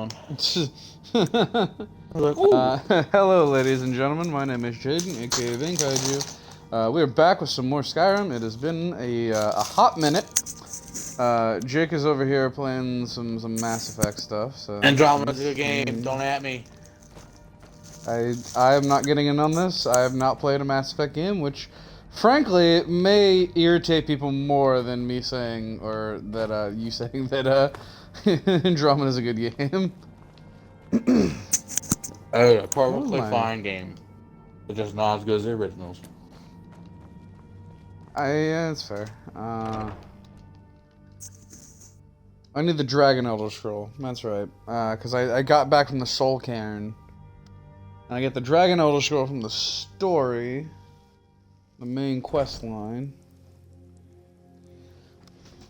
on. Like, hello, ladies and gentlemen. My name is Jaden, aka Vinkaiju. We are back with some more Skyrim. It has been a hot minute. Jake is over here playing some Mass Effect stuff. So Andromeda's a good game. Don't at me. I am not getting in on this. I have not played a Mass Effect game, which, frankly, may irritate people more than me saying, or that you saying that Andromeda is a good game. A perfectly fine game. It's just not as good as the originals. Yeah, that's fair. I need the Dragon Elder Scroll. That's right. Because I got back from the Soul Cairn. And I get the Dragon Elder Scroll from the story. The main quest line.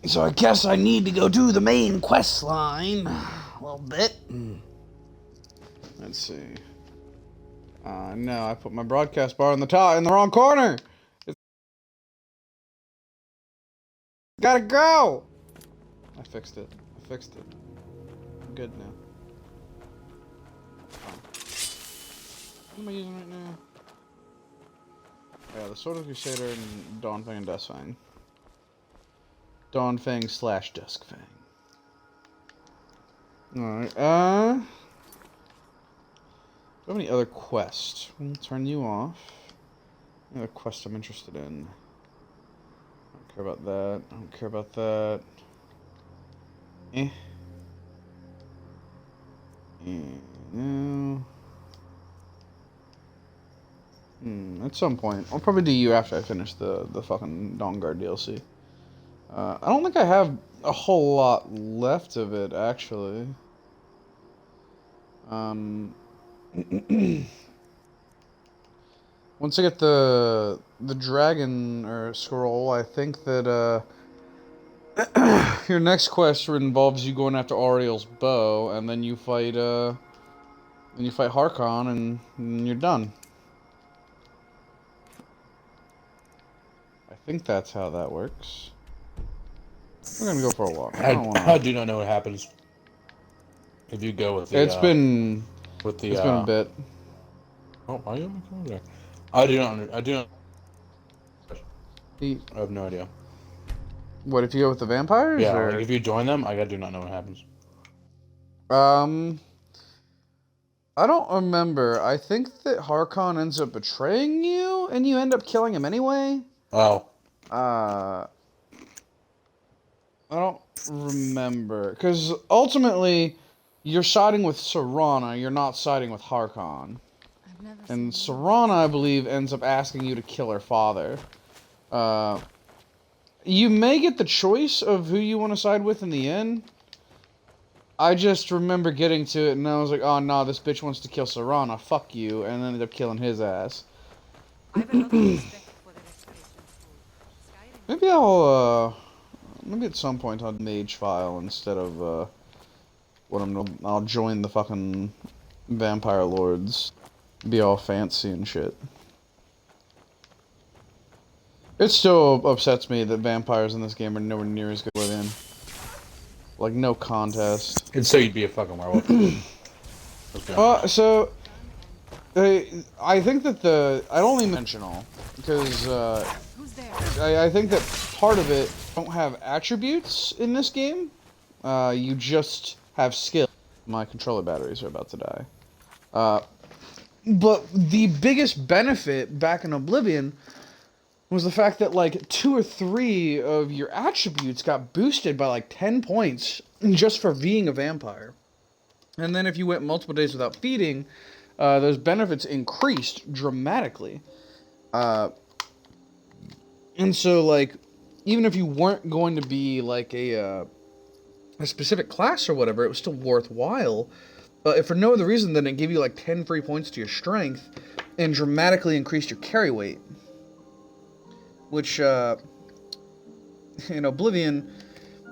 So I guess I need to go do the main quest line. A little bit. Let's see. No, I put my broadcast bar in the wrong corner. Gotta go! I fixed it. I'm good now. What am I using right now? Yeah, the Sword of the Crusader and Dawnfang and Duskfang. Dawnfang / Duskfang. Alright, do I have any other quests? We'll turn you off. Any other quest I'm interested in? I don't care about that. I don't care about that. No. At some point. I'll probably do you after I finish the fucking Dawnguard DLC. I don't think I have a whole lot left of it, actually. Once I get the dragon or scroll, I think that your next quest involves you going after Auriel's bow, and then you fight Harkon, and you're done. I think that's how that works. We're gonna go for a walk. I do not know what happens if you go with the. It's been a bit. Oh, why are you on my car there? I do not. I have no idea. What if you go with the vampires? Yeah, or? like if you join them, I do not know what happens. I don't remember. I think that Harkon ends up betraying you, and you end up killing him anyway. Oh. I don't remember. Because ultimately, you're siding with Serana, you're not siding with Harkon. And Serana, I believe, ends up asking you to kill her father. You may get the choice of who you want to side with in the end. I just remember getting to it, and I was like, oh, no, this bitch wants to kill Serana. Fuck you. And then ended up killing his ass. Maybe maybe at some point I'll mage file instead of, I'll join the fucking vampire lords. Be all fancy and shit. It still upsets me that vampires in this game are nowhere near as good as Oblivion. Like, no contest. And so you'd be a fucking werewolf. So... I think that I don't dimensional, because, I think that part of it don't have attributes in this game. You just have skill. My controller batteries are about to die. But the biggest benefit back in Oblivion was the fact that, like, 2 or 3 of your attributes got boosted by, like, 10 points just for being a vampire. And then if you went multiple days without feeding, those benefits increased dramatically. And so, like, even if you weren't going to be, like, a specific class or whatever, it was still worthwhile. If for no other reason than it gave you, like, 10 free points to your strength and dramatically increased your carry weight. Which, in Oblivion,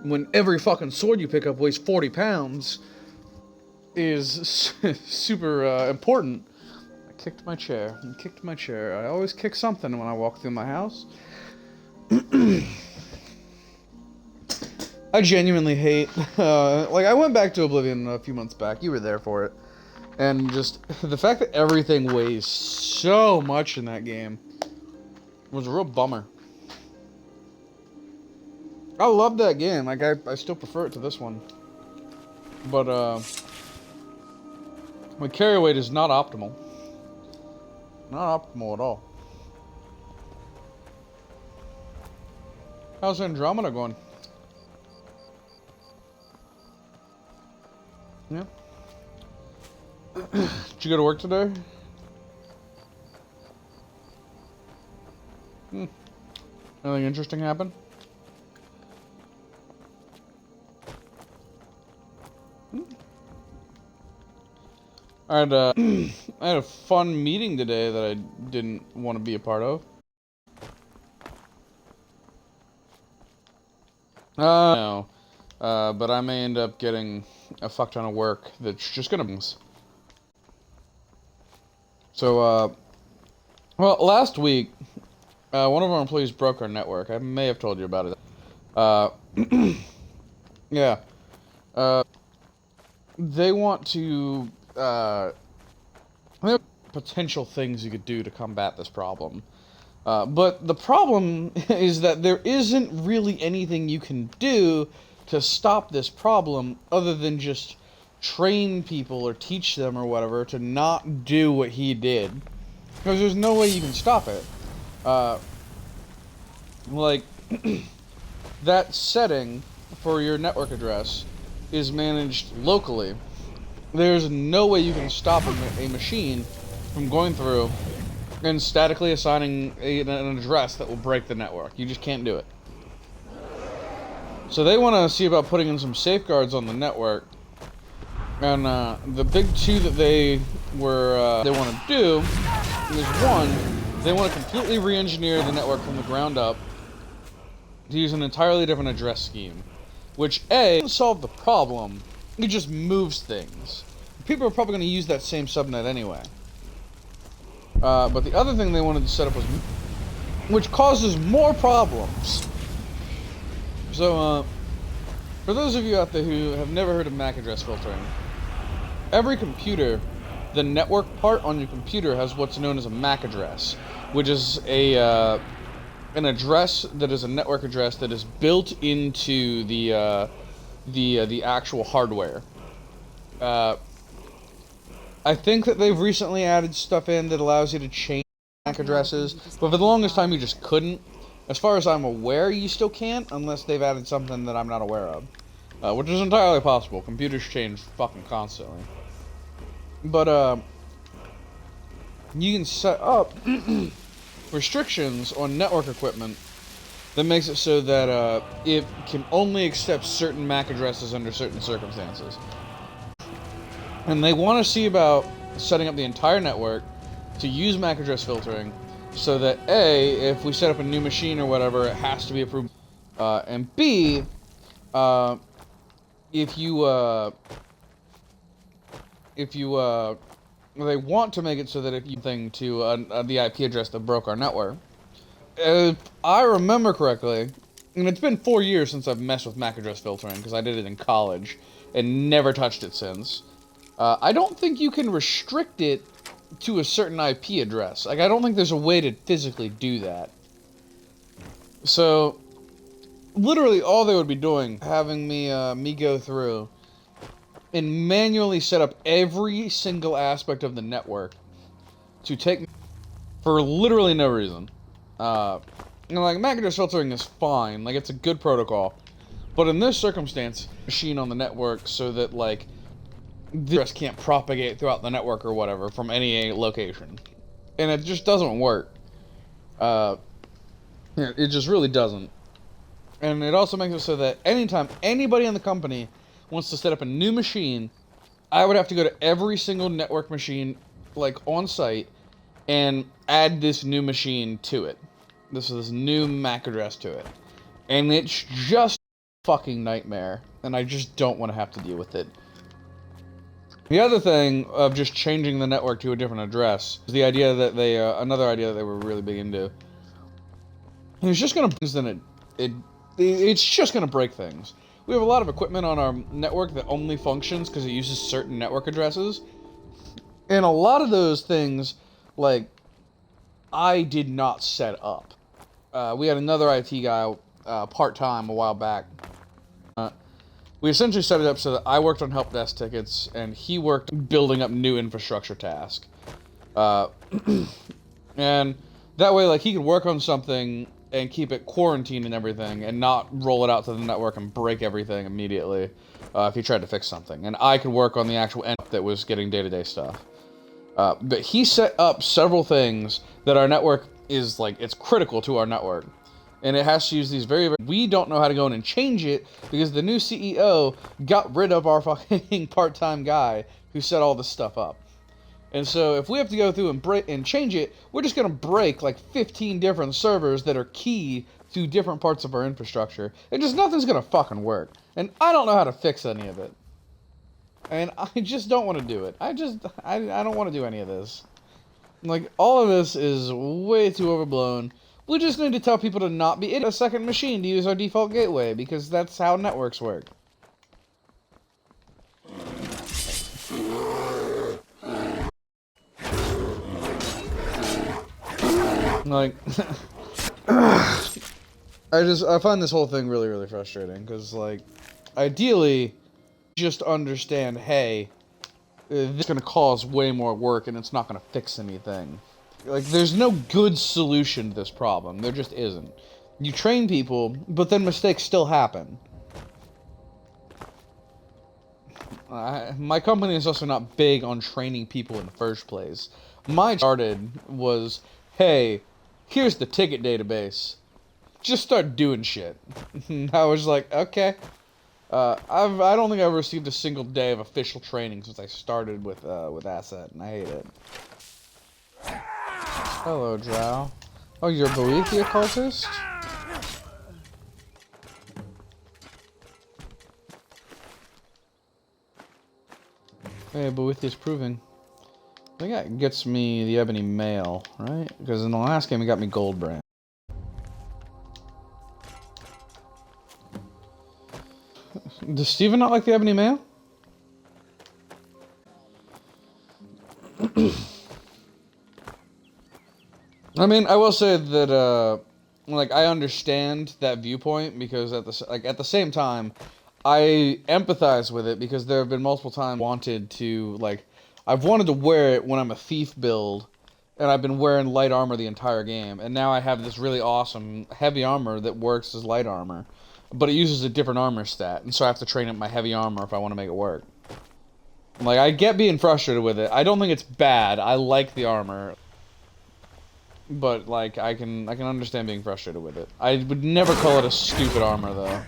when every fucking sword you pick up weighs 40 pounds, is super important. I kicked my chair. I always kick something when I walk through my house. I genuinely hate, like, I went back to Oblivion a few months back. You were there for it. And just, the fact that everything weighs so much in that game was a real bummer. I love that game. Like, I still prefer it to this one. But, my carry weight is not optimal. Not optimal at all. How's Andromeda going? Yeah. Did you go to work today? Anything interesting happen? I had a fun meeting today that I didn't want to be a part of. No. But I may end up getting a fuck ton of work that's just gonna... So, well, last week, one of our employees broke our network. I may have told you about it. Yeah. They want to, there are potential things you could do to combat this problem. But the problem is that there isn't really anything you can do to stop this problem other than just train people or teach them or whatever to not do what he did. Because there's no way you can stop it. Like, that setting for your network address is managed locally. There's no way you can stop a machine from going through and statically assigning an address that will break the network. You just can't do it. So they want to see about putting in some safeguards on the network. And the big two that they want to do is, one, they want to completely re-engineer the network from the ground up to use an entirely different address scheme, which A, doesn't solve the problem, it just moves things. People are probably going to use that same subnet anyway. But the other thing they wanted to set up was, which causes more problems. So, for those of you out there who have never heard of MAC address filtering, every computer, the network part on your computer has what's known as a MAC address, which is an address that is a network address that is built into the actual hardware. I think that they've recently added stuff in that allows you to change MAC addresses, but for the longest time you just couldn't. As far as I'm aware, you still can't unless they've added something that I'm not aware of, which is entirely possible. Computers change fucking constantly. But you can set up restrictions on network equipment that makes it so that it can only accept certain MAC addresses under certain circumstances. And they want to see about setting up the entire network to use MAC address filtering so that A, if we set up a new machine or whatever, it has to be approved. And B, if they want to make it so that if you thing to the IP address that broke our network, if I remember correctly, and it's been 4 years since I've messed with MAC address filtering because I did it in college and never touched it since. I don't think you can restrict it to a certain IP address. Like, I don't think there's a way to physically do that. So, literally all they would be doing, having me go through and manually set up every single aspect of the network to take for literally no reason. You know, like, MAC address filtering is fine, like, it's a good protocol, but in this circumstance, machine on the network so that, like, the address can't propagate throughout the network or whatever from any location. And it just doesn't work. It just really doesn't. And it also makes it so that anytime anybody in the company wants to set up a new machine, I would have to go to every single network machine, like, on site, and add this new machine to it. This new MAC address to it. And it's just a fucking nightmare. And I just don't want to have to deal with it. The other thing of just changing the network to a different address is the idea that they, another idea that they were really big into. And it's just gonna, it's just gonna break things. We have a lot of equipment on our network that only functions because it uses certain network addresses. And a lot of those things, like, I did not set up. We had another IT guy part-time a while back. We essentially set it up so that I worked on help desk tickets, and he worked building up new infrastructure tasks. And that way, like, he could work on something and keep it quarantined and everything, and not roll it out to the network and break everything immediately if he tried to fix something. And I could work on the actual end that was getting day-to-day stuff. But he set up several things that our network is, like, it's critical to our network. And it has to use these we don't know how to go in and change it because the new CEO got rid of our fucking part-time guy who set all this stuff up. And so if we have to go through and break and change it, we're just going to break like 15 different servers that are key to different parts of our infrastructure. And just nothing's going to fucking work. And I don't know how to fix any of it. And I just don't want to do it. I don't want to do any of this. Like, all of this is way too overblown. We just need to tell people to not be a second machine to use our default gateway, because that's how networks work. Like, I find this whole thing really, really frustrating, because, like, ideally, just understand, hey, this is going to cause way more work, and it's not going to fix anything. Like, there's no good solution to this problem. There just isn't. You train people, but then mistakes still happen. My company is also not big on training people in the first place. My started was, hey, here's the ticket database. Just start doing shit. I was like, okay. I don't think I've received a single day of official training since I started with Asset, and I hate it. Hello, Drow. Oh, you're Boethia occultist? Hey, Boethia's proving. I think that gets me the Ebony Mail, right? Because in the last game, it got me Goldbrand. Does Steven not like the Ebony Mail? I mean, I will say that, like, I understand that viewpoint, because at the same time, I empathize with it, because there have been multiple times I've wanted to wear it when I'm a thief build, and I've been wearing light armor the entire game, and now I have this really awesome heavy armor that works as light armor, but it uses a different armor stat, and so I have to train up my heavy armor if I want to make it work. Like, I get being frustrated with it. I don't think it's bad. I like the armor. But, like, I can understand being frustrated with it. I would never call it a stupid armor, though.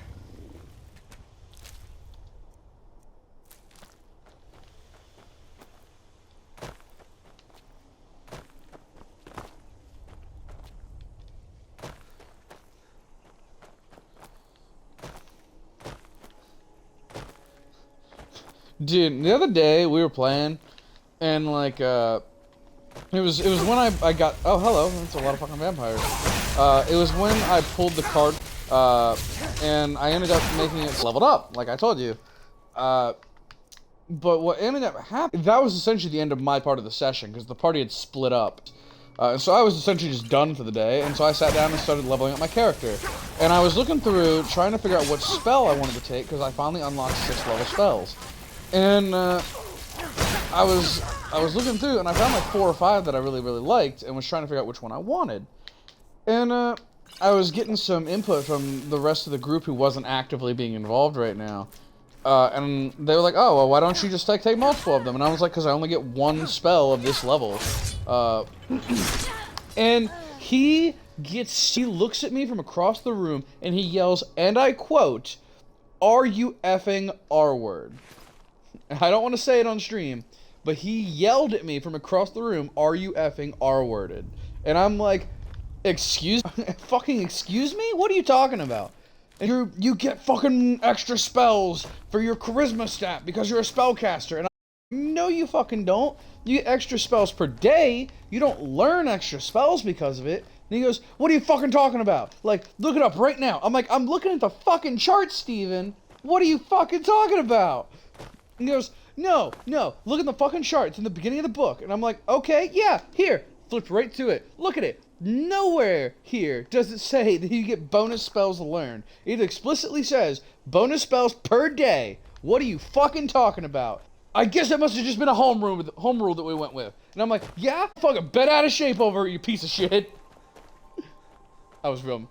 Dude, the other day we were playing, and like, it was when I got, oh hello, that's a lot of fucking vampires. It was when I pulled the card, and I ended up making it leveled up, like I told you. But what ended up happening, that was essentially the end of my part of the session, because the party had split up. And so I was essentially just done for the day, and so I sat down and started leveling up my character. And I was looking through, trying to figure out what spell I wanted to take, because I finally unlocked 6 level spells. And I was looking through, and I found like 4 or 5 that I really, really liked, and was trying to figure out which one I wanted. And I was getting some input from the rest of the group who wasn't actively being involved right now. And they were like, oh, well, why don't you just take multiple of them? And I was like, because I only get 1 spell of this level. And he looks at me from across the room, and he yells, and I quote, "Are you effing R-word?" I don't want to say it on stream, but he yelled at me from across the room, "Are you effing R-worded?" And I'm like, fucking excuse me? What are you talking about? And you get fucking extra spells for your charisma stat because you're a spellcaster. And no, you fucking don't. You get extra spells per day. You don't learn extra spells because of it. And he goes, what are you fucking talking about? Like, look it up right now. I'm like, I'm looking at the fucking chart, Steven. what are you fucking talking about? And he goes, no, look at the fucking chart. It's in the beginning of the book. And I'm like, okay, yeah, here. Flipped right to it. Look at it. Nowhere here does it say that you get bonus spells learned. It explicitly says bonus spells per day. What are you fucking talking about? I guess that must have just been a home rule that we went with. And I'm like, yeah, fucking bent out of shape over it, you piece of shit. I was real.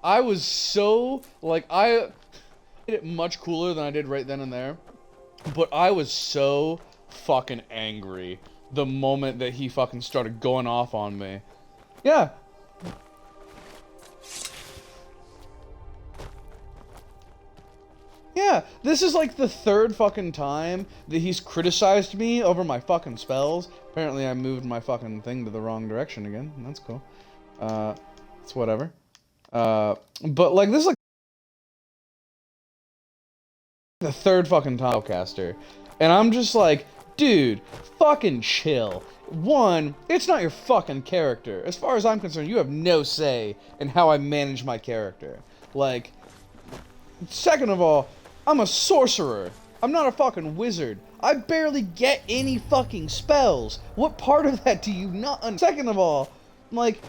I was so, like, I did it much cooler than I did right then and there. But I was so fucking angry the moment that he fucking started going off on me. Yeah. Yeah, this is like the third fucking time that he's criticized me over my fucking spells. Apparently I moved my fucking thing to the wrong direction again. That's cool. It's whatever. But like this is like the third fucking Tilecaster. And I'm just like, dude, fucking chill. One, it's not your fucking character. As far as I'm concerned, you have no say in how I manage my character. Like, second of all, I'm a sorcerer. I'm not a fucking wizard. I barely get any fucking spells. What part of that do you not understand? Second of all, like,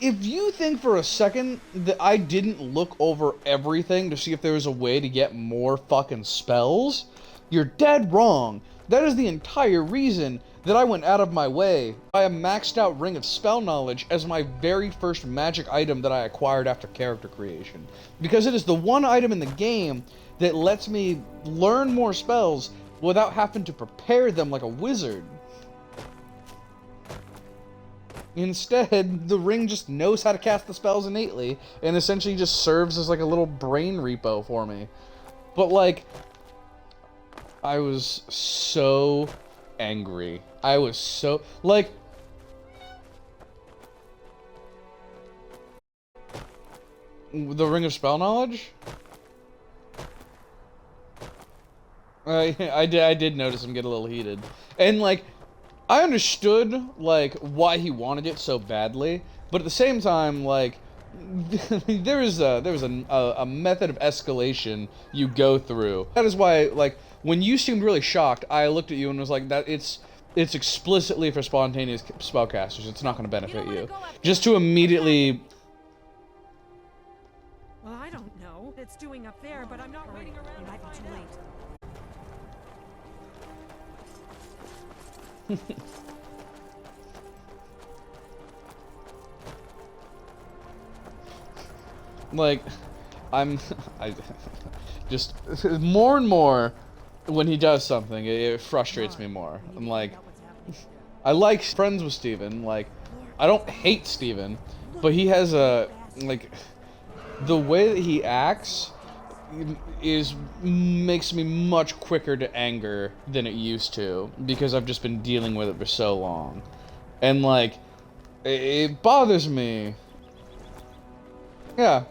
if you think for a second that I didn't look over everything to see if there was a way to get more fucking spells, you're dead wrong. That is the entire reason that I went out of my way. I have maxed out Ring of Spell Knowledge as my very first magic item that I acquired after character creation. Because it is the one item in the game that lets me learn more spells without having to prepare them like a wizard. Instead, the ring just knows how to cast the spells innately, and essentially just serves as like a little brain repo for me. But like, I was so angry. I was so, like, the Ring of Spell Knowledge? I did notice him get a little heated. And like, I understood, like, why he wanted it so badly, but at the same time, like, there was a method of escalation you go through. That is why, like, when you seemed really shocked, I looked at you and was like, that it's explicitly for spontaneous spellcasters. It's not going to benefit you. Just to immediately... Well, I don't know. It's doing up there, but I'm not waiting around. It might be too late. Like, I just more and more when he does something, it frustrates me more. I'm like, I like friends with Steven, like, I don't hate Steven, but he has a, like, the way that he acts makes me much quicker to anger than it used to, because I've just been dealing with it for so long. And like, it bothers me. Yeah.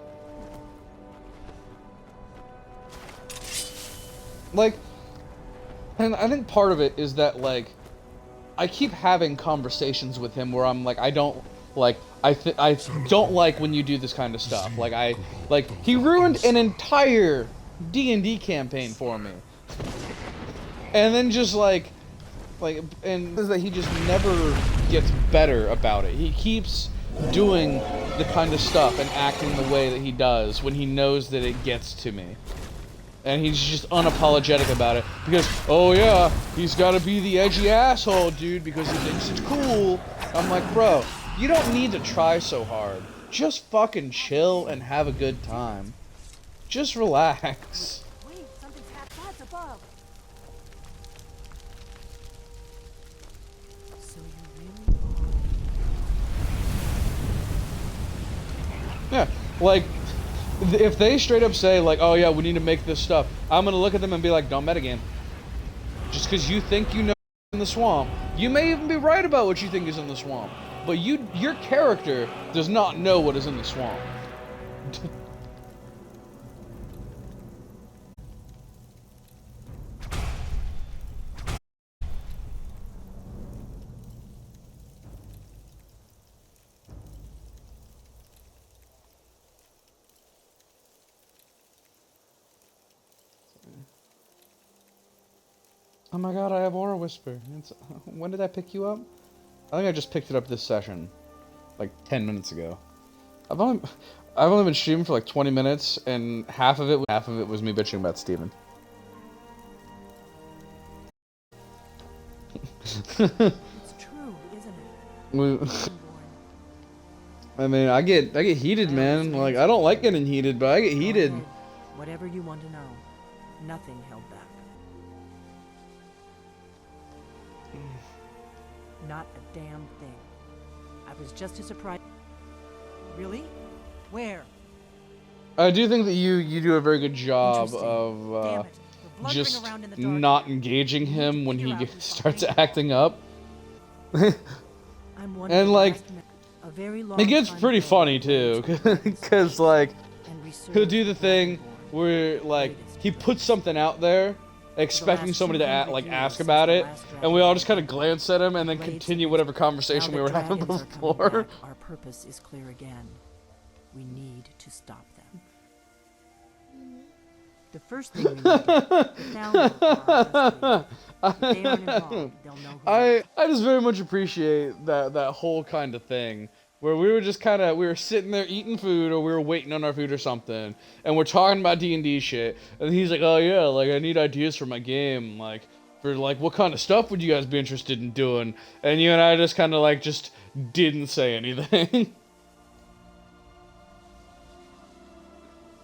Like, and I think part of it is that, like, I keep having conversations with him where I'm like, I don't like when you do this kind of stuff. Like, he ruined an entire D&D campaign for me. And then just and is that he just never gets better about it. He keeps doing the kind of stuff and acting the way that he does when he knows that it gets to me. And he's just unapologetic about it because, oh yeah, he's gotta be the edgy asshole, dude, because he thinks it's cool. I'm like, bro, you don't need to try so hard. Just fucking chill and have a good time. Just relax. Wait, something's happening above. So you really Yeah, like, if they straight up say, like, oh yeah, we need to make this stuff, I'm gonna look at them and be like, don't metagame. Just because you think you know in the swamp, you may even be right about what you think is in the swamp, but your character does not know what is in the swamp. Oh my god, I have Aura Whisper. When did I pick you up? I think I just picked it up this session. Like 10 minutes ago. I've only been streaming for like 20 minutes, and half of it was me bitching about Steven. It's true, isn't it? I mean, I get heated, man. Like, I don't like getting heated, but I get heated. Whatever you want to know, nothing held back. Not a damn thing. I was just as surprised. Really? Where? I do think that you do a very good job of just not engaging him when he starts acting up. And like, it gets pretty funny too, because like, he'll do the thing where like he puts something out there, expecting somebody to ask about it, and we all just kind of glance at him and then continue whatever conversation we were having before. Our purpose is clear again. We need to stop them. The first thing we need to do, if they aren't involved, they'll know who I just very much appreciate that whole kind of thing where we were sitting there eating food, or we were waiting on our food or something, and we're talking about D&D shit, and he's like, oh yeah, like I need ideas for my game, like for like what kind of stuff would you guys be interested in doing? And you and I just kind of like just didn't say anything.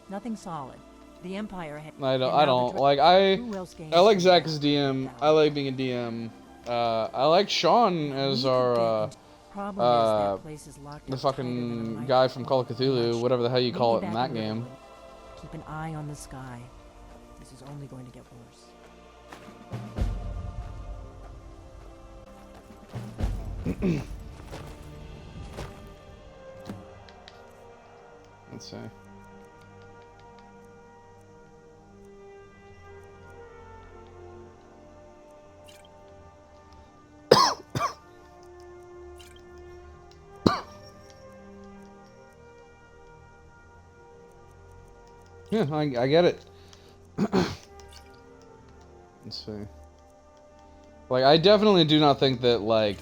Nothing solid. The Empire had... I don't like I like Zach as DM. I like being a DM. I like Sean as our the fucking guy from Call of Cthulhu, whatever the hell you call it in that game. Keep an eye on the sky. This is only going to get worse. Let's see. Yeah, I get it. Let's see. Like, I definitely do not think that, like,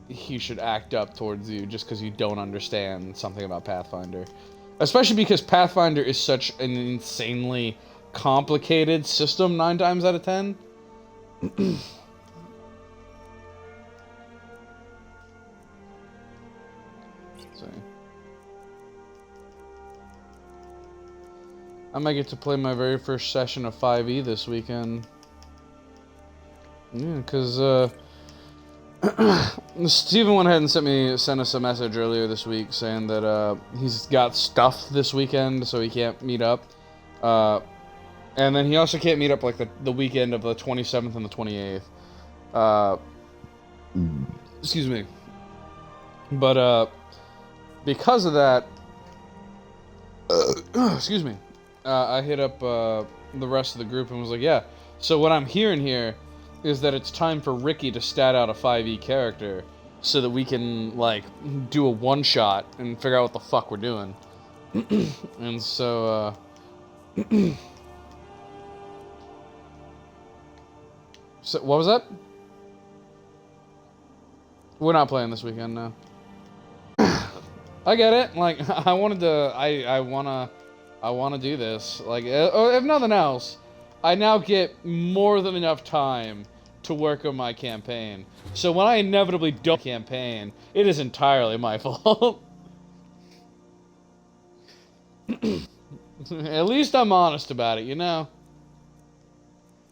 he should act up towards you just because you don't understand something about Pathfinder. Especially because Pathfinder is such an insanely complicated system 9 times out of 10. Let's see. I might get to play my very first session of 5e this weekend. Yeah, because, Steven went ahead and sent us a message earlier this week saying that, he's got stuff this weekend, so he can't meet up. And then he also can't meet up, like, the weekend of the 27th and the 28th. Excuse me. But, because of that, excuse me. I hit up the rest of the group and was like, yeah, so what I'm hearing here is that it's time for Ricky to stat out a 5e character so that we can, like, do a one-shot and figure out what the fuck we're doing. And so, so, what was that? We're not playing this weekend, no. I get it, like, I wanna do this. Like, if nothing else, I now get more than enough time to work on my campaign. So when I inevitably don't campaign, it is entirely my fault. At least I'm honest about it, you know?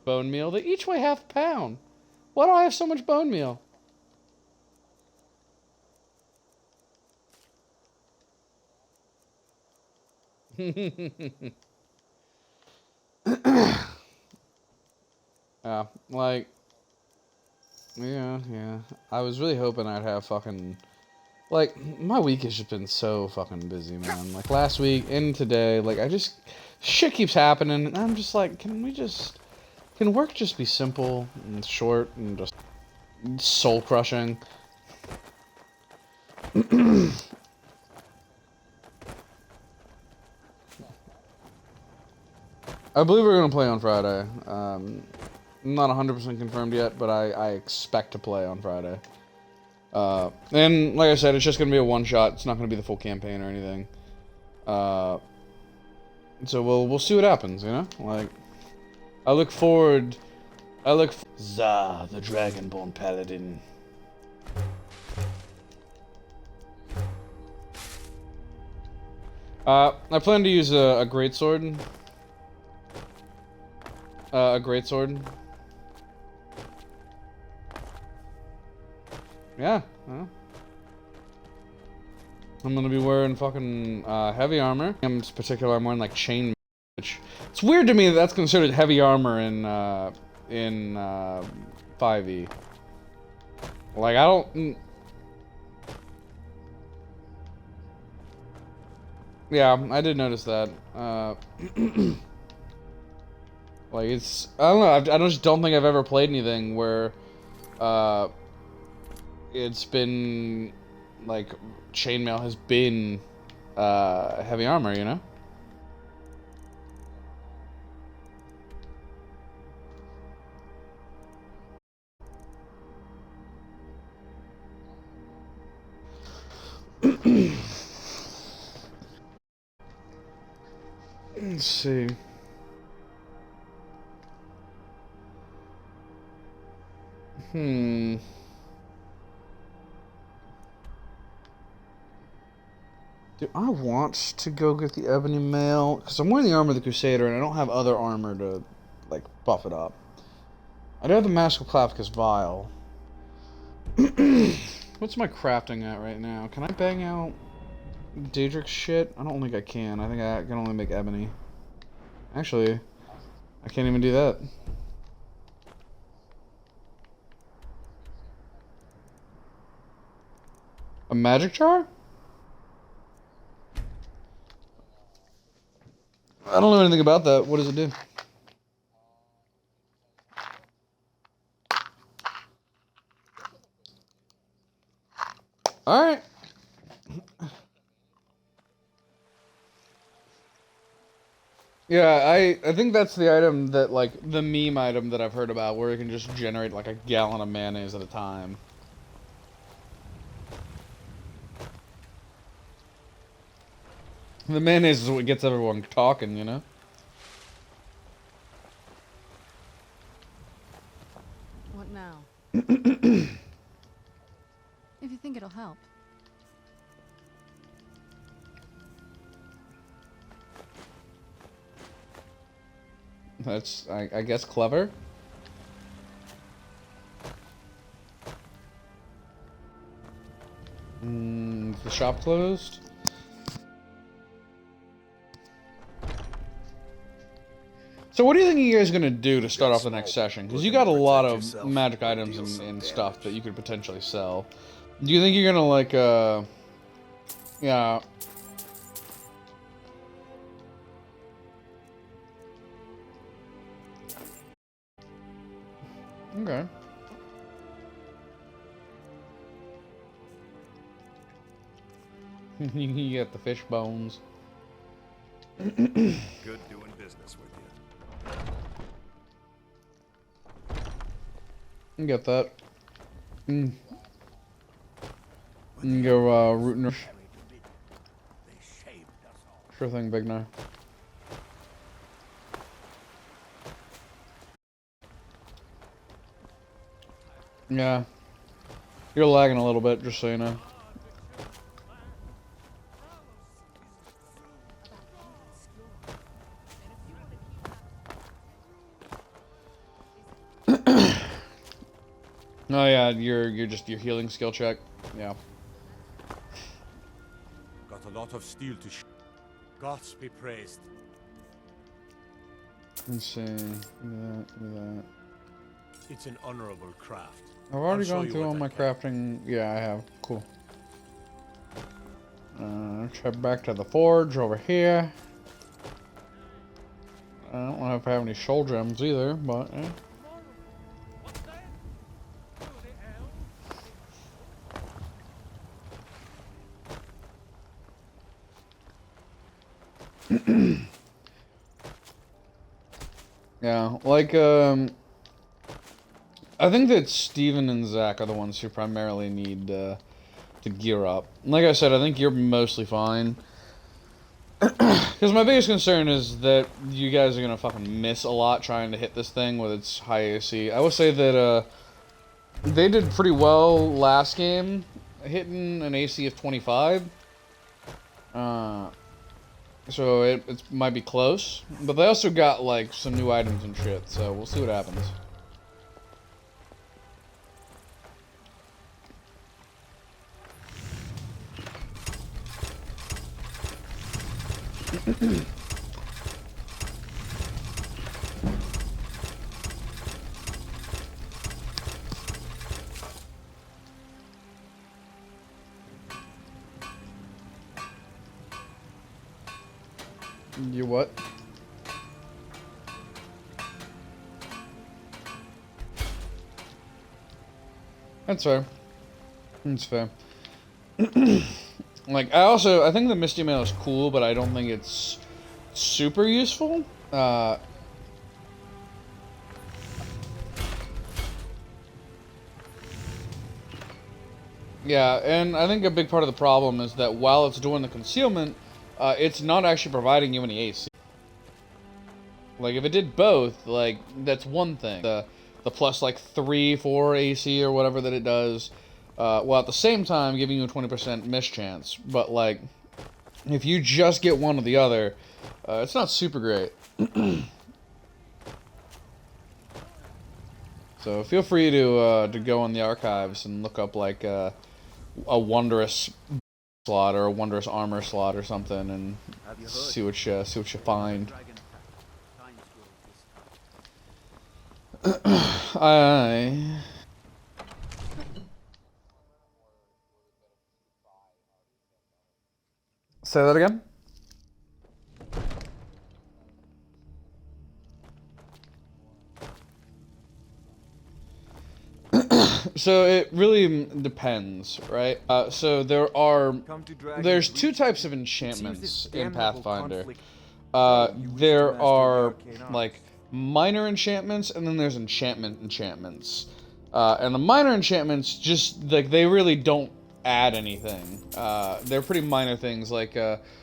Bone meal, they each weigh half a pound. Why do I have so much bone meal? Yeah, like, yeah. I was really hoping I'd have fucking, like, my week has just been so fucking busy, man. Like, last week and today, like, shit keeps happening, and I'm just like, can work just be simple and short and just soul-crushing? I believe we're gonna play on Friday. not 100% confirmed yet, but I expect to play on Friday. And like I said, it's just gonna be a one-shot. It's not gonna be the full campaign or anything. So we'll see what happens, you know? Like, I look forward. Zah, the Dragonborn Paladin. I plan to use a greatsword. A greatsword. Yeah. Well. I'm gonna be wearing fucking heavy armor. In particular, I'm wearing like chain. It's weird to me that that's considered heavy armor in 5e. Like I don't. Yeah, I did notice that. Like it's, I don't know. I just don't think I've ever played anything where, it's been like chainmail has been heavy armor, you know? Let's see. Do I want to go get the ebony mail? Because I'm wearing the armor of the Crusader, and I don't have other armor to, like, buff it up. I do have the Mask of Clavicus Vial. What's my crafting at right now? Can I bang out Daedric's shit? I don't think I can. I think I can only make ebony. Actually, I can't even do that. A magic jar? I don't know anything about that. What does it do? Alright. Yeah, I think that's the item that, like, the meme item that I've heard about, where it can just generate, like, a gallon of mayonnaise at a time. The mayonnaise is what gets everyone talking, you know? What now? If you think it'll help. That's, I guess, clever. Is the shop closed? So what do you think you guys are gonna do to start off the next session? Because you got a lot of magic items and stuff that you could potentially sell. Do you think you're gonna, like, yeah. Okay. You get the fish bones. Good doing business with you. You get that. You can go, root and... Sure thing, Big Knife. Yeah. You're lagging a little bit, just so you know. Oh yeah, you're just your healing skill check. Yeah. Got a lot of steel to gods be praised. Let's see. Do that. It's an honorable craft. I've already gone through all my crafting. Yeah, I have. Cool. Let's head back to the forge over here. I don't know if I have any soul gems either, but eh. Yeah, like, I think that Steven and Zach are the ones who primarily need to gear up. Like I said, I think you're mostly fine. Because my biggest concern is that you guys are going to fucking miss a lot trying to hit this thing with its high AC. I will say that they did pretty well last game, hitting an AC of 25. So it might be close. But they also got, like, some new items and shit, so we'll see what happens. You what? That's fair. That's fair. Like, I think the Misty Mail is cool, but I don't think it's super useful. Yeah, and I think a big part of the problem is that while it's doing the concealment, it's not actually providing you any AC. Like, if it did both, like, that's one thing. The plus, like, 3, 4 AC or whatever that it does, while at the same time giving you a 20% miss chance. But, like, if you just get one or the other, it's not super great. So feel free to go on the archives and look up, like, a wondrous slot or a wondrous armor slot or something, and see what you find. Say that again? So it really depends, right? So there's two types of enchantments in Pathfinder. There are like minor enchantments, and then there's enchantments. And the minor enchantments just like they really don't add anything. They're pretty minor things. Like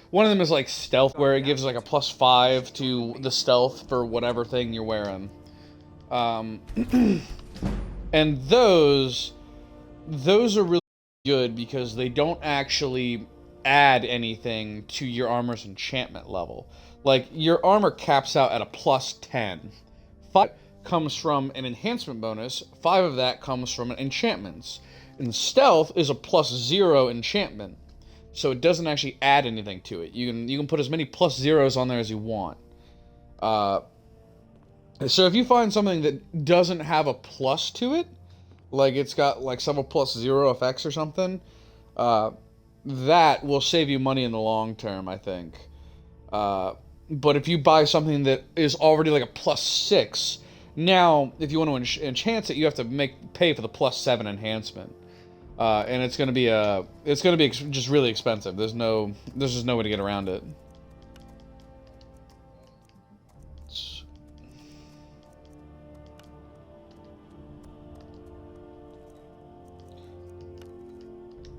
one of them is like stealth, where it gives like a +5 to the stealth for whatever thing you're wearing. And those are really good because they don't actually add anything to your armor's enchantment level. Like, your armor caps out at a +10. 5 comes from an enhancement bonus, 5 of that comes from enchantments. And stealth is a +0 enchantment, so it doesn't actually add anything to it. You can put as many +0s on there as you want. So if you find something that doesn't have a plus to it, like it's got like several +0 effects or something, that will save you money in the long term, I think. But if you buy something that is already like a +6, now if you want to enhance it, you have to pay for the +7 enhancement, and it's gonna be just really expensive. There's just no way to get around it.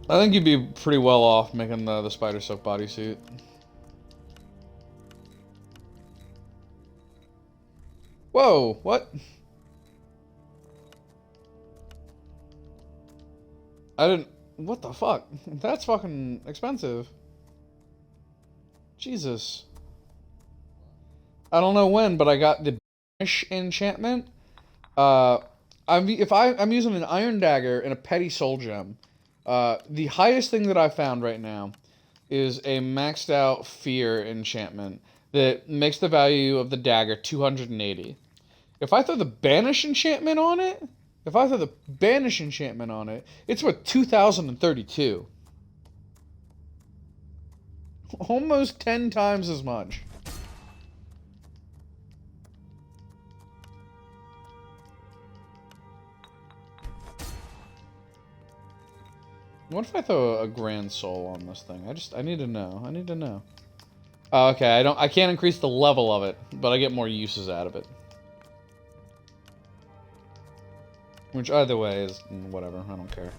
I think you'd be pretty well off making the spider silk bodysuit. Whoa, what? What the fuck? That's fucking expensive. Jesus. I don't know when, but I got the Banish enchantment. I'm using an Iron Dagger and a Petty Soul Gem. The highest thing that I found right now is a maxed out Fear enchantment that makes the value of the dagger 280. If I throw the Banish enchantment on it, it's worth 2,032. Almost 10 times as much. What if I throw a Grand Soul on this thing? I need to know. Oh, okay, I can't increase the level of it, but I get more uses out of it. Which either way is whatever, I don't care.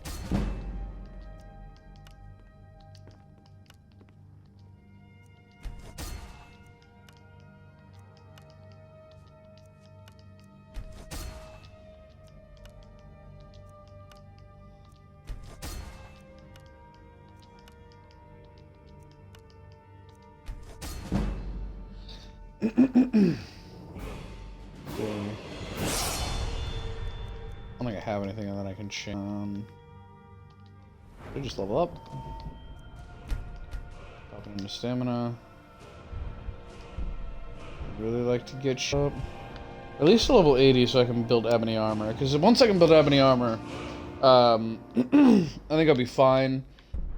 I don't think I have anything that I can change. Should just level up. Pop it into stamina. I'd really like to get up. At least to level 80 so I can build ebony armor. Because once I can build ebony armor, I think I'll be fine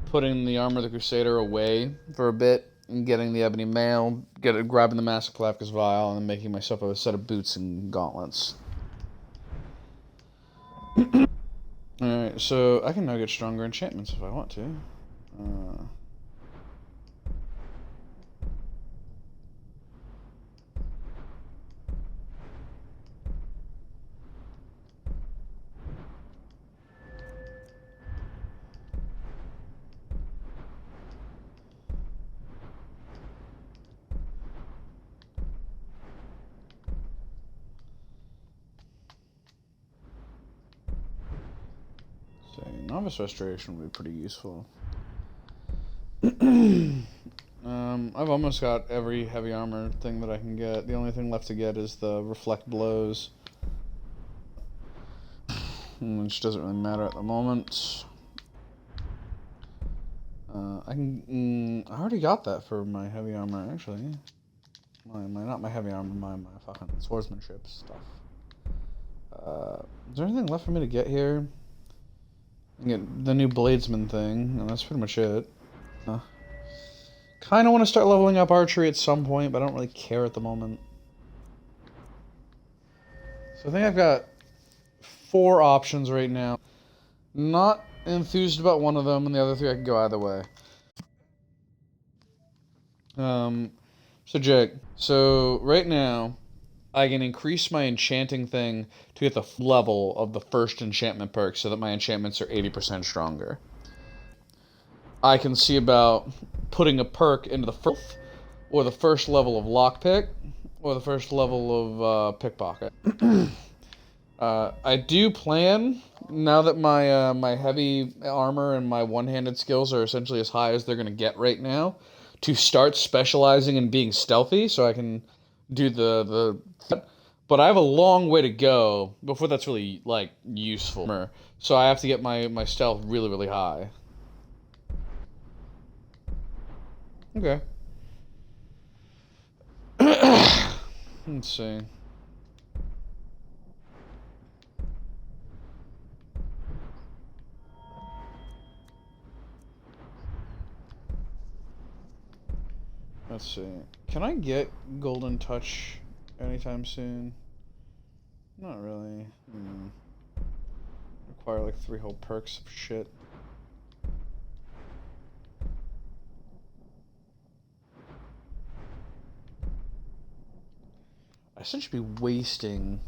putting the armor of the Crusader away for a bit and getting the ebony mail, grabbing the massive Calavicus vial, and then making myself a set of boots and gauntlets. Alright, so I can now get stronger enchantments if I want to. Novice Restoration would be pretty useful. I've almost got every heavy armor thing that I can get. The only thing left to get is the Reflect Blows, which doesn't really matter at the moment. I already got that for my heavy armor, actually. Not my heavy armor, my fucking swordsmanship stuff. Is there anything left for me to get here? Get the new Bladesman thing, and that's pretty much it. Kind of want to start leveling up archery at some point, but I don't really care at the moment. So I think I've got 4 options right now. Not enthused about one of them, and the other 3 I can go either way. So Jake, right now, I can increase my enchanting thing to get the level of the first enchantment perk so that my enchantments are 80% stronger. I can see about putting a perk into the first, or the first level of lockpick, or the first level of pickpocket. I do plan, now that my heavy armor and my one-handed skills are essentially as high as they're going to get right now, to start specializing in being stealthy so I can do but I have a long way to go before that's really, like, useful. So I have to get my stealth really, really high. Okay. Let's see. Let's see. Can I get Golden Touch anytime soon? Not really. Require like 3 whole perks of shit. I should be wasting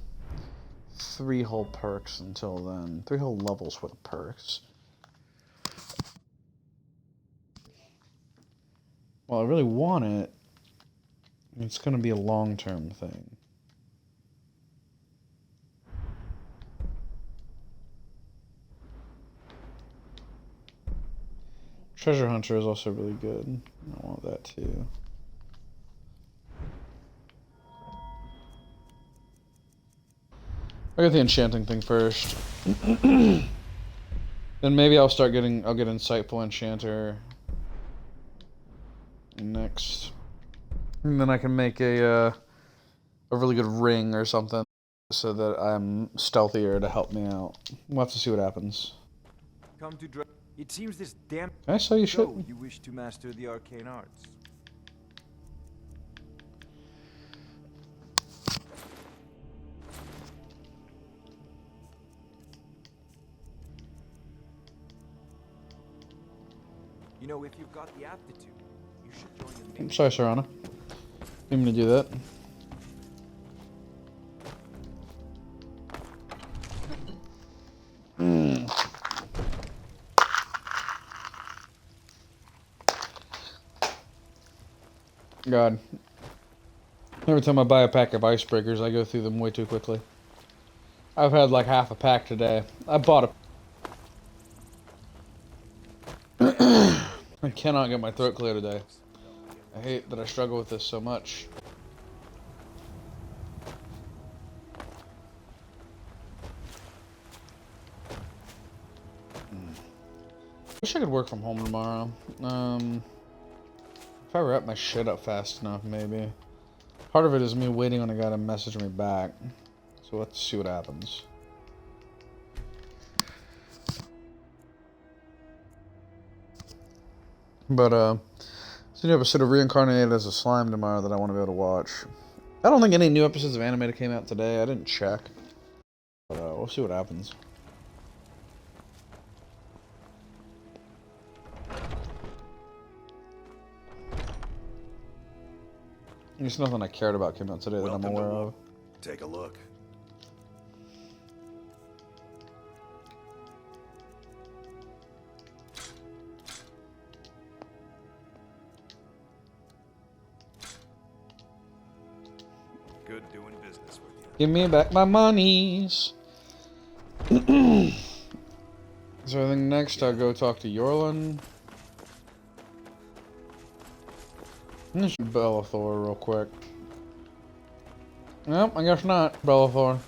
3 whole perks until then. 3 whole levels worth of perks. Well, I really want it. It's going to be a long-term thing. Treasure Hunter is also really good. I want that too. I'll get the enchanting thing first. Then maybe I'll get Insightful Enchanter next. And then I can make a really good ring or something so that I'm stealthier to help me out. We'll have to see what happens. Come to it seems this damn Can I sell you shit? you wish to master the arcane arts. You know, if you've got the aptitude, you should join the I'm sorry, Serana. Didn't mean to do that. God. Every time I buy a pack of icebreakers, I go through them way too quickly. I've had like half a pack today. I bought a... I cannot get my throat clear today. I hate that I struggle with this so much. Wish I could work from home tomorrow. If I wrap my shit up fast enough, maybe. Part of it is me waiting on a guy to message me back. So let's see what happens. But, there's a new episode of Reincarnated as a Slime tomorrow that I want to be able to watch. I don't think any new episodes of Animated came out today. I didn't check. But, we'll see what happens. There's nothing I cared about came out today that I'm aware of. Take a look. Good doing business with you. Give me back my monies. So I think next I'll go talk to Yorlin. Let's do Bellathor real quick. Nope, I guess not. Bellathor.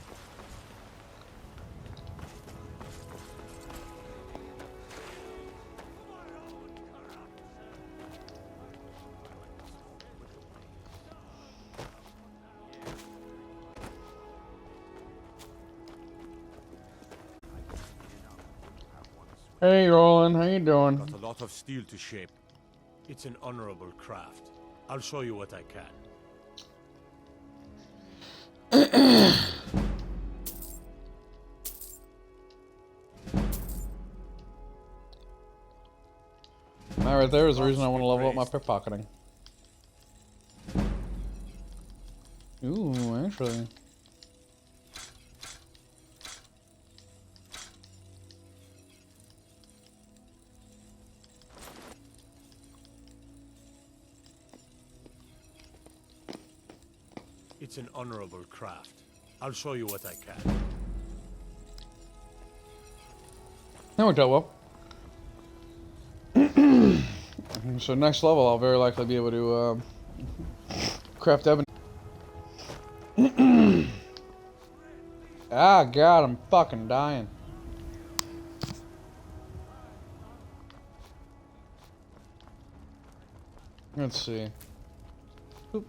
Hey, Roland, how you doing? Got a lot of steel to shape. It's an honorable craft. I'll show you what I can. That right there is the reason I want to level up my pickpocketing. Ooh, actually. It's an honorable craft. I'll show you what I can. That worked out well. So next level, I'll very likely be able to craft ebony. Ah, God, I'm fucking dying. Let's see. Oop.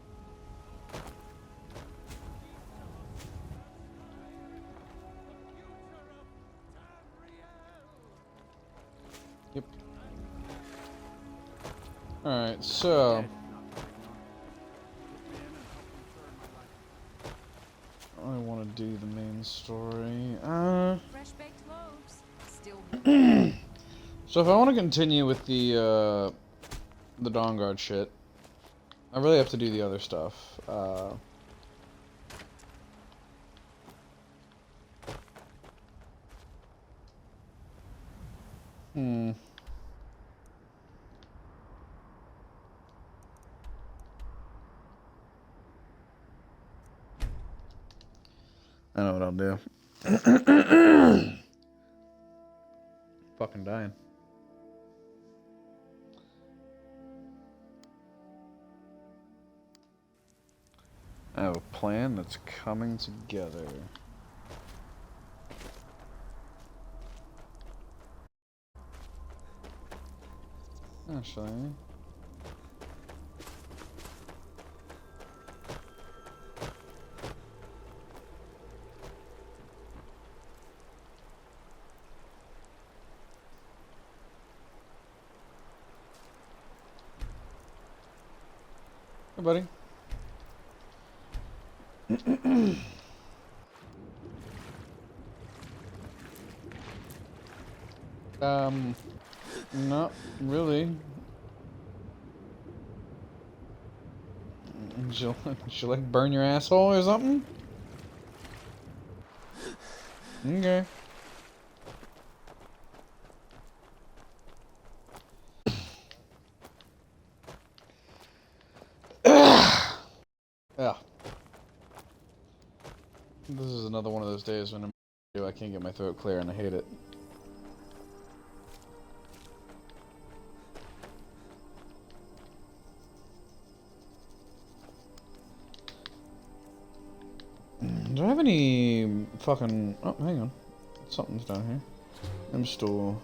Yep. Alright, so... I want to do the main story. Fresh-baked loaves. Still. So if I want to continue with the Dawnguard shit, I really have to do the other stuff. I know what I'll do. Fucking dying. I have a plan that's coming together. Actually... Hey, buddy. Not really. She'll like burn your asshole or something? Okay. Yeah. This is another one of those days when I can't get my throat clear and I hate it. Do I have any fucking... Oh, hang on. Something's down here. I'm still...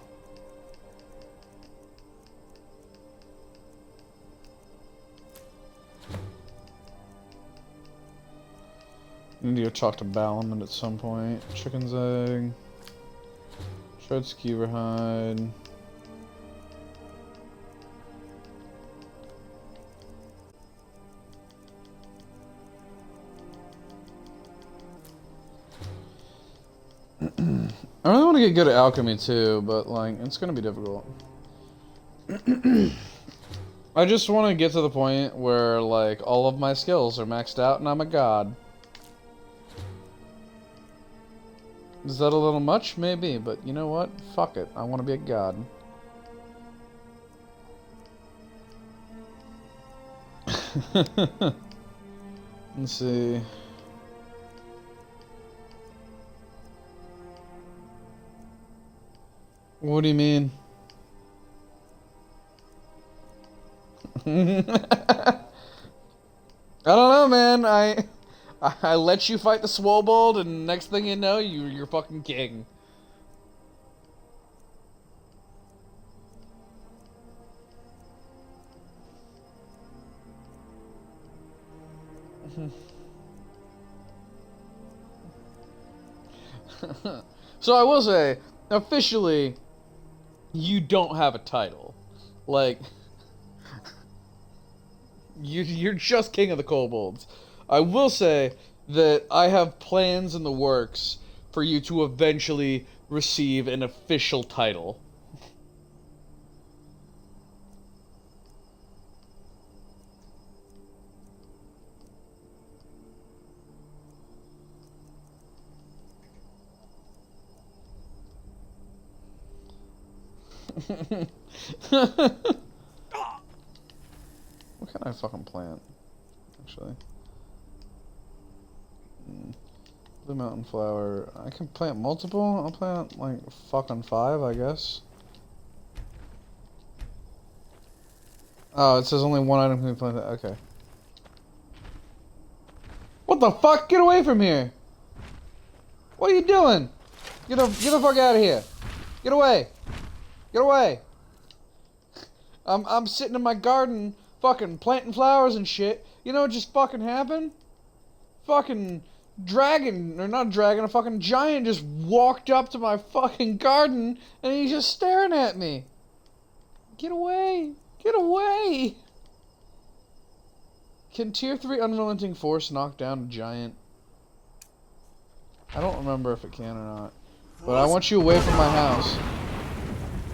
Need to go talk to Balamon at some point. Chicken's egg. Shred skeever hide. I really want to get good at alchemy too, but like, it's gonna be difficult. I just want to get to the point where like all of my skills are maxed out and I'm a god. Is that a little much? Maybe, but you know what? Fuck it. I want to be a god. Let's see. What do you mean? I don't know, man. I let you fight the Swobold, and next thing you know, you're fucking king. So I will say, officially, you don't have a title. Like, you're just king of the kobolds. I will say that I have plans in the works for you to eventually receive an official title. What can I fucking plant? Actually. Blue mountain flower. I can plant multiple? I'll plant like fucking 5, I guess. Oh, it says only one item can be planted. Okay. What the fuck? Get away from here! What are you doing? Get the fuck out of here! Get away! Get away! I'm sitting in my garden, fucking planting flowers and shit. You know what just fucking happened? Fucking dragon, or not dragon, a fucking giant just walked up to my fucking garden and he's just staring at me. Get away! Get away! Can tier 3 unrelenting force knock down a giant? I don't remember if it can or not. But I want you away from my house.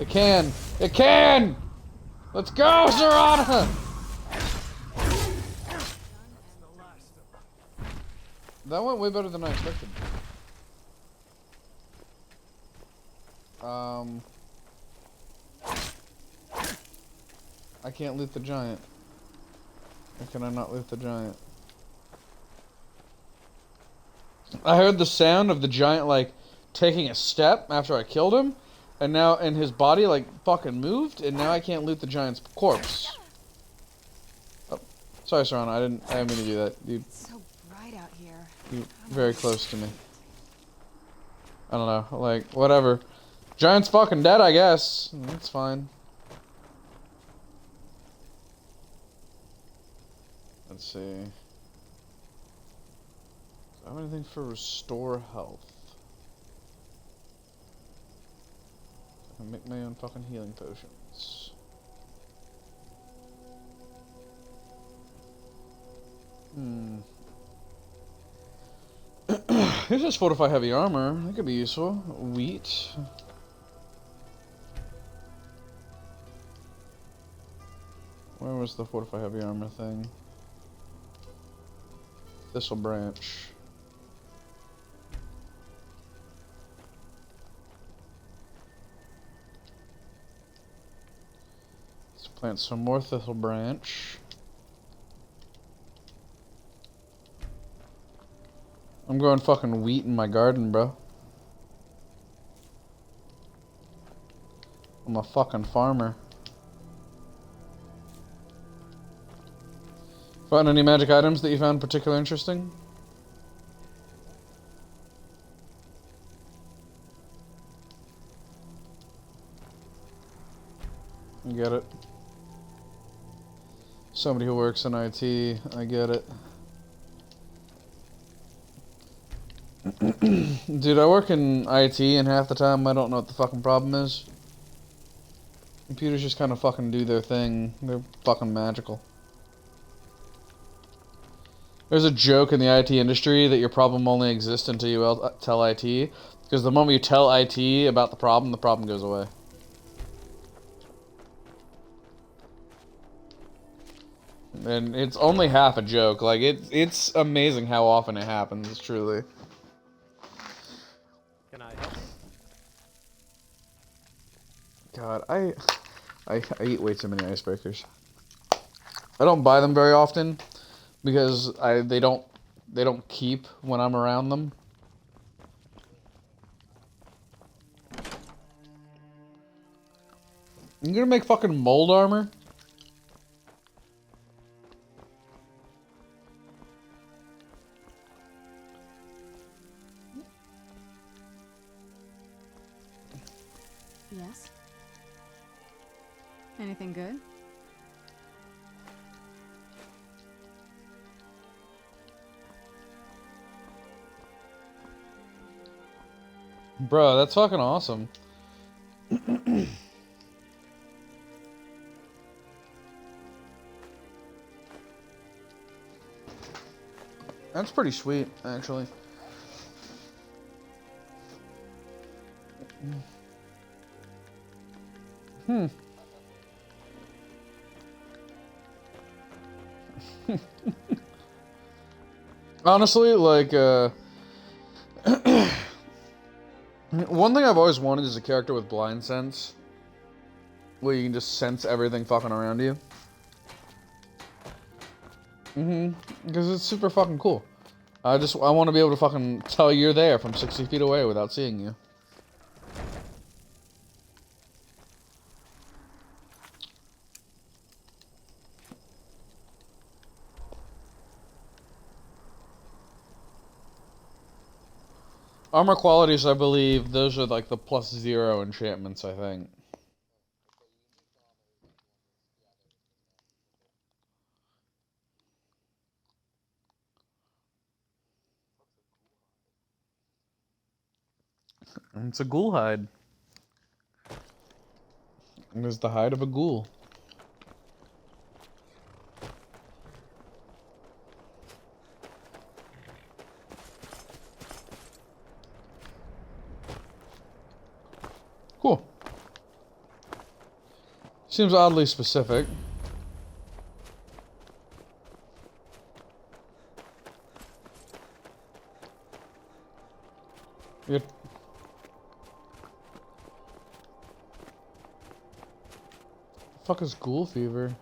It can! It can! Let's go, Serana! That went way better than I expected. I can't loot the giant. Or can I not loot the giant? I heard the sound of the giant, like, taking a step after I killed him. And now, and his body, like, fucking moved. And now I can't loot the giant's corpse. Oh, sorry, Serana. I didn't mean to do that. It's so bright out here. You're very close to me. I don't know. Like, whatever. Giant's fucking dead, I guess. That's fine. Let's see. Do I have anything for restore health? I can make my own fucking healing potions. Here's just fortify heavy armor. That could be useful. Wheat. Where was the fortify heavy armor thing? Thistle branch. Let's plant some more thistle branch. I'm growing fucking wheat in my garden, bro. I'm a fucking farmer. Find any magic items that you found particularly interesting? I get it. Somebody who works in IT, I get it. Dude, I work in IT and half the time I don't know what the fucking problem is. Computers just kind of fucking do their thing. They're fucking magical. There's a joke in the IT industry that your problem only exists until you tell IT. Because the moment you tell IT about the problem goes away. And it's only half a joke. Like, it's amazing how often it happens, truly. Can I help? God, I eat way too many icebreakers. I don't buy them very often because they don't keep when I'm around them. You gonna make fucking mold armor? Yes? Anything good? Bro, that's fucking awesome. That's pretty sweet, actually. Honestly, like, one thing I've always wanted is a character with blind sense. Where you can just sense everything fucking around you. Because it's super fucking cool. I want to be able to fucking tell you're there from 60 feet away without seeing you. Armor qualities, I believe, those are like the +0 enchantments, I think. It's a ghoul hide. And it's the hide of a ghoul. Cool. Seems oddly specific. The fuck is ghoul fever?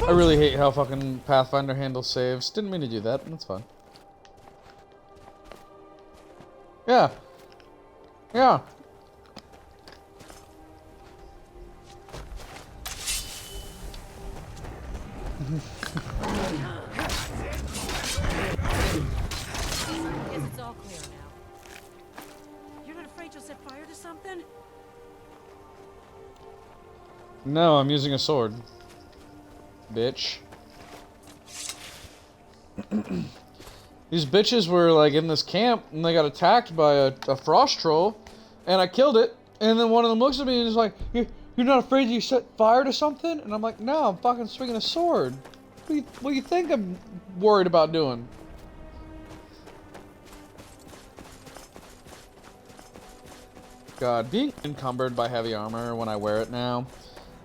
I really hate how fucking Pathfinder handles saves. Didn't mean to do that. That's fine. Yeah. Yeah. Guess it's all clear now. You're not afraid you'll set fire to something? No, I'm using a sword. Bitch. These bitches were like in this camp and they got attacked by a frost troll and I killed it, and then one of them looks at me and is like, you're not afraid you set fire to something? And I'm like, no, I'm fucking swinging a sword. What do you think I'm worried about doing? God, being encumbered by heavy armor when I wear it now,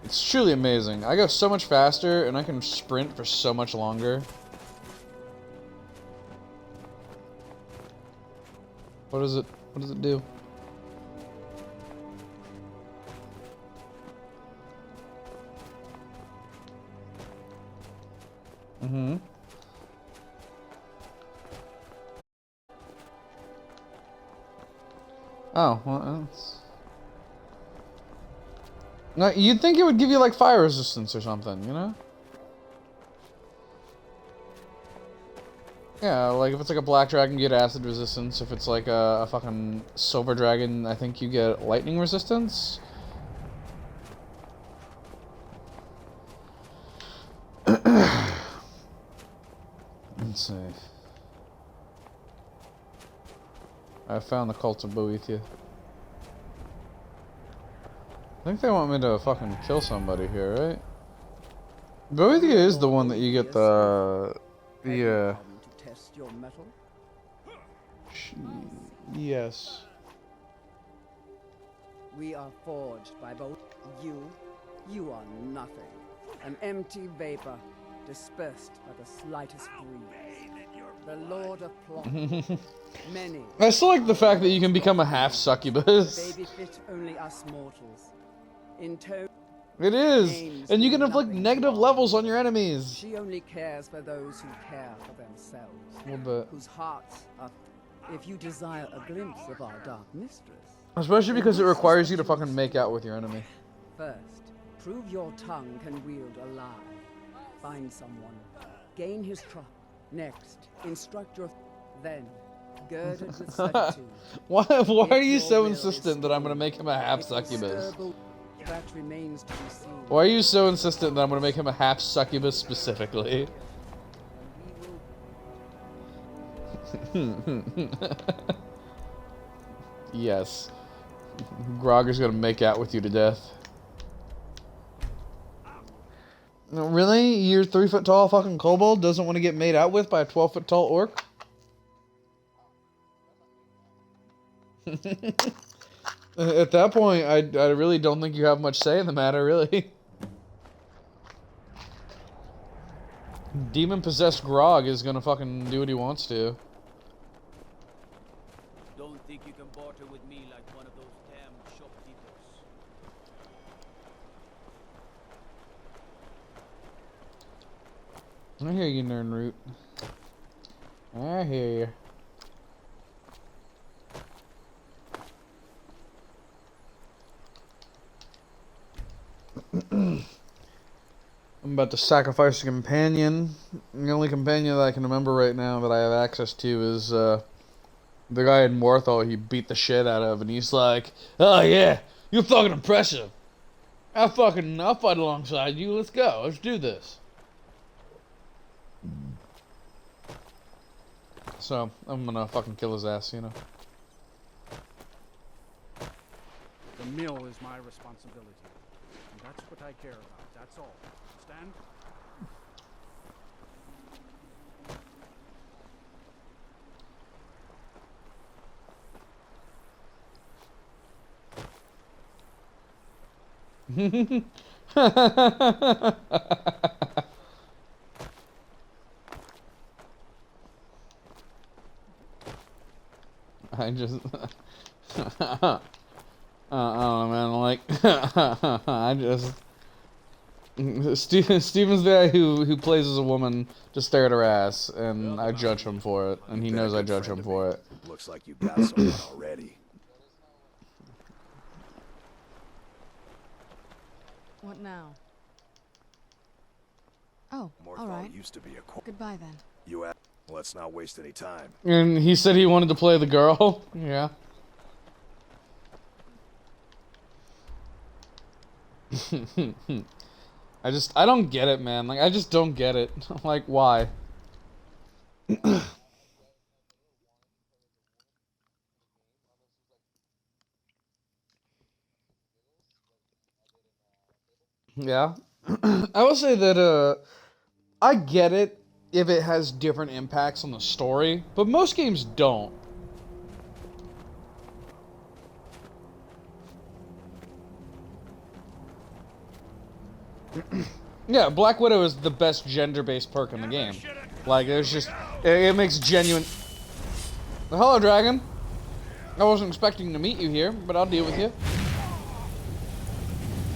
it's truly amazing. I go so much faster and I can sprint for so much longer. What does it do? Mm-hmm. Oh, well, that's... No, you'd think it would give you, like, fire resistance or something, you know? Yeah, like, if it's like a black dragon, you get acid resistance. If it's like a fucking silver dragon, I think you get lightning resistance. Let's see. I found the cult of Boethia. I think they want me to fucking kill somebody here, right? Boethia is the one that you get the to test your metal? yes. We are forged by both. You are nothing. An empty vapor, dispersed by the slightest breeze. The Lord of Plot. Many. I still like the fact that you can become a half succubus. Baby fit only us mortals. In tone. It is, and you can inflict negative levels on your enemies. She only cares for those who care for themselves. A little bit. Whose hearts are. If you desire a glimpse of our dark mistress. Especially because it requires you to fucking make out with your enemy. First, prove your tongue can wield a lie. Find someone. Gain his trust. Next, instruct your. Then, girded with certitude. Why are you so insistent that I'm gonna make him a half succubus? That remains to be seen. Why are you so insistent that I'm gonna make him a half succubus specifically? Yes. Grog is gonna make out with you to death. Really? Your 3-foot tall fucking kobold doesn't want to get made out with by a 12-foot tall orc? At that point, I really don't think you have much say in the matter, really. Demon-possessed Grog is gonna fucking do what he wants to. Don't think you can barter with me like one of those damn shopkeepers. I hear you, Nernroot. I hear you. I'm about to sacrifice a companion. The only companion that I can remember right now that I have access to is the guy in Morthal he beat the shit out of, and he's like, "Oh yeah, you're fucking impressive. I'll fight alongside you. Let's go. Let's do this." So I'm gonna fucking kill his ass, you know. The mill is my responsibility, and that's what I care about. That's all. Understand? I just I don't know, man. Like I just Steven's the guy who plays as a woman to stare at her ass, and I judge him for it, and he knows I judge him for it. Looks like you got someone already. What now? Oh, all Morthal right. used to be a Goodbye then. Let's not waste any time. And he said he wanted to play the girl. Yeah. I don't get it, man. Like, I just don't get it. Like, why? Yeah. I will say that, I get it if it has different impacts on the story, but most games don't. Yeah, Black Widow is the best gender-based perk in the game. Like, it's just, it makes genuine... Hello, Dragon. I wasn't expecting to meet you here, but I'll deal with you.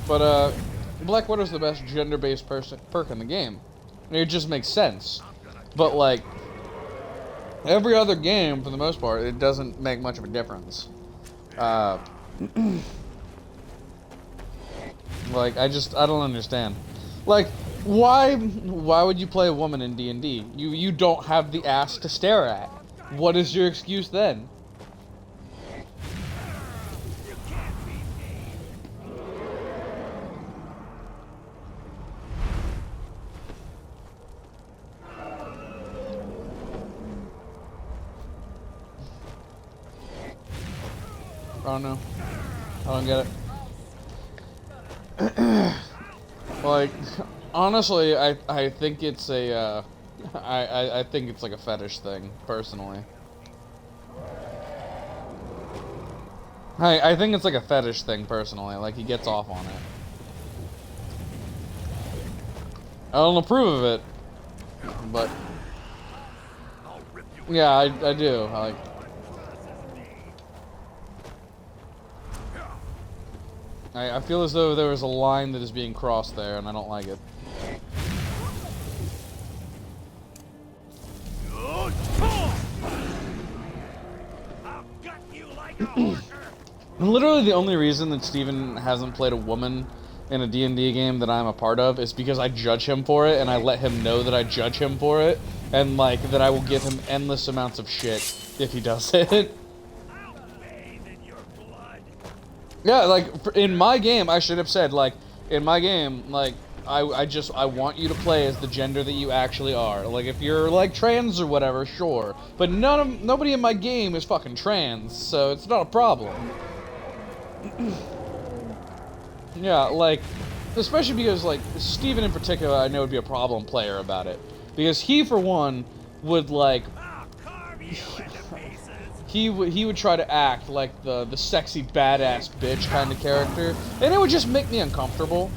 But, Black Widow's the best gender-based perk in the game. It just makes sense. But like every other game, for the most part, it doesn't make much of a difference. Like I don't understand. Like why would you play a woman in D&D? You don't have the ass to stare at. What is your excuse then? Oh no, I don't get it. Like, honestly, I think it's a, I think it's like a fetish thing, personally. I think it's like a fetish thing, personally, like he gets off on it. I don't approve of it, but, yeah, I do, like... I feel as though there was a line that is being crossed there, and I don't like it. Literally the only reason that Steven hasn't played a woman in a D&D game that I'm a part of is because I judge him for it, and I let him know that I judge him for it, and like, that I will give him endless amounts of shit if he does it. Yeah, like, in my game, I should have said, like, in my game, like, I want you to play as the gender that you actually are. Like, if you're, like, trans or whatever, sure. But nobody in my game is fucking trans, so it's not a problem. Yeah, like, especially because, like, Steven in particular, I know would be a problem player about it. Because he, for one, would, like... He would try to act like the sexy badass bitch kind of character, and it would just make me uncomfortable.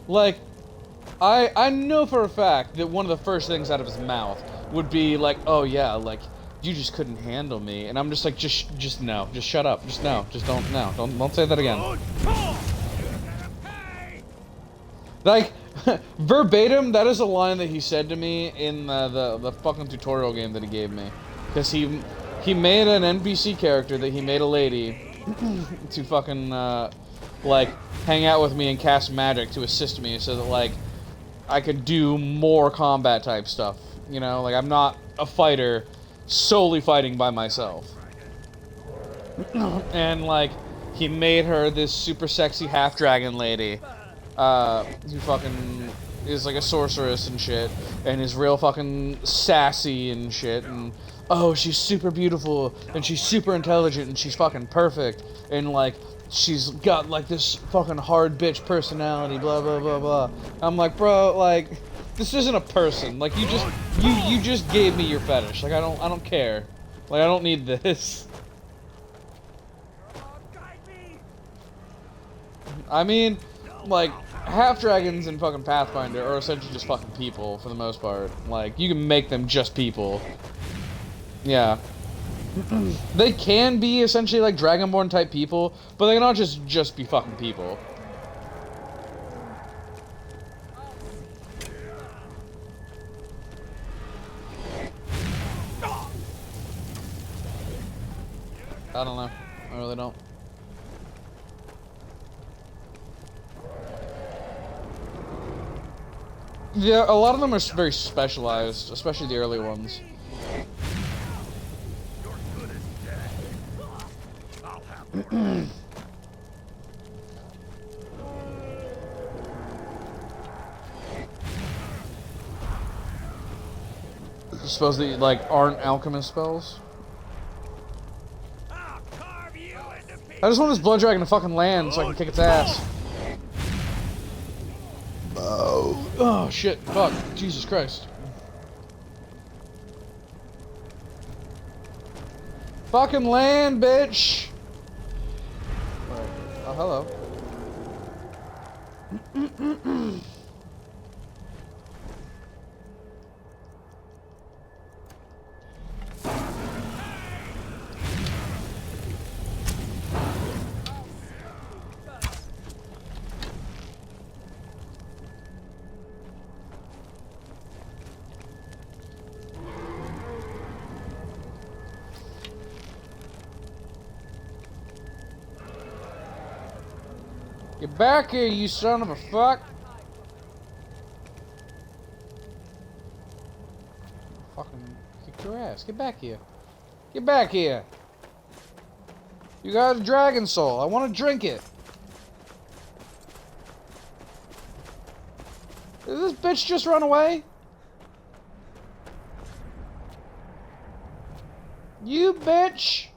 Like, I know for a fact that one of the first things out of his mouth would be like, "Oh yeah, like you just couldn't handle me," and I'm just like, just no, just shut up, just no, just don't say that again. Like. Verbatim, that is a line that he said to me in the fucking tutorial game that he gave me. Because he made an NPC character that he made a lady to fucking, like, hang out with me and cast magic to assist me so that, like, I could do more combat type stuff. You know, like, I'm not a fighter solely fighting by myself. And, like, he made her this super sexy half-dragon lady. Who fucking is like a sorceress and shit, and is real fucking sassy and shit, and oh, she's super beautiful, and she's super intelligent, and she's fucking perfect, and like, she's got like this fucking hard bitch personality, blah blah blah blah. I'm like, bro, like, this isn't a person. Like, you just gave me your fetish. Like, I don't care. Like, I don't need this. I mean, like, half-dragons in fucking Pathfinder are essentially just fucking people, for the most part. Like, you can make them just people. Yeah. They can be essentially like Dragonborn type people, but they cannot just be fucking people. I don't know. I really don't. Yeah, a lot of them are very specialized, especially the early ones. I suppose they, like, aren't alchemist spells? I just want this blood dragon to fucking land so I can kick its ass. Oh shit, fuck, Jesus Christ. Fucking land, bitch! Right. Oh, hello. Get back here, you son of a fuck! Fucking kick your ass. Get back here. Get back here! You got a dragon soul. I want to drink it. Did this bitch just run away? You bitch!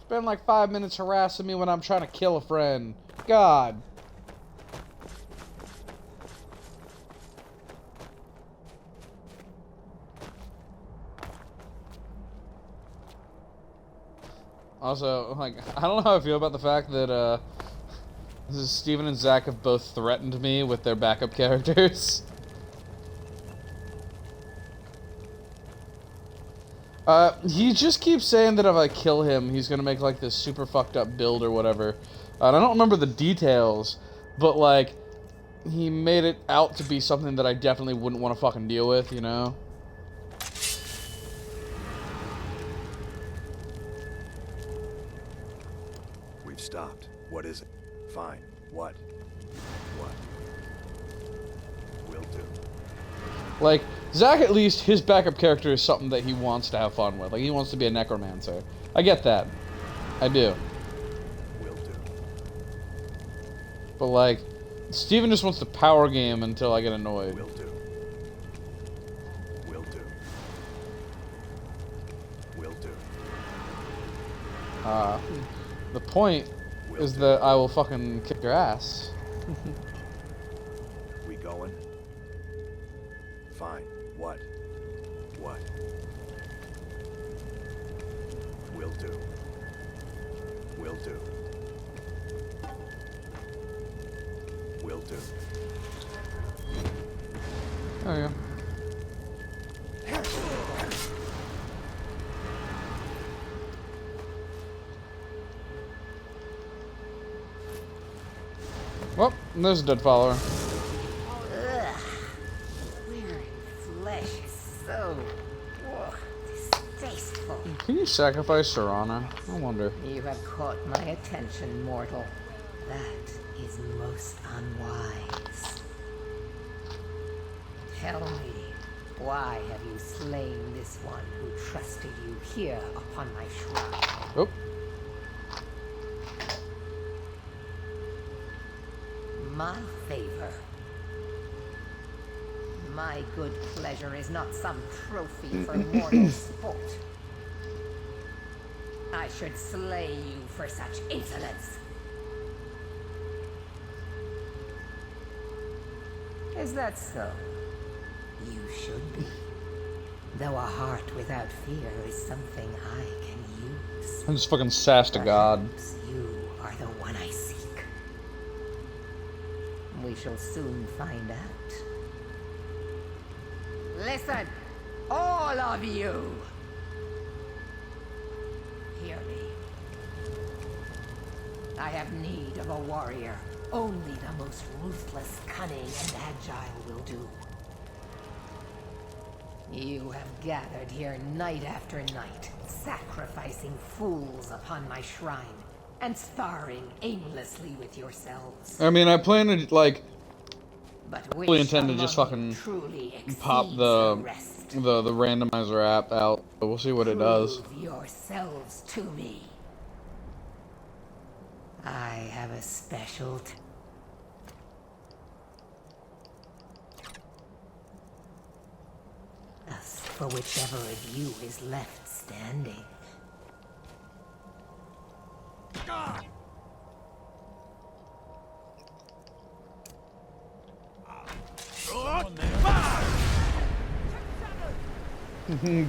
Spend like 5 minutes harassing me when I'm trying to kill a friend. God. Also, like, I don't know how I feel about the fact that, Steven and Zach have both threatened me with their backup characters. He just keeps saying that if I kill him, he's gonna make, like, this super fucked up build or whatever. And I don't remember the details, but, like, he made it out to be something that I definitely wouldn't want to fucking deal with, you know? We've stopped. What is it? Fine. What? What? Will do. Like, Zach, at least, his backup character is something that he wants to have fun with. Like, he wants to be a necromancer. I get that. I do. Will do. But, like, Steven just wants to power game until I get annoyed. Will do. Will do. Will do. The point is that I will fucking kick your ass. We going? Fine. What? What? Will do. Will do. Will do. Oh, yeah. Well, there's a dead follower. Ugh. Wearing flesh is so distasteful. Can you sacrifice Serana? I wonder. You have caught my attention, mortal. That is most unwise. Tell me, why have you slain this one who trusted you here upon my shrine? Oh. My favor. My good pleasure is not some trophy for mortal sport. I should slay you for such insolence. Is that so? You should be. Though a heart without fear is something I can use. I'm just fucking sass to God. Perhaps you are the one I seek. We shall soon find out. Listen, all of you! Hear me. I have need of a warrior. Only the most ruthless, cunning, and agile will do. You have gathered here night after night, sacrificing fools upon my shrine, and sparring aimlessly with yourselves. I mean, I plan to, like, But fully intend to just fucking pop the randomizer app out, but we'll see what it does. Prove yourselves to me. I have a special for whichever of you is left standing.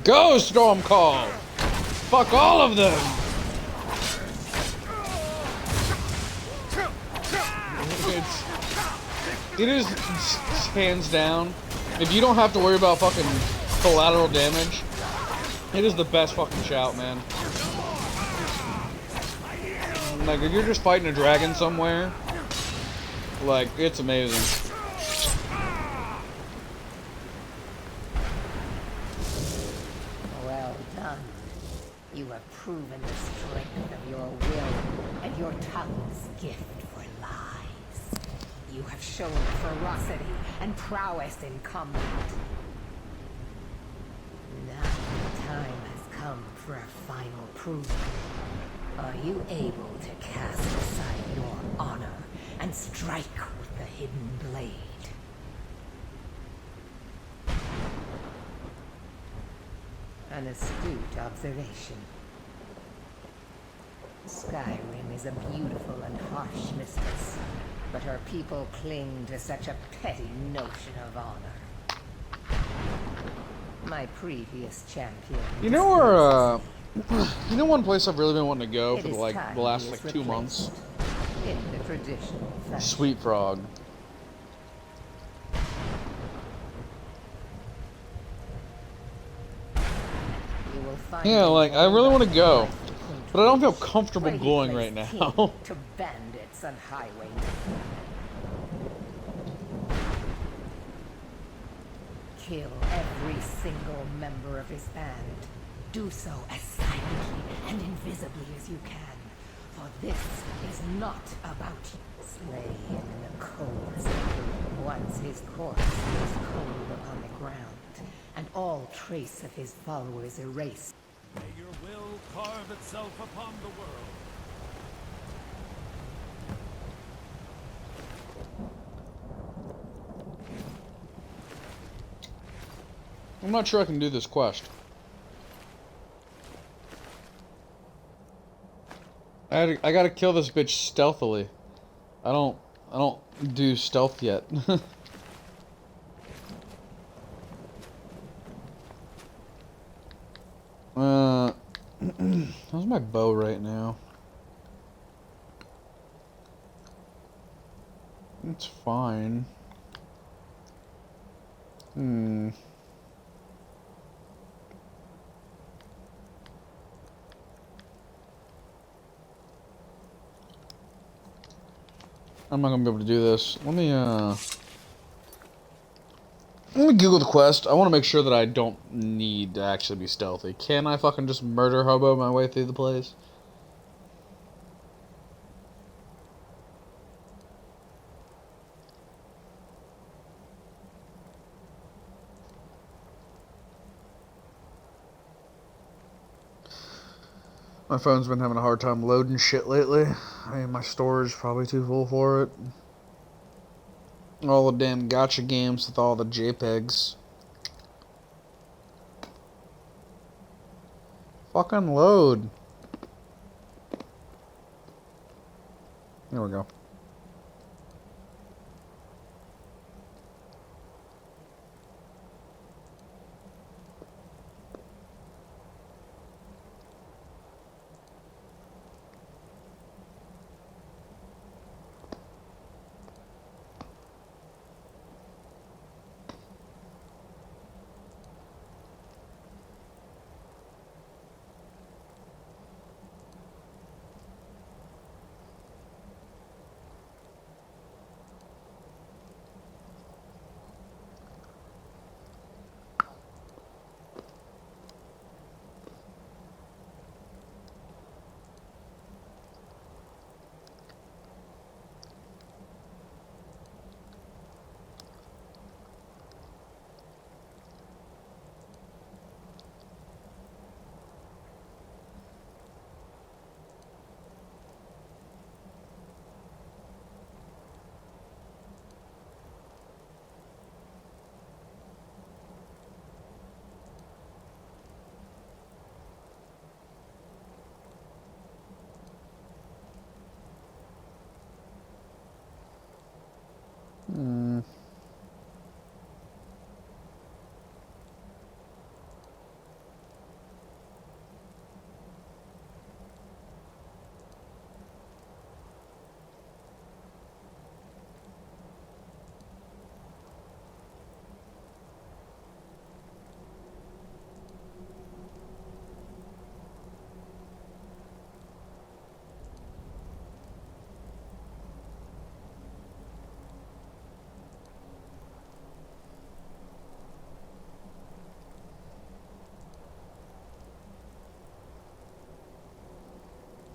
Go, Stormcall! Fuck all of them! It is hands down. If you don't have to worry about fucking collateral damage, it is the best fucking shout, man. Like, if you're just fighting a dragon somewhere, like, it's amazing. Well done. You have proven the strength of your will. and your tongue's gift for lies. You have shown ferocity and prowess in combat. Now the time has come for a final proving. Are you able to cast aside your honor and strike with the hidden blade? An astute observation. Skyrim is a beautiful and harsh mistress, but her people cling to such a petty notion of honor. My previous champion. You know where, you know one place I've really been wanting to go for the last 2 months? In the traditional fashion. Sweet Frog. Yeah, like, I really want to go, but I don't feel comfortable going right now. To bandits and highwaymen. Kill every single member of his band. Do so as silently and invisibly as you can, for this is not about you. Slay him in the coldest room, once his corpse is cold upon the ground, and all trace of his followers erased. May your will carve itself upon the world. I'm not sure I can do this quest. I gotta kill this bitch stealthily. I don't do stealth yet. How's my bow right now? It's fine. I'm not gonna be able to do this. Let me Google the quest. I want to make sure that I don't need to actually be stealthy. Can I fucking just murder hobo my way through the place? My phone's been having a hard time loading shit lately. I mean, my storage is probably too full for it. All the damn gacha games with all the JPEGs. Fucking load. There we go.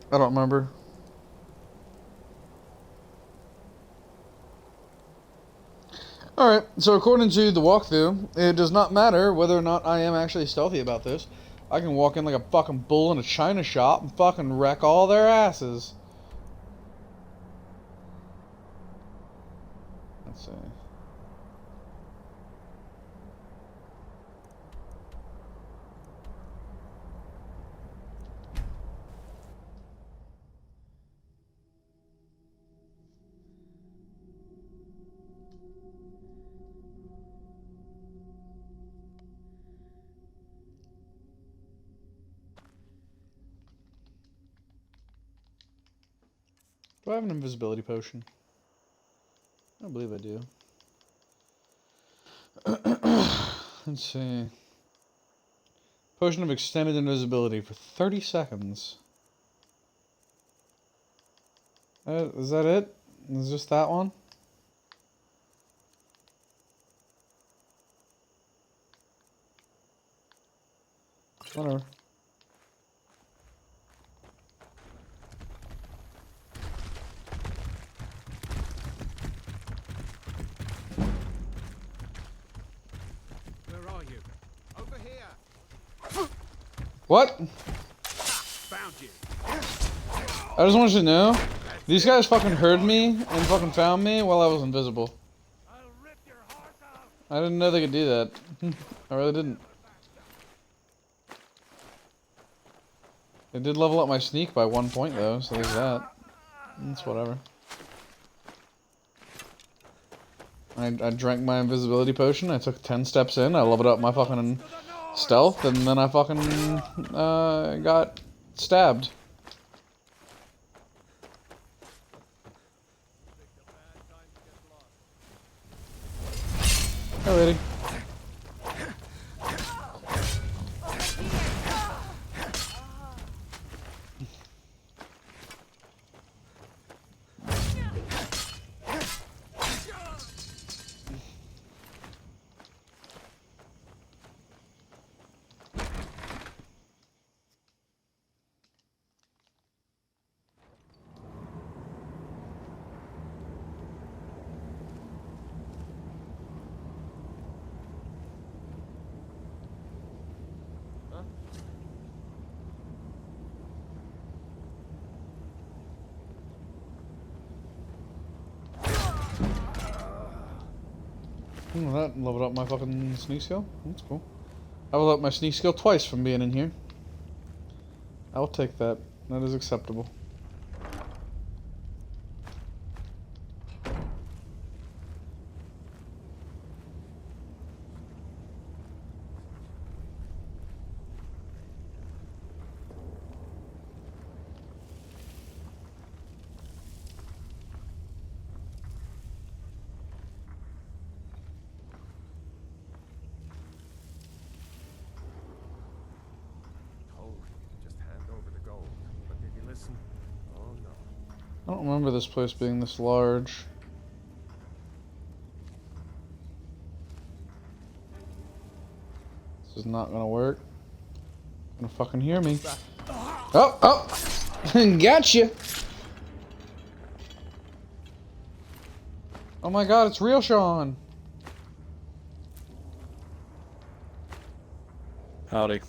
I don't remember. So according to the walkthrough, it does not matter whether or not I am actually stealthy about this. I can walk in like a fucking bull in a china shop and fucking wreck all their asses. Let's see. Do I have an invisibility potion? I believe I do. Let's see. Potion of extended invisibility for 30 seconds. Is that it? Is just that one? Whatever. Where are you? Over here. What? Found you. I just want you to know, these guys fucking heard me and fucking found me while I was invisible. I didn't know they could do that. I really didn't. They did level up my sneak by 1 point though, so there's that. It's whatever. I drank my invisibility potion, I took 10 steps in, I leveled up my fucking stealth, and then I fucking got stabbed. Hi, lady. Well, that leveled up my fucking sneak skill. That's cool. I leveled up my sneak skill twice from being in here. I'll take that. That is acceptable. I don't remember this place being this large. This is not gonna work. Gonna fucking hear me. Oh, oh! Gotcha! Oh my god, it's real Sean! Howdy.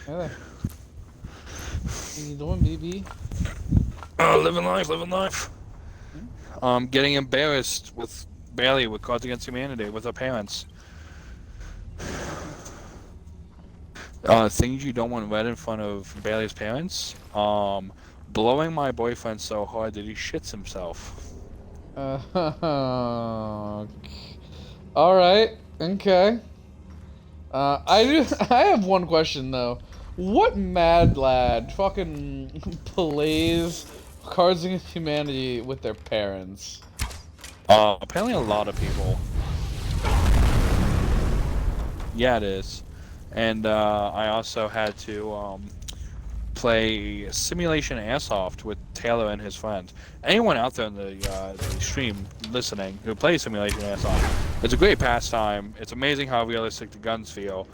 Hey there. How you doing, BB? Living life, living life. Getting embarrassed with Bailey with Cards Against Humanity with her parents. Things you don't want read in front of Bailey's parents. Blowing my boyfriend so hard that he shits himself. Alright, okay. I have one question though. What mad lad fucking plays Cards Against Humanity with their parents? Apparently a lot of people. Yeah, it is. And I also had to play Simulation Airsoft with Taylor and his friends. Anyone out there in the stream listening who plays Simulation Airsoft, it's a great pastime. It's amazing how realistic the guns feel.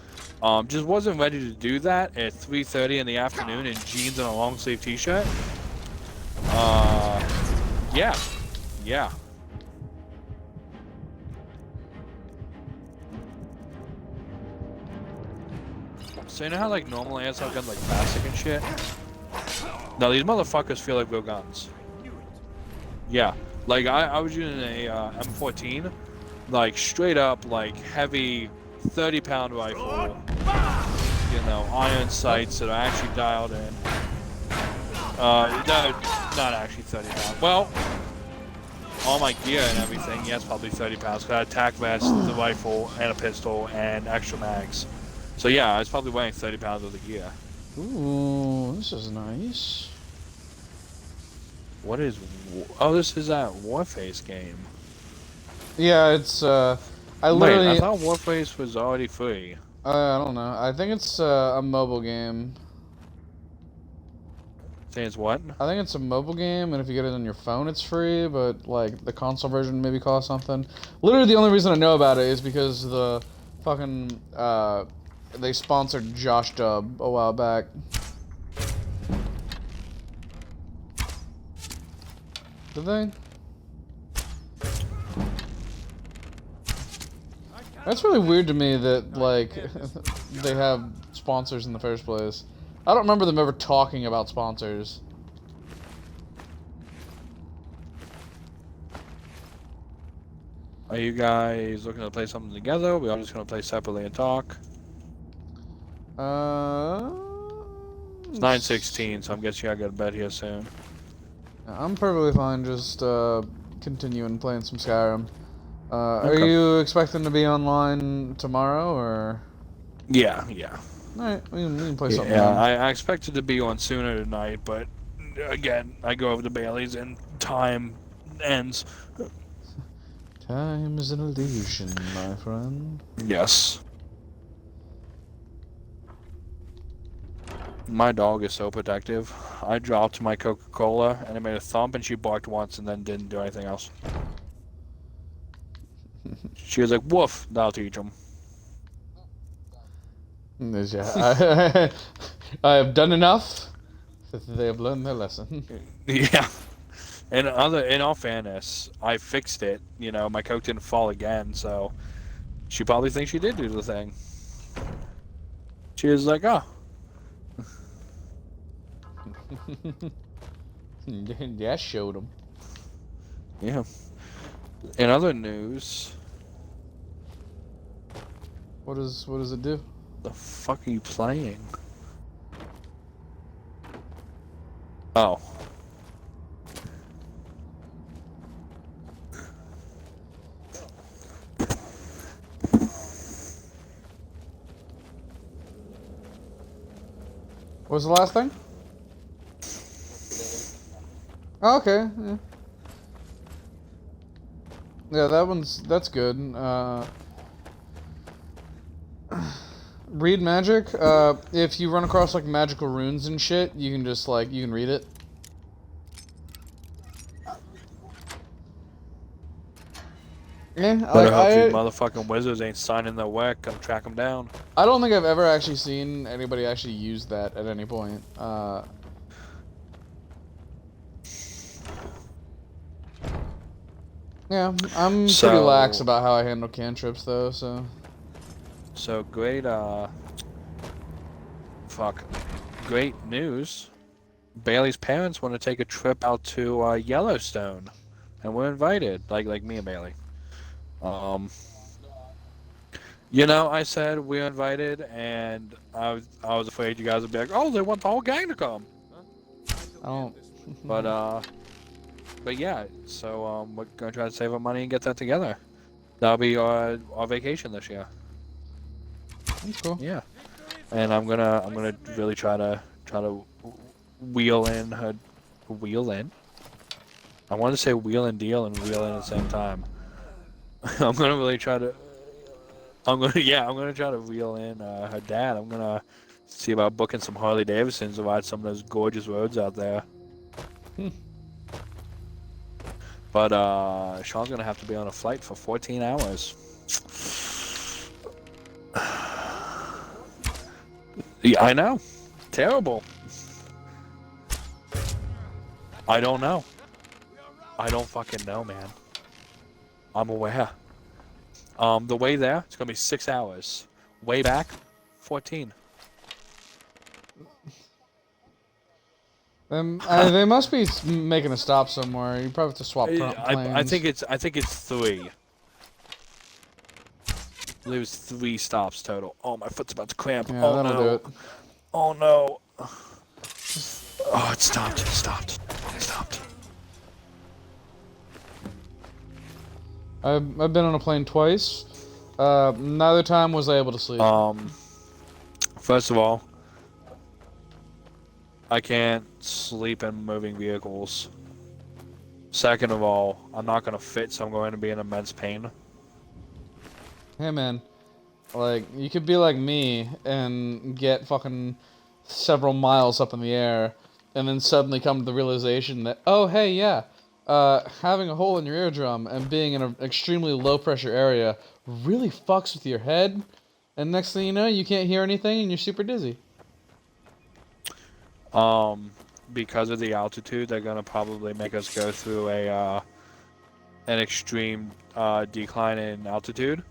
Just wasn't ready to do that at 3:30 in the afternoon in jeans and a long sleeve t-shirt. Yeah. So you know how like normal airsoft guns like plastic and shit? No, these motherfuckers feel like real guns. Yeah, like I was using a M14, like straight up like heavy 30-pound rifle. You know, iron sights that are actually dialed in. No, not actually 30 pounds. Well, all my gear and everything, yes, probably 30 pounds. Cause I had a tac vest, the rifle, and a pistol, and extra mags. So yeah, I was probably weighing 30 pounds of the gear. Ooh, this is nice. What is? Oh, this is that Warface game. Yeah, it's I Wait, literally. I thought Warface was already free. I don't know. I think it's a mobile game. Say it's what? I think it's a mobile game, and if you get it on your phone, it's free. But like the console version maybe costs something. Literally, the only reason I know about it is because the fucking they sponsored Josh Dub a while back. Did they? That's really weird to me that like they have sponsors in the first place. I don't remember them ever talking about sponsors. Are you guys looking to play something together? We're all just gonna play separately and talk. It's 9:16, so I'm guessing I gotta bed here soon. I'm perfectly fine just continuing playing some Skyrim. Are Okay. you expecting to be online tomorrow, or? Yeah. Alright, we can play something. Yeah, then. I expected to be on sooner tonight, but again, I go over to Bailey's and time ends. Time is an illusion, my friend. Yes. My dog is so protective. I dropped my Coca-Cola and it made a thump and she barked once and then didn't do anything else. She was like, woof, that'll teach him. Yeah, I have done enough that they have learned their lesson. Yeah. In all fairness, I fixed it. You know, my Coke didn't fall again, so she probably thinks she did do the thing. She was like, oh. Yeah, I showed him. Yeah. In other news, What does it do? the fuck are you playing? Oh. What was the last thing? Oh, okay. Yeah. Yeah, that's good. Read magic. If you run across like magical runes and shit, you can just like you can read it. Yeah, Better hope these motherfucking wizards ain't signing their work. Come track them down. I don't think I've ever actually seen anybody actually use that at any point. Yeah, I'm pretty lax about how I handle cantrips though, so. So great, great news. Bailey's parents want to take a trip out to Yellowstone, and we're invited. Like me and Bailey. You know, I said we're invited, and I was afraid you guys would be like, oh, they want the whole gang to come. I don't. But yeah, so we're gonna try to save our money and get that together. That'll be our vacation this year. That's cool. Yeah, and I'm gonna really try to wheel in. I want to say wheel and deal and wheel in at the same time. I'm gonna really try to. I'm gonna try to wheel in her dad. I'm gonna see about booking some Harley Davidsons to ride some of those gorgeous roads out there. But Sean's gonna have to be on a flight for 14 hours. Yeah, I know. Terrible. I don't know. I don't fucking know, man. I'm aware. The way there, it's gonna be 6 hours. Way back, 14. They must be making a stop somewhere. You probably have to swap planes. I think it's 3. I believe it's 3 stops total. Oh, my foot's about to cramp. Yeah, Oh that'll no. do it. Oh no. Oh, it stopped. It stopped. It stopped. I've been on a plane twice. Neither time was I able to sleep. First of all, I can't sleep in moving vehicles. Second of all, I'm not gonna fit, so I'm going to be in immense pain. Hey man, like, you could be like me and get fucking several miles up in the air and then suddenly come to the realization that, oh hey, yeah, having a hole in your eardrum and being in an extremely low pressure area really fucks with your head, and next thing you know, you can't hear anything and you're super dizzy. Because of the altitude, they're gonna probably make us go through an extreme decline in altitude.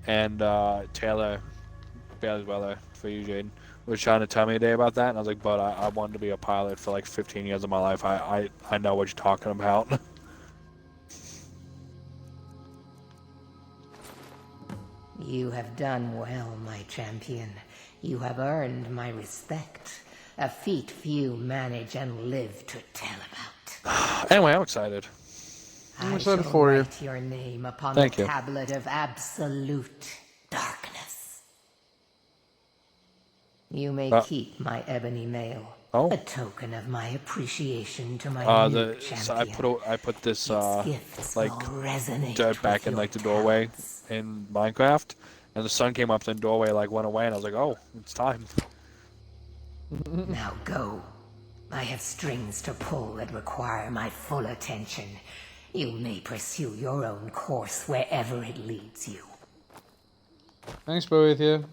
And Taylor, Bailey's brother, for you, Jaden, was trying to tell me today about that, and I was like, but I wanted to be a pilot for like 15 years of my life. I know what you're talking about. You have done well, my champion. You have earned my respect. A feat few manage and live to tell about. Anyway, I'm excited. I'm excited for you. Write your name upon Thank the you. tablet of absolute darkness. You may keep my ebony mail. Oh. A token of my appreciation to my new champion. So I put this Gifts like will resonate dirt back with in your like the doorway talents. in Minecraft, and the sun came up, and the doorway like went away, and I was like, oh, it's time. Now go. I have strings to pull that require my full attention. You may pursue your own course wherever it leads you. Thanks, Boethia.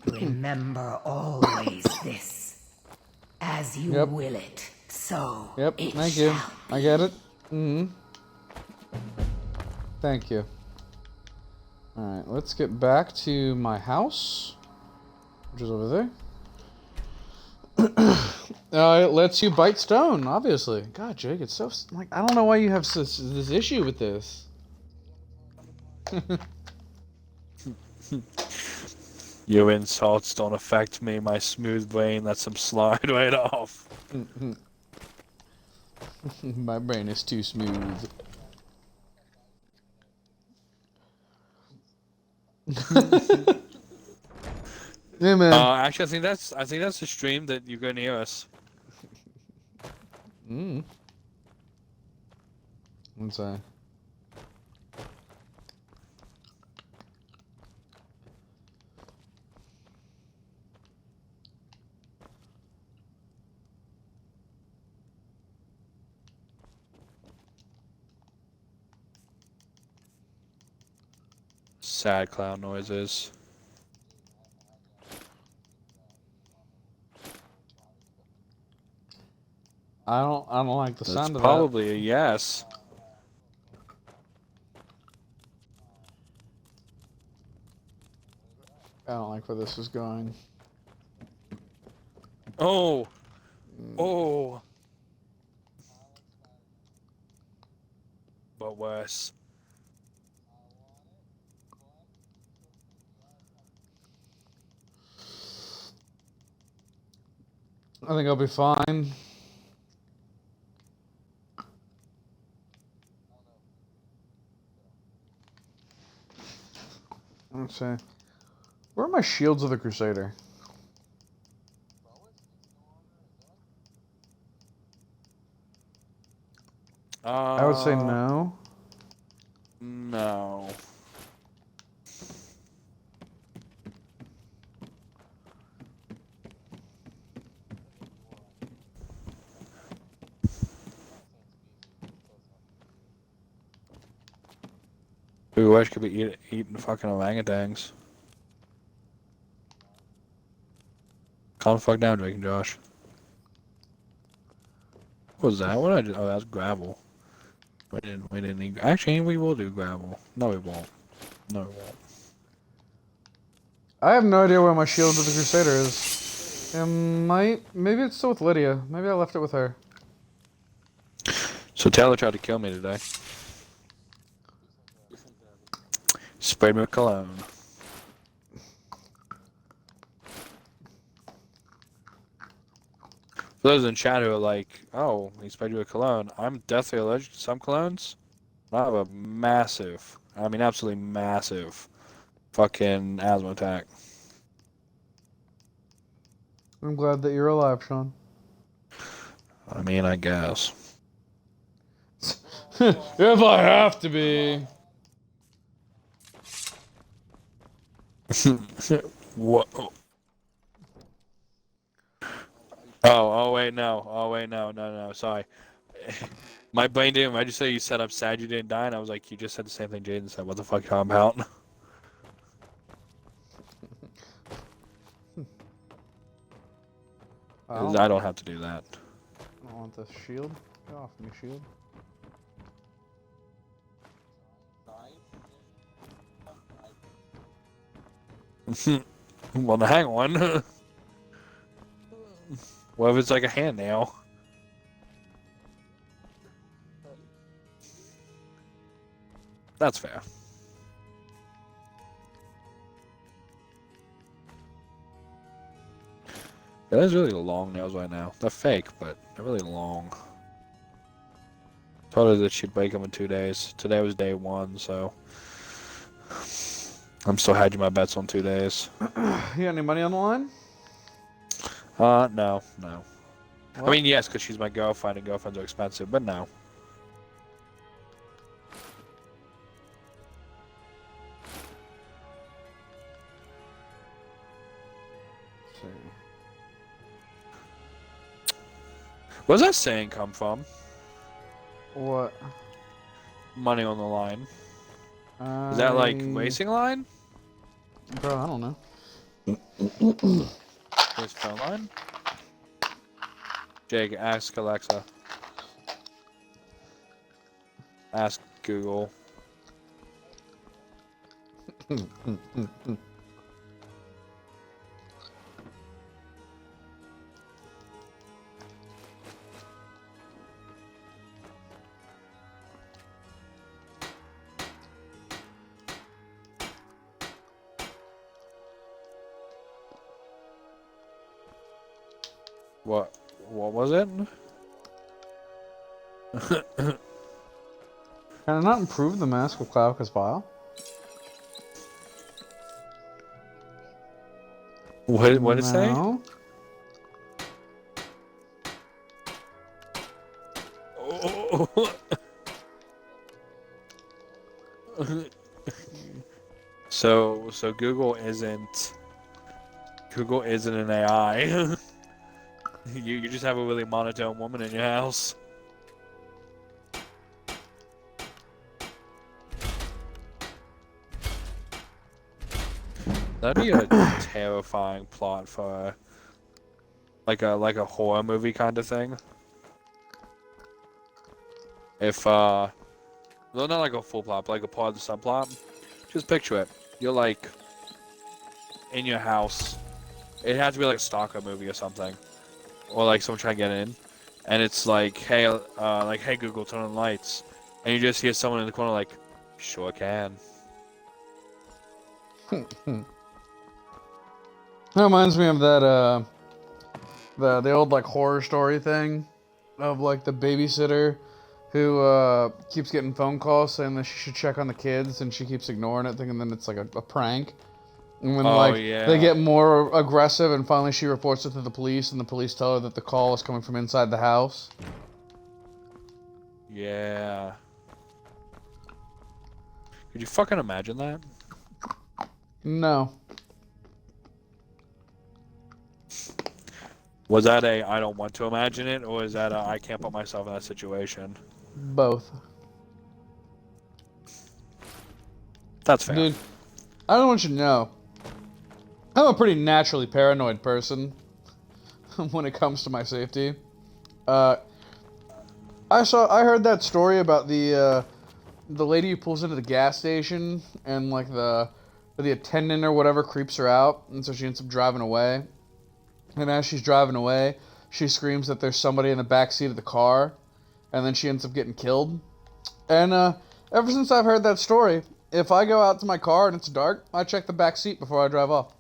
Remember always this. As you will it, so it thank you. shall I get it. Thank you. Alright, let's get back to my house, which is over there. It lets you bite stone, obviously. God, Jake, it's so... like, I don't know why you have this issue with this. Your insults don't affect me. My smooth brain lets them slide right off. My brain is too smooth. Yeah, man. Actually, I think that's the stream that you're gonna hear us. What's that? Sad clown noises. I don't like the That's sound of probably a yes. that. I don't like where this is going. Oh. Oh. But worse. I think I'll be fine. Let's see. Where are my shields of the Crusader? I would say no. No. Ooh, I could be eating fucking orangutans. Calm the fuck down, Drake and Josh. What was that? What did I do? Oh, that's gravel. We didn't need... Actually, we will do gravel. No, we won't. No, we won't. I have no idea where my shield of the Crusader is. Maybe it's still with Lydia. Maybe I left it with her. So Taylor tried to kill me today. Sprayed me with cologne. For those in chat who are like, oh, he sprayed you with cologne, I'm deathly allergic to some colognes. I have a massive, I mean absolutely massive, fucking asthma attack. I'm glad that you're alive, Sean. I mean, I guess. If I have to be. What? Oh, wait, no. Oh, wait, no, sorry. My brain didn't register. You said I'm sad you didn't die, and I was like, you just said the same thing Jaden said. What the fuck are you talking about? I don't have to do that. I don't want the shield. Get off me, shield. Well, now, hang on. What if it's like a hand nail? That's fair. Yeah, those really long nails right now. They're fake, but they're really long. Told her that she'd break them in 2 days. Today was day 1, so I'm still hedging my bets on 2 days. You got any money on the line? No. What? I mean, yes, because she's my girlfriend, and girlfriends are expensive, but no. Let's see. Where's that saying come from? What? Money on the line. Is that like racing line? Bro, I don't know. His phone line? Jake, ask Alexa. Ask Google. What was it? Can I not improve the mask of Klauka's file? What did it say? No. So Google isn't an AI. You just have a really monotone woman in your house. That'd be a terrifying plot for like a horror movie kind of thing. If well, not like a full plot, but like a part of the subplot. Just picture it. You're like in your house. It has to be like a stalker movie or something. Or like someone trying to get in, and it's like, hey Google, turn on the lights, and you just hear someone in the corner like, sure can. That reminds me of that the old like horror story thing of like the babysitter who keeps getting phone calls saying that she should check on the kids, and she keeps ignoring it, thinking that it's like a prank. And when they get more aggressive, and finally she reports it to the police, and the police tell her that the call is coming from inside the house. Yeah. Could you fucking imagine that? No. Was that a I don't want to imagine it, or is that a I can't put myself in that situation? Both. That's fair. Dude, I don't want you to know. I'm a pretty naturally paranoid person when it comes to my safety. I heard that story about the lady who pulls into the gas station, and like the attendant or whatever creeps her out, and so she ends up driving away. And as she's driving away, she screams that there's somebody in the back seat of the car, and then she ends up getting killed. And ever since I've heard that story, if I go out to my car and it's dark, I check the back seat before I drive off.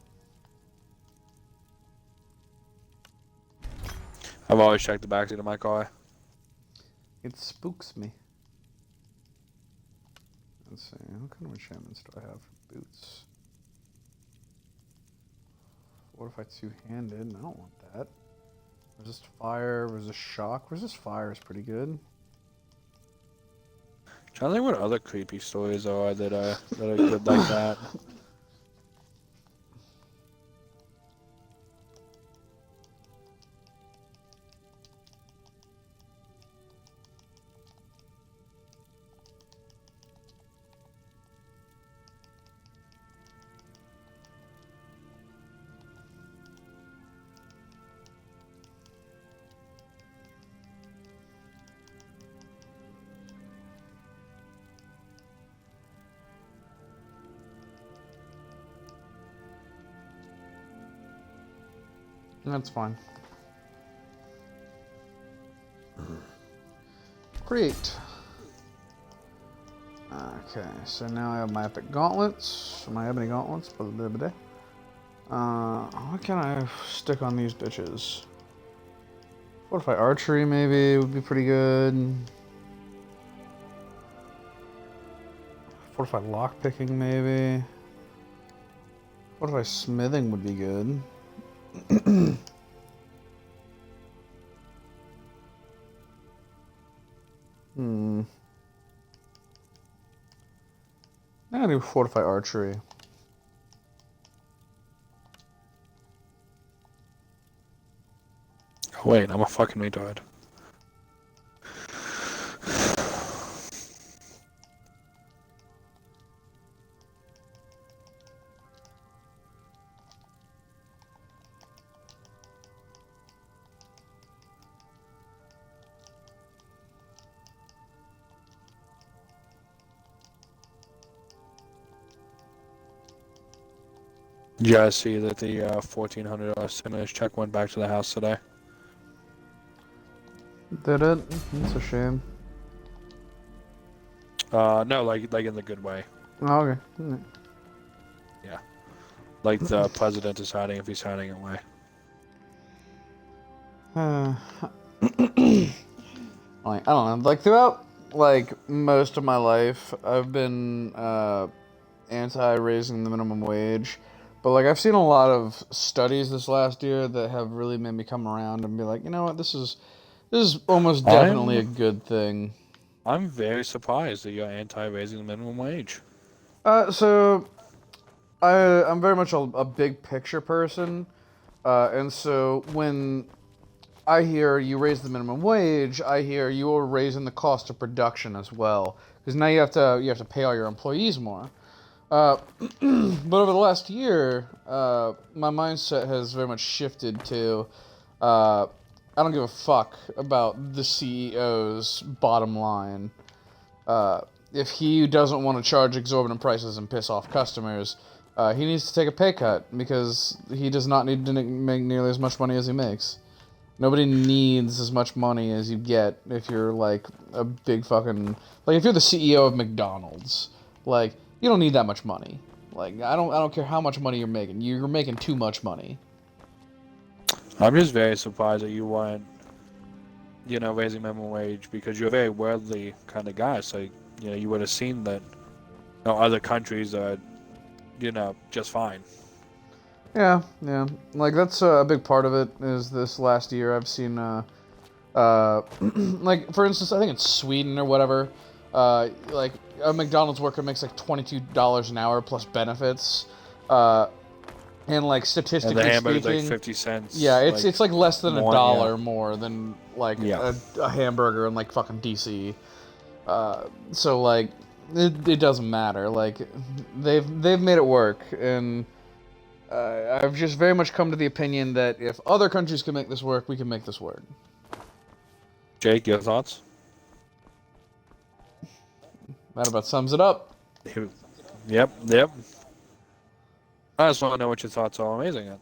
I've always checked the backseat of my car. It spooks me. Let's see, what kind of enchantments do I have for boots? Fortify two-handed, I don't want that. Resist fire, resist shock. Resist fire is pretty good. Trying to think what other creepy stories there are that are good like that. That's fine. Create. Okay, so now I have my epic gauntlets. My ebony gauntlets. What can I stick on these bitches? Fortify archery maybe would be pretty good. Fortify lockpicking maybe. Fortify smithing would be good. I'm gonna do fortify archery. Oh, wait, I'm a fucking retard. Did you guys see that the $1,400 stimulus check went back to the house today? Did it? That's a shame. No, like in the good way. Oh, okay. Yeah. Like the president is hiding if he's hiding away. Like, I don't know. Like throughout like most of my life, I've been anti-raising the minimum wage. But like I've seen a lot of studies this last year that have really made me come around and be like, you know what, this is almost definitely a good thing. I'm very surprised that you're anti-raising the minimum wage. So I'm very much a big picture person, and so when I hear you raise the minimum wage, I hear you are raising the cost of production as well, because now you have to pay all your employees more. But over the last year, my mindset has very much shifted to I don't give a fuck about the CEO's bottom line. If he doesn't want to charge exorbitant prices and piss off customers, he needs to take a pay cut, because he does not need to make nearly as much money as he makes. Nobody needs as much money as you get if you're like a big fucking, like if you're the CEO of McDonald's, like you don't need that much money. Like I don't care how much money you're making. You're making too much money. I'm just very surprised that you weren't, raising minimum wage, because you're a very worldly kind of guy. So, you would have seen that, other countries are, just fine. Yeah. Like that's a big part of it. Is this last year I've seen, like for instance, I think it's Sweden or whatever. Like a McDonald's worker makes like $22 an hour plus benefits. And like statistically and the hamburger's speaking, like 50 cents. Yeah, it's like less than $1 yeah. more than like a hamburger in like fucking DC. So like it doesn't matter. Like they've made it work, and I've just very much come to the opinion that if other countries can make this work, we can make this work. Jake, your thoughts? That about sums it up. Yep. I just want to know what your thoughts are on raising it.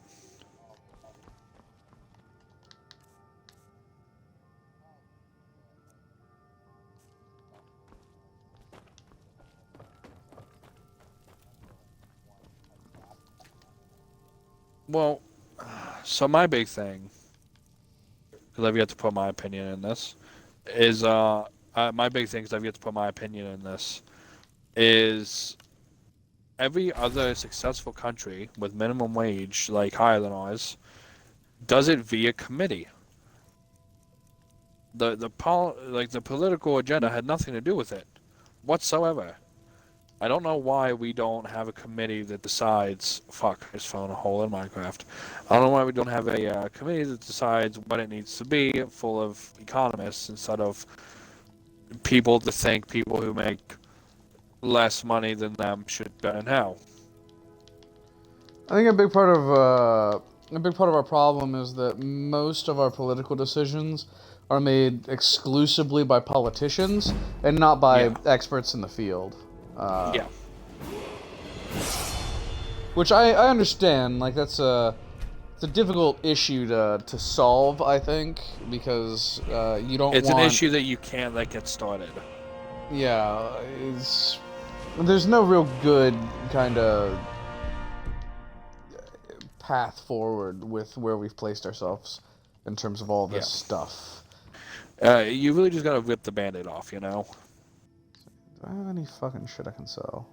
Well, so my big thing, because I've yet to put my opinion in this, is my big thing, because I've yet to put my opinion in this, is every other successful country with minimum wage, like higher than ours, does it via committee. The political agenda had nothing to do with it whatsoever. I don't know why we don't have a committee that decides. Fuck, I just found a hole in Minecraft. I don't know why we don't have a committee that decides what it needs to be, full of economists instead of people to think people who make less money than them should better now. I think a big part of our problem is that most of our political decisions are made exclusively by politicians and not by experts in the field. Yeah. Which I understand. Like it's a difficult issue to solve. I think because you don't. It's an issue that you can't let get started. Yeah, there's no real good kind of path forward with where we've placed ourselves in terms of all this stuff. You really just gotta rip the band-aid off, you know? Do I have any fucking shit I can sell?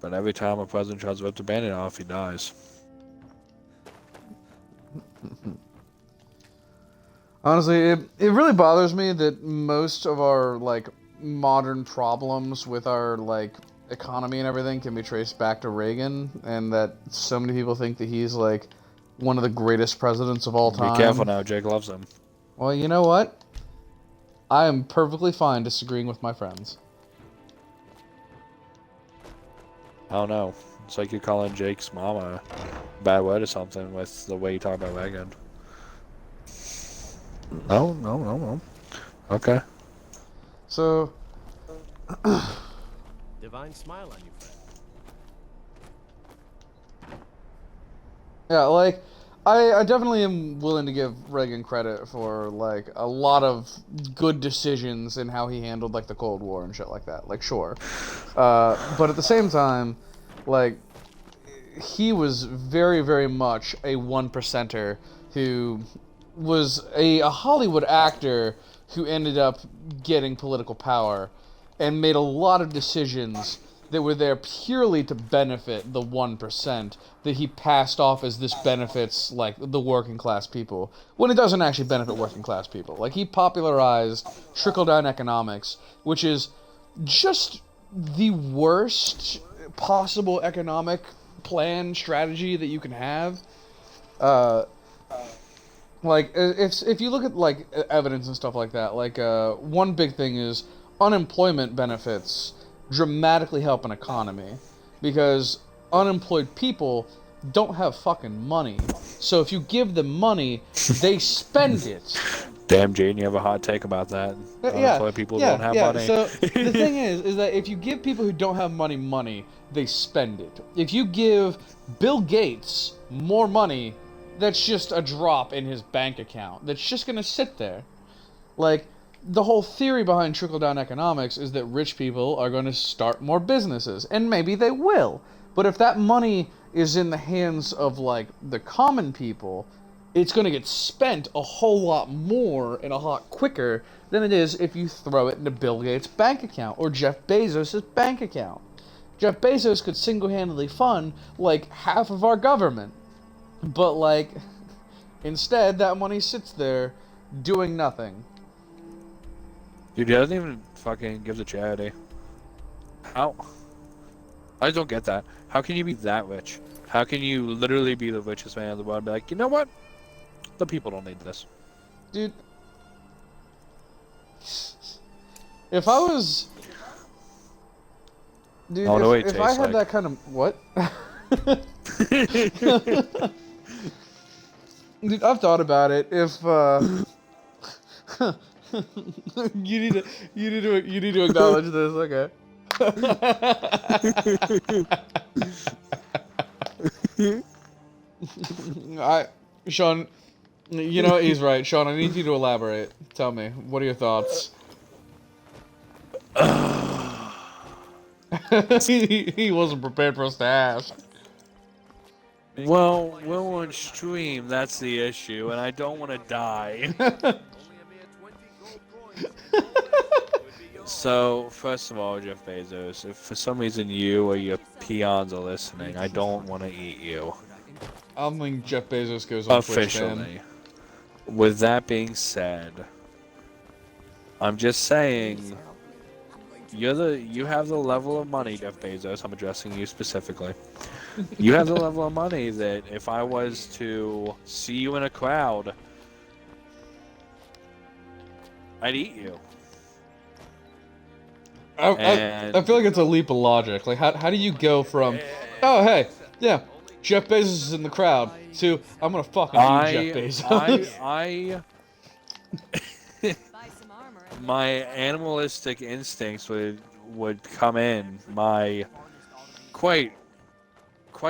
But every time a president tries to rip the band-aid off, he dies. Honestly, it really bothers me that most of our, like, modern problems with our, like, economy and everything can be traced back to Reagan, and that so many people think that he's, like, one of the greatest presidents of all time. Be careful now, Jake loves him. Well, you know what? I am perfectly fine disagreeing with my friends. I don't know. It's like you're calling Jake's mama a bad word or something with the way you talk about Reagan. No. Okay. So... Divine smile on you, friend. Yeah, like, I definitely am willing to give Reagan credit for, like, a lot of good decisions in how he handled, like, the Cold War and shit like that. Like, sure. But at the same time, like, he was very, very much a one-percenter who was a Hollywood actor who ended up getting political power and made a lot of decisions that were there purely to benefit the 1% that he passed off as this benefits, like, the working class people, when it doesn't actually benefit working class people. Like, he popularized trickle-down economics, which is just the worst possible economic plan, strategy that you can have. Like, if you look at, like, evidence and stuff like that, like, one big thing is unemployment benefits dramatically help an economy, because unemployed people don't have fucking money. So if you give them money, they spend it. Damn, Jane, you have a hot take about that. Unemployed people don't have money. So the thing is that if you give people who don't have money, they spend it. If you give Bill Gates more money, that's just a drop in his bank account. That's just gonna sit there. Like, the whole theory behind trickle-down economics is that rich people are going to start more businesses, and maybe they will. But if that money is in the hands of, like, the common people, it's going to get spent a whole lot more and a lot quicker than it is if you throw it into Bill Gates' bank account or Jeff Bezos' bank account. Jeff Bezos could single-handedly fund, like, half of our government. But, like, instead, that money sits there doing nothing. Dude, he doesn't even fucking give to charity. How? I don't get that. How can you be that rich? How can you literally be the richest man in the world and be like, you know what? The people don't need this. Dude. If I was... Dude, if I had that kind of... What? Dude, I've thought about it. If, you need to acknowledge this, okay. Sean, you know, he's right. Sean, I need you to elaborate. Tell me, what are your thoughts? he wasn't prepared for us to ask. Well, we're on stream, that's the issue, and I don't want to die. So, first of all, Jeff Bezos, if for some reason you or your peons are listening, I don't want to eat you. I don't think Jeff Bezos goes on Twitch, man. Officially. With that being said, I'm just saying, you have the level of money, Jeff Bezos. I'm addressing you specifically. You have the level of money that if I was to see you in a crowd, I'd eat you. I feel like it's a leap of logic. Like, how do you go from, oh, hey, yeah, Jeff Bezos is in the crowd, to, I'm gonna fucking eat Jeff Bezos. My animalistic instincts would come in. My quite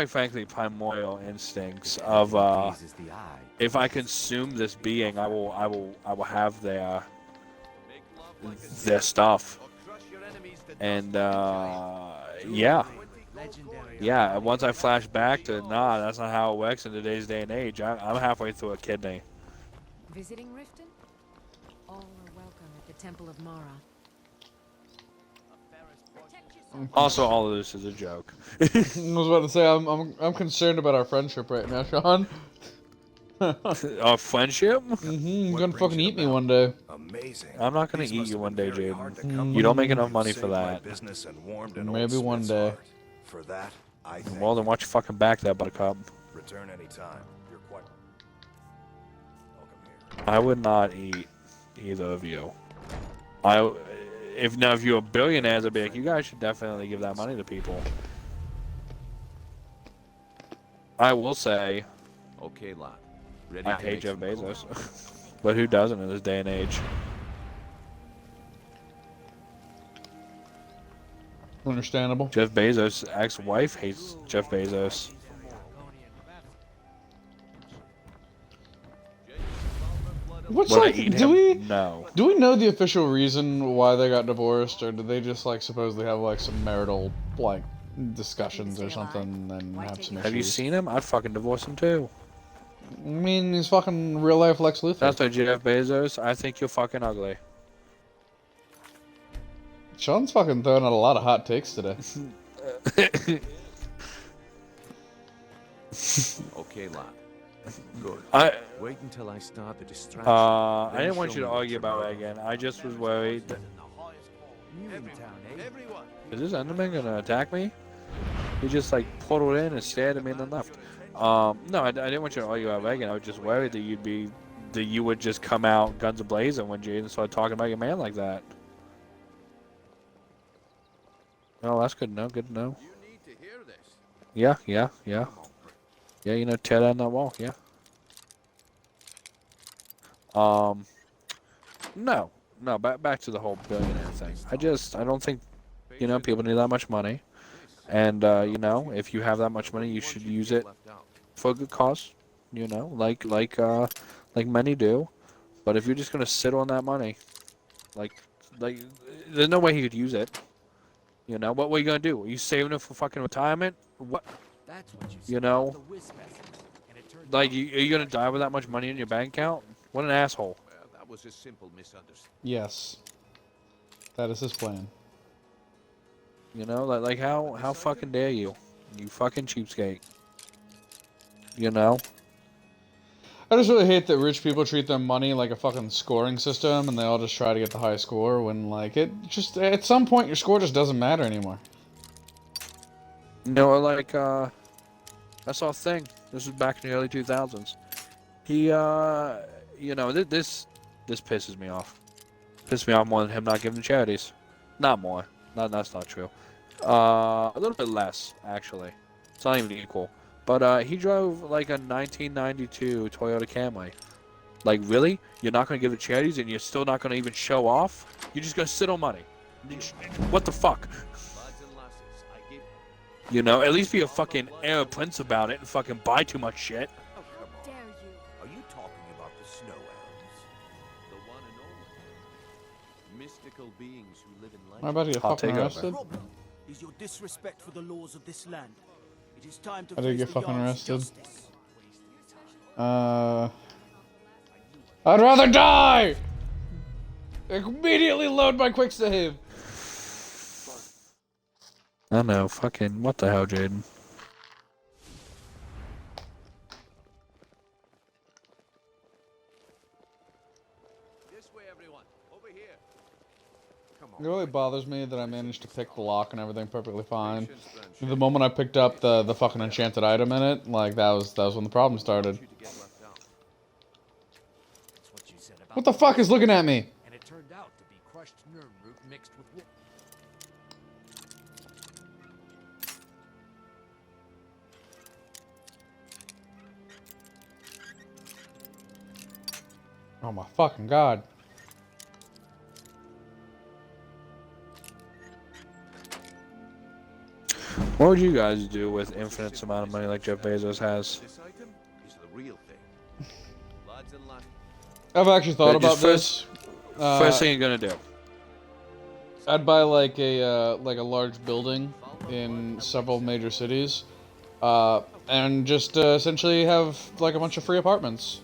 frankly primordial instincts of if I consume this being, I will have their stuff. And yeah, once I flash back to, nah, that's not how it works in today's day and age. I'm halfway through a kidney. Visiting Riften? All are welcome at the Temple of Mara. Also, all of this is a joke. I was about to say, I'm concerned about our friendship right now, Sean. Our friendship? You're gonna fucking eat me one day. Amazing. I'm not gonna eat you one day, Jaden. You don't make enough money for that. Maybe one day. For that, I thank Well, then watch your fucking back there, Buttercup. Return anytime. You're quite welcome here. I would not eat either of you. If you're billionaires, I'd be like, you guys should definitely give that money to people. I will say, Okay, lot. I hate Jeff Bezos. But who doesn't in this day and age? Understandable. Jeff Bezos' ex-wife hates Jeff Bezos. What's Would I like? eat Do him? we No. do we know the official reason why they got divorced, or did they just like supposedly have like some marital like discussions or something and have some issues? Have you seen him? I'd fucking divorce him too. I mean, he's fucking real life Lex Luthor. That's why Jeff Bezos, I think you're fucking ugly. Sean's fucking throwing out a lot of hot takes today. Okay, lot. Good. Wait until I start the distraction. I didn't want you to argue about it again. I just was worried. Is this Enderman gonna attack me? He just like portaled in and stared at me and then left. No, I didn't want you to argue about Reagan. I was just worried that you would just come out guns a-blazing when Jaden started talking about your man like that. Oh, that's good to know. Good to know. Yeah. Yeah, tear down that wall. Yeah. No. Back to the whole billionaire thing. I don't think, people need that much money, and if you have that much money, you should use it for a good cause. Like many do. But if you're just gonna sit on that money, like, there's no way he could use it. What were you gonna do? Are you saving it for fucking retirement? What? That's what you Like, are you gonna die with that much money in your bank account? What an asshole. Well, that was a simple misunderstanding. Yes, that is his plan. Like how fucking dare you? You fucking cheapskate. I just really hate that rich people treat their money like a fucking scoring system, and they all just try to get the highest score when, like, it just, at some point, your score just doesn't matter anymore. I saw a thing. This was back in the early 2000s. He, this pisses me off. Pisses me off more than him not giving to charities. Not more. That's not true. A little bit less, actually. It's not even equal. But he drove like a 1992 Toyota Camry. Like, really? You're not going to give to charities and you're still not going to even show off? You're just going to sit on money. What the fuck? At least be a fucking heir prince about it and fucking buy too much shit. How dare you? Are you talking about the snow elves? The one and only. Mystical beings who live in How about you I'll fucking take arrested? problem is your disrespect for the laws of this land. It is time to I did face get the fucking yard's arrested. justice. I'd rather die! Immediately load my quick save. I know, fucking, what the hell, Jaden? This way, everyone. Over here. Come It on. really bothers me that I managed to pick the lock and everything perfectly fine. The moment I picked up the fucking enchanted item in it, like that was when the problem started. What the fuck is looking at me? And it turned out to be crushed nerve root mixed with wood. Oh my fucking god. What would you guys do with infinite amount of money like Jeff Bezos has? This item is the real thing. Lads and lads. I've actually thought But about just this. First thing you're gonna do. I'd buy like a large building in several major cities, and just essentially have like a bunch of free apartments.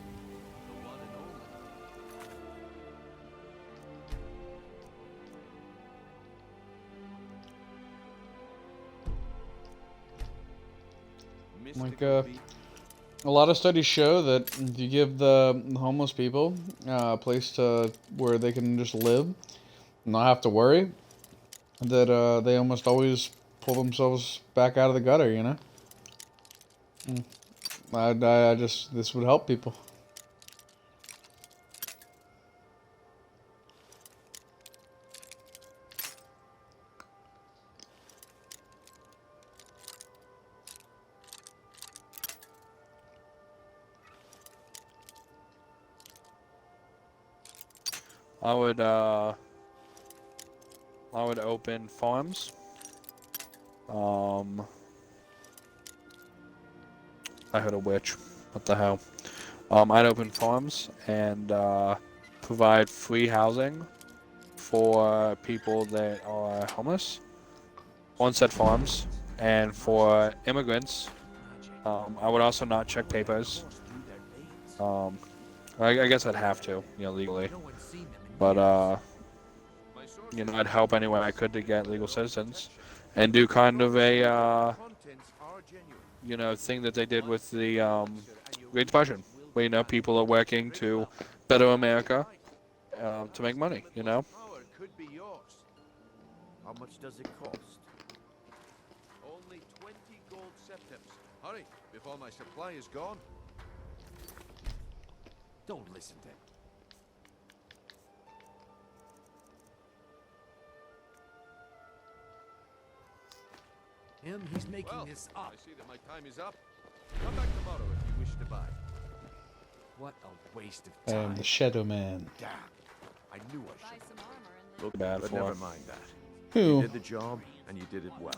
Like a lot of studies show that if you give the homeless people a place to where they can just live, and not have to worry, that they almost always pull themselves back out of the gutter, you know? I just, this would help people. I would open farms. I heard a witch. What the hell? I'd open farms and provide free housing for people that are homeless on said farms, and for immigrants, I would also not check papers. I guess I'd have to, you know, legally. But, you know, I'd help any way I could to get legal citizens. And do kind of a, you know, thing that they did with the Great Depression. Where, you know, people are working to better America to make money, you know? Could be yours. How much does it cost? Only 20 gold septims. Hurry, before my supply is gone. Don't listen to him. He's making this up. I see that my time is up. Come back tomorrow if you wish to buy. What a waste of time. And the Shadow Man. Damn. I knew I should. Look bad But for never him. mind that. Who? You did the job, and you did it well.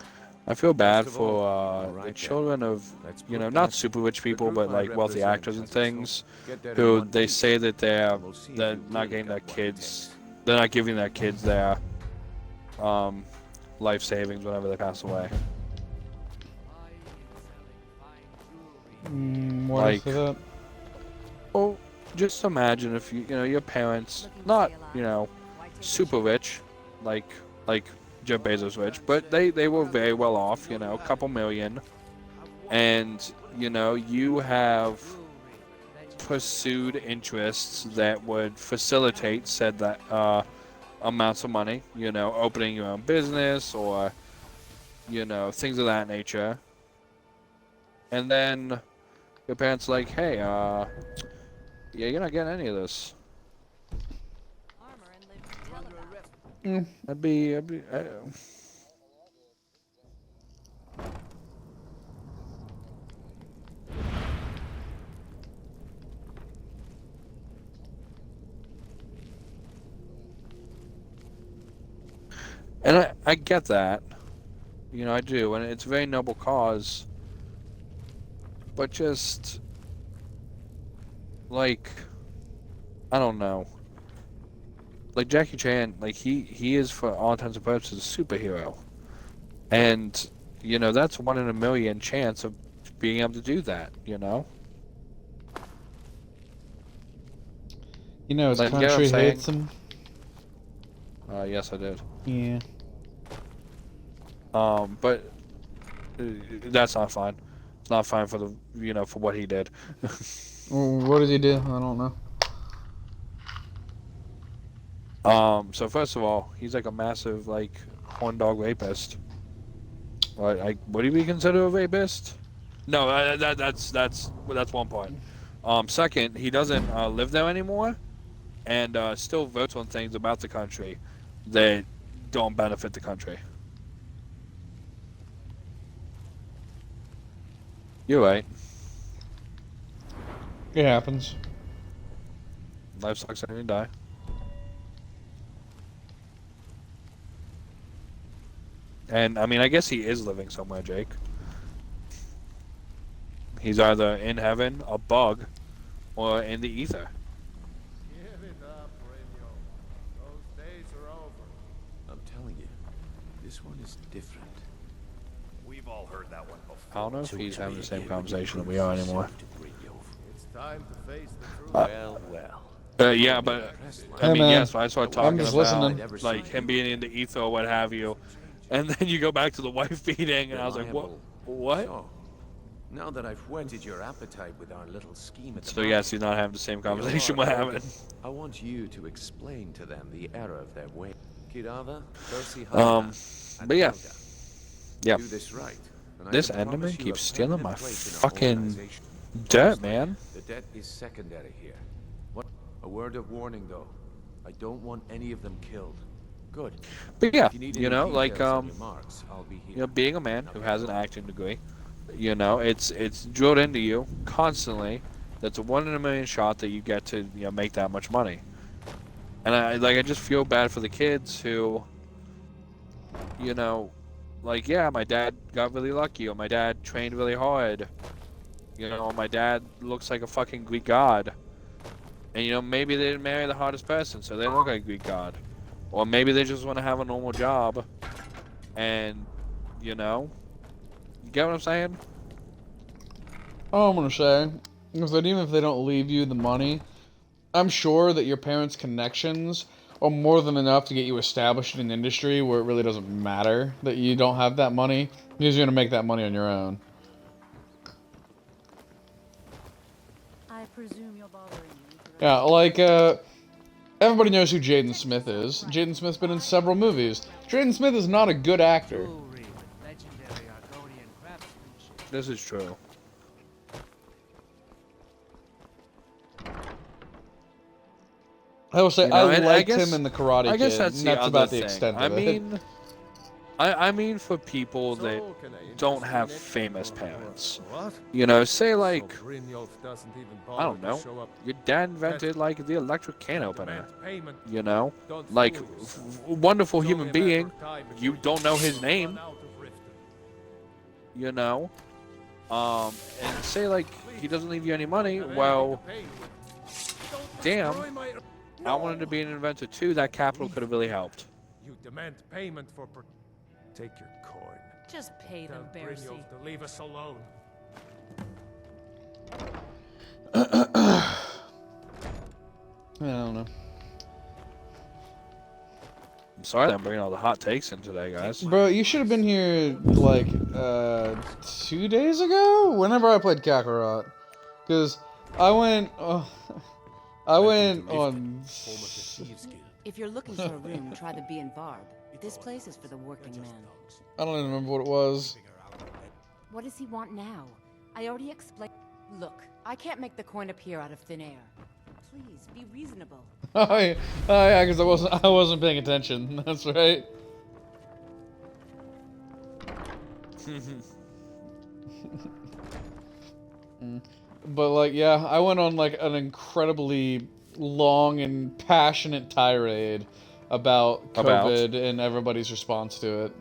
I feel bad First of all, for all right the then. children of, Let's you put know, not that- super rich the people, group but I like wealthy represent actors and has a soul. things, Get there in who one they piece. say that they're We'll see if they're you not really getting their got what it kids, takes. they're not giving their kids their life savings whenever they pass away. What Like- is that? Well, just imagine if you know your parents, not, you know, super rich, like Jeff Bezos rich, but they were very well off, you know, a couple million, and you know you have pursued interests that would facilitate said that amounts of money, you know, opening your own business or, you know, things of that nature, and then your parents like, hey, yeah, you're not getting any of this. I'd be and I get that. You know, I do, and it's a very noble cause. But just like, I don't know. Like Jackie Chan, like he is for all intents and purposes a superhero. And You know, that's 1 in a million chance of being able to do that, you know? You know, his Like, you get what I'm country saying? hates him. Yes, I did. Yeah. But that's not fine. It's not fine for the, you know, for what he did. Well, what did he do? I don't know. So first of all, he's like a massive, like, horn dog rapist. Would he be considered a rapist? No, that's one point. Second, he doesn't live there anymore, and still votes on things about the country that don't benefit the country. You're right. It happens. Life sucks and you die. And, I mean, I guess he is living somewhere, Jake. He's either in heaven, a bug, or in the ether. Give it up, Renio. Those days are over. I'm telling you, this one is different. We've all heard that one before. I don't know if he's having the same conversation that we are anymore. It's time to face the truth. Well. Yeah, but I Hey, mean, man. yes, I started talking just about listening. like him being in the ether or what have you, and then you go back to the wife beating, and I was like, what? What? So, now that I've whetted your appetite with our little scheme at the So yes, he's not having the same conversation we're having. I want you to explain to them the error of their way. Kirava, Percy, But yeah, yeah. Do this right. and I This can promise Enderman you keeps a stealing my permanent place in our fucking organization. dirt, man. The debt is secondary here. What? A word of warning, though. I don't want any of them killed. Good. But yeah, If you need you any know, like details on your marks, I'll be here. you know, being a man who has an acting degree, you know, it's drilled into you constantly. That's a 1 in a million shot that you get to, you know, make that much money. And I just feel bad for the kids who, you know, like, yeah, my dad got really lucky, or my dad trained really hard. You know, my dad looks like a fucking Greek god. And, you know, maybe they didn't marry the hardest person, so they don't look like a Greek god. Or maybe they just want to have a normal job. And, you know, you get what I'm saying? All I'm gonna say is that even if they don't leave you the money, I'm sure that your parents' connections are more than enough to get you established in an industry where it really doesn't matter that you don't have that money, because you're gonna make that money on your own. I presume you're bothering me. Yeah, like, everybody knows who Jaden Smith is. Jaden Smith's been in several movies. Jaden Smith is not a good actor. Jewelry with legendary Argonian craftsmanship. This is true. I will say, You know, I and liked guess- him in The Karate I guess Kid, that's and the that's other about the thing. extent I of it. mean, I mean for people that So, can I don't interest have you in it? famous parents. What? You know, say like, So Brynjolf doesn't even I don't bother know, to show up. your dad invented like the electric can opener. Demand payment. You know, Don't like fool yourself. wonderful It's human only a matter being. of time before You don't know his will name. run out of Riften. You know, and say like he doesn't leave you any money. Have Well, anything to pay with. Don't damn. destroy my- I wanted to be an inventor too. That capital could have really helped. You demand payment for. Take your coin. Just pay Tell them, Bercy. Brynjolf to leave us alone. I don't know. I'm sorry that I'm bringing all the hot takes in today, guys. Bro, you should have been here, like, 2 days ago? Whenever I played Kakarot. Because I went, I went on... Home of the Thieves Guild. If you're looking for a room, try the B and Barb. This place is for the working man. I don't even remember what it was. What does he want now? I already explained. Look, I can't make the coin appear out of thin air. Please, be reasonable. Yeah, because I wasn't paying attention. That's right. But like, yeah, I went on like an incredibly long and passionate tirade about COVID and everybody's response to it.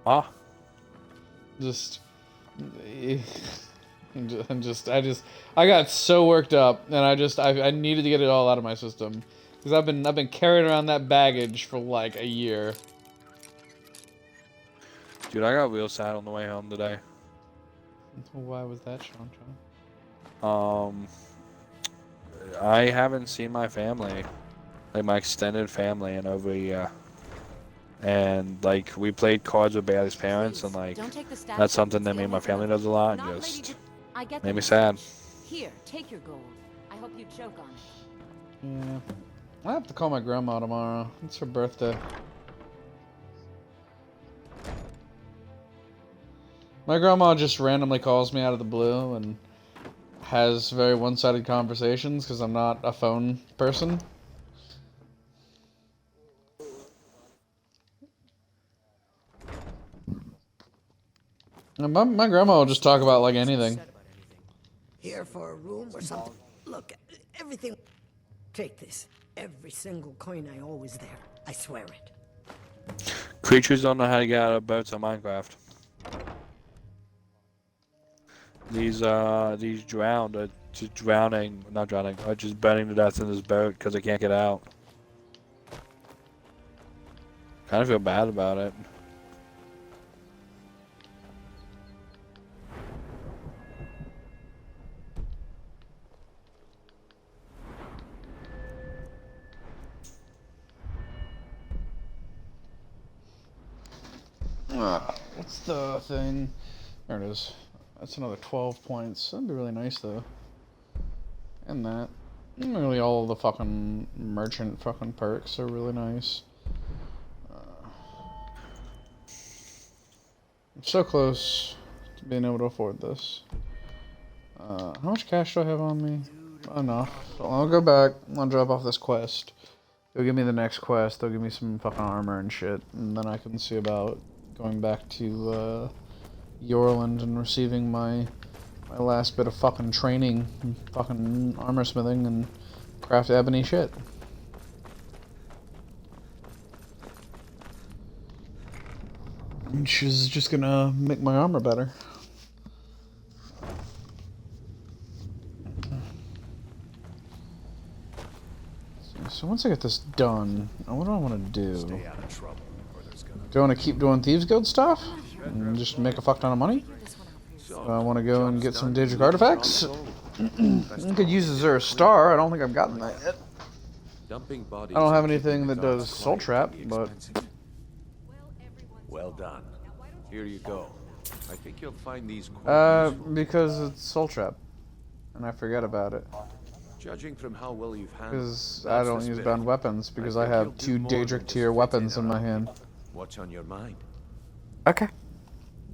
Ah, I got so worked up, and I needed to get it all out of my system, because I've been carrying around that baggage for like a year. Dude, I got real sad on the way home today. Why was that, Sean? I haven't seen my family, like my extended family, in over a year. And like we played cards with Bailey's parents, and like that's something that me and my family does a lot, and just made me sad. Here, take your gold. I hope you choke on it. Yeah. I have to call my grandma tomorrow. It's her birthday. My grandma just randomly calls me out of the blue and has very one-sided conversations because I'm not a phone person. And my grandma will just talk about like anything. Here for a room or something. Look, everything. Take this. Every single coin I owe is there. I swear it. Creatures don't know how to get out of boats on Minecraft. These drowned are just drowning, not drowning, are just burning to death in this boat because they can't get out. Kind of feel bad about it. What's the thing? There it is. That's another 12 points. That'd be really nice, though. And that. Really all of the fucking merchant fucking perks are really nice. I'm so close to being able to afford this. How much cash do I have on me? Enough. So I'll go back. I'll drop off this quest. They'll give me the next quest. They'll give me some fucking armor and shit. And then I can see about going back to Yorland and receiving my last bit of fucking training, fucking armor smithing and craft ebony shit. Which is just gonna make my armor better. So once I get this done, what do I want to do? Stay out of trouble, or there's gonna... Do I want to keep doing Thieves Guild stuff? And just make a fuck ton of money? I want to go and get some Daedric artifacts. I could use Azure Star. I don't think I've gotten that yet. I don't have anything that does Soul Trap, but... Well done. Here you go. I think you'll find these because it's Soul Trap. And I forget about it. Judging from how well you've handled, because I don't use bound weapons, because I have 2 Daedric tier weapons in my hand. What's on your mind? Okay.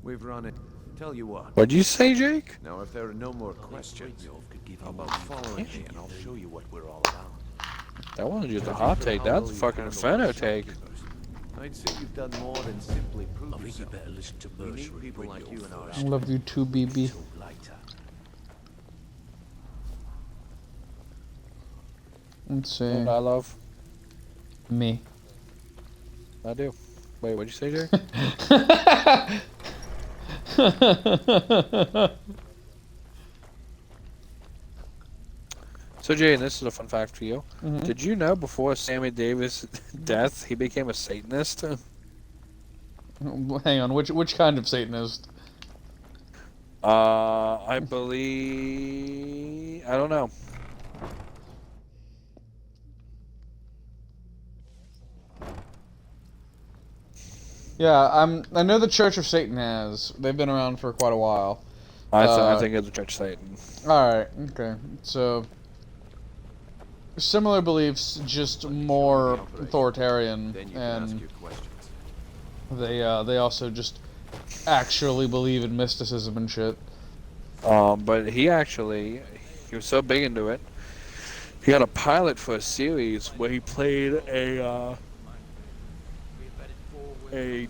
We've run it. Tell you what. What'd you say, Jake? Now, if there are no more questions, how about following me and I'll show you what we're all about. That wasn't just a hot take, that's a fucking inferno take. I'd say you've done more than simply prove yourself. We need people like you in our I love you too, BB. Let's see. And I love me. I do. Wait, what'd you say, Jake? So, Jay, and this is a fun fact for you. Did you know before Sammy Davis' death, he became a Satanist? Hang on, which kind of Satanist? I believe... I don't know. Yeah, I know the Church of Satan has. They've been around for quite a while. I think it's the Church of Satan. Alright, okay. So, similar beliefs, just more authoritarian, and they also just actually believe in mysticism and shit. But he was so big into it, he had a pilot for a series where he played a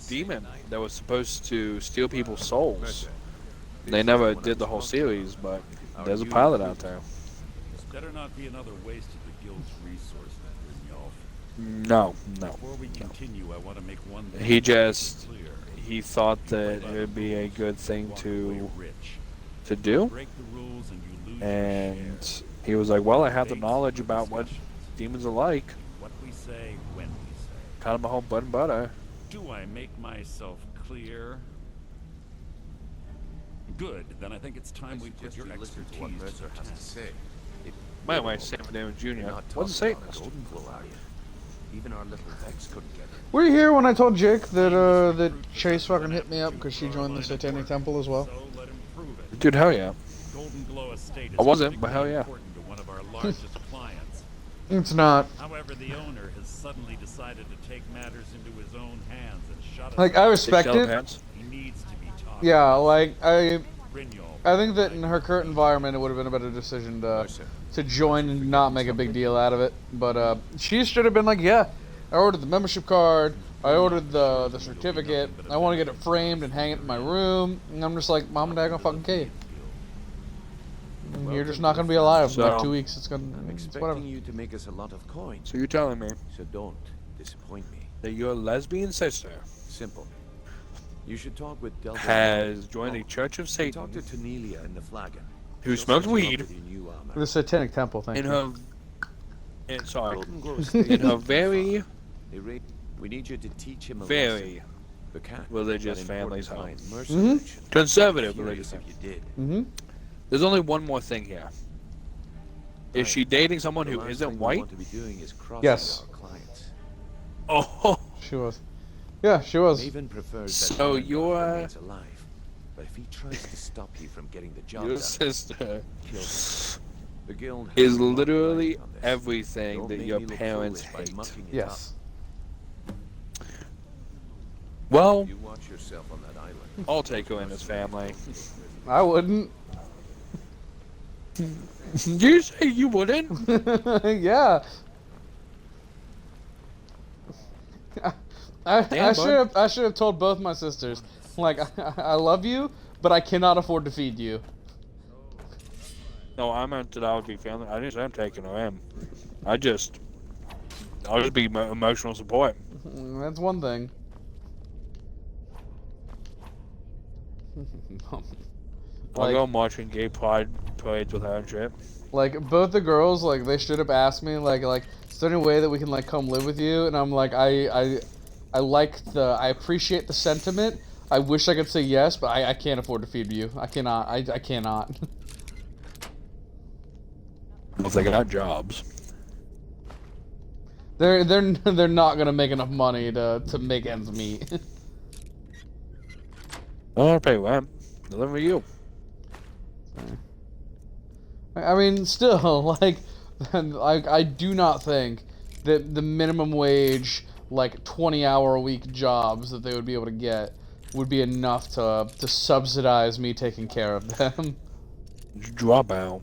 demon that was supposed to steal people's souls. They never did the whole series, but there's a pilot out there. This better not be another waste of the guild's resources, Brynjolf. No. Before we continue, I want to make one thing He thought that it would be a good thing to do, and he was like, well, I have the knowledge about what demons are like. What we say, when we say. Kind of my whole bread and butter. Do I make myself clear? Good. Then I think it's time we put your listen expertise to what to Mercer the has to test. say. My wife's Sam Damon Jr. What's a talking about Satanist? golden glow, are you? Even our little Vex couldn't get it. Were you here when I told Jake that that Chase fucking hit me up because she joined the Satanic Temple as well? So let him prove it. Dude, hell yeah. Golden Glow Estate is I wasn't, but hell yeah. important to one of our largest clients. It's not. However, the owner has suddenly decided to take matters into his own hands and shut us Like, I down. respect it. He needs to be taught. Yeah, like, I Brynjolf, think that in her current environment it would have been a better decision to join and not make a big deal out of it. But she should have been like, yeah, I ordered the membership card, I ordered the certificate, I want to get it framed and hang it in my room, and I'm just like, Mom and Dad gonna fucking kill you. And you're just not gonna be alive for like 2 weeks. It's gonna. I'm It's whatever. expecting you to make us a lot of coins. So you're telling me So don't disappoint me. that your lesbian sister Simple. You should talk with Delta. has joined the Church of Satan, Talk to Tanelia in the flagon. who She'll smokes set you up weed with your new armor. The Satanic Temple thing. in her. Sorry, Golden Glow Estate in her isn't very, far. We need you to teach him a very lesson. The cat, religious that family's important home. client Mercer mentioned. Conservative Curious religious if you did. Mm-hmm. There's only one more thing here. Is she dating someone The who last isn't thing we white? want to be doing is crossing Yes. our clients. Oh, She was. Yeah, she was. Maven prefers that So Iron God you're, remains alive. But if he tries to stop you from getting the job your done, sister kill him. The guild has is a lot literally riding on this. everything Don't that make your me look parents foolish by hate. mucking it Yes. Well, up. You watch yourself on that island. I'll take her in as family. I wouldn't. Did you say you wouldn't? Yeah. I Damn, should have told both my sisters, like, I love you, but I cannot afford to feed you. No, I meant that I would be family. I didn't say I'm taking her in. I'll just be emotional support. That's one thing. I'll go marching gay pride parades with her and shit. Like, both the girls, like, they should have asked me, like, is there any way that we can, like, come live with you? And I'm like, I appreciate the sentiment. I wish I could say yes, but I can't afford to feed you. I cannot. I cannot. If they got jobs. They're not gonna make enough money to make ends meet. I don't pay rent. They live with you. I mean, still, like, I do not think that the minimum wage, like, 20-hour-a-week jobs that they would be able to get would be enough to subsidize me taking care of them. Drop out.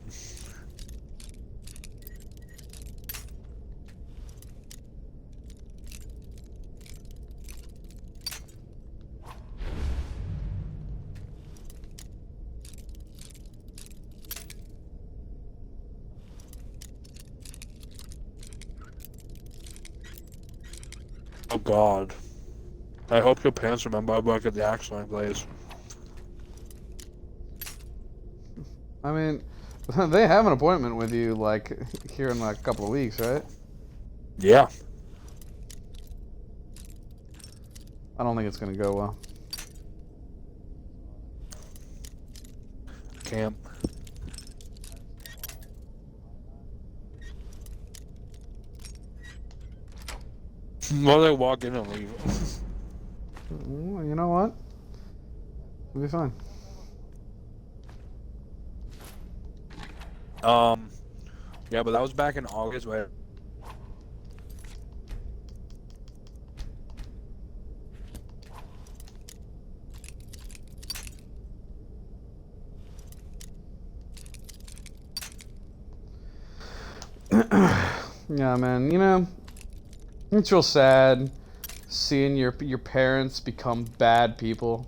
Oh God. I hope your parents remember I work at the Axeline place. I mean, they have an appointment with you, like, here in like a couple of weeks, right? Yeah. I don't think it's gonna go well. Camp. Well, they walk in and leave. Well, you know what? It'll be fine. Yeah, but that was back in August where Yeah, man. You know, it's real sad seeing your parents become bad people.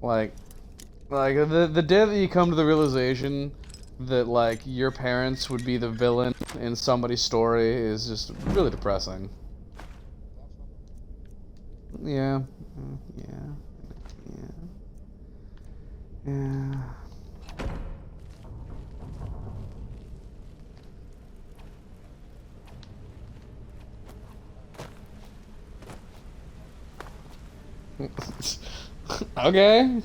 Like the day that you come to the realization that, like, your parents would be the villain in somebody's story is just really depressing. Yeah. Yeah. Okay.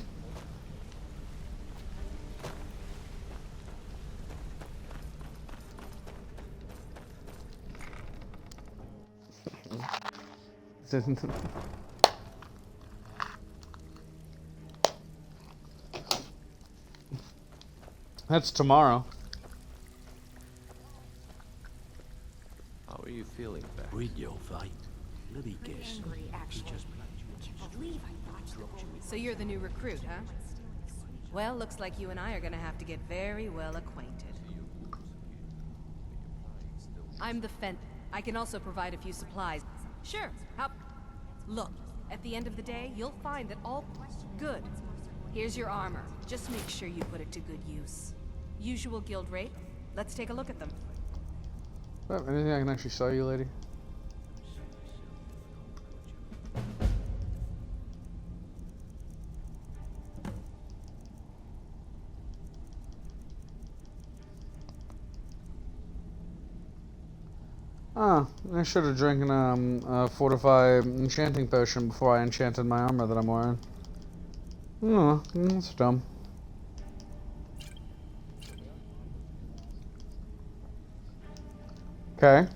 That's tomorrow. How are you feeling, Beck? Read your fight. Let me guess. He just So you're the new recruit, huh? Well, looks like you and I are gonna have to get very well acquainted. I'm the Fent. I can also provide a few supplies. Sure, Look, at the end of the day, you'll find that all... Good. Here's your armor. Just make sure you put it to good use. Usual guild rate. Let's take a look at them. Anything I can actually sell you, lady? Ah, I should have drinking a fortified enchanting potion before I enchanted my armor that I'm wearing. Oh, that's dumb. Okay.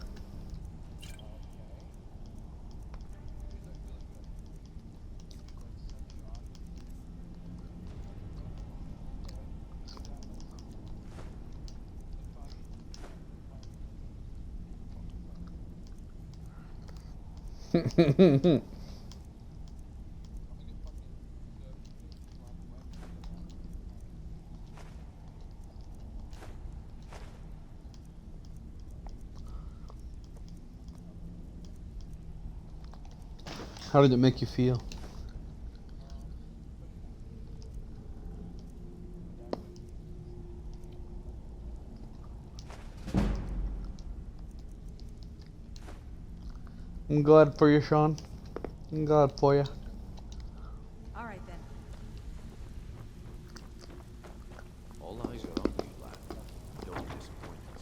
How did it make you feel? I'm glad for you, Sean. I'm glad for you. All right, then. All eyes are on you, lad. Don't disappoint us.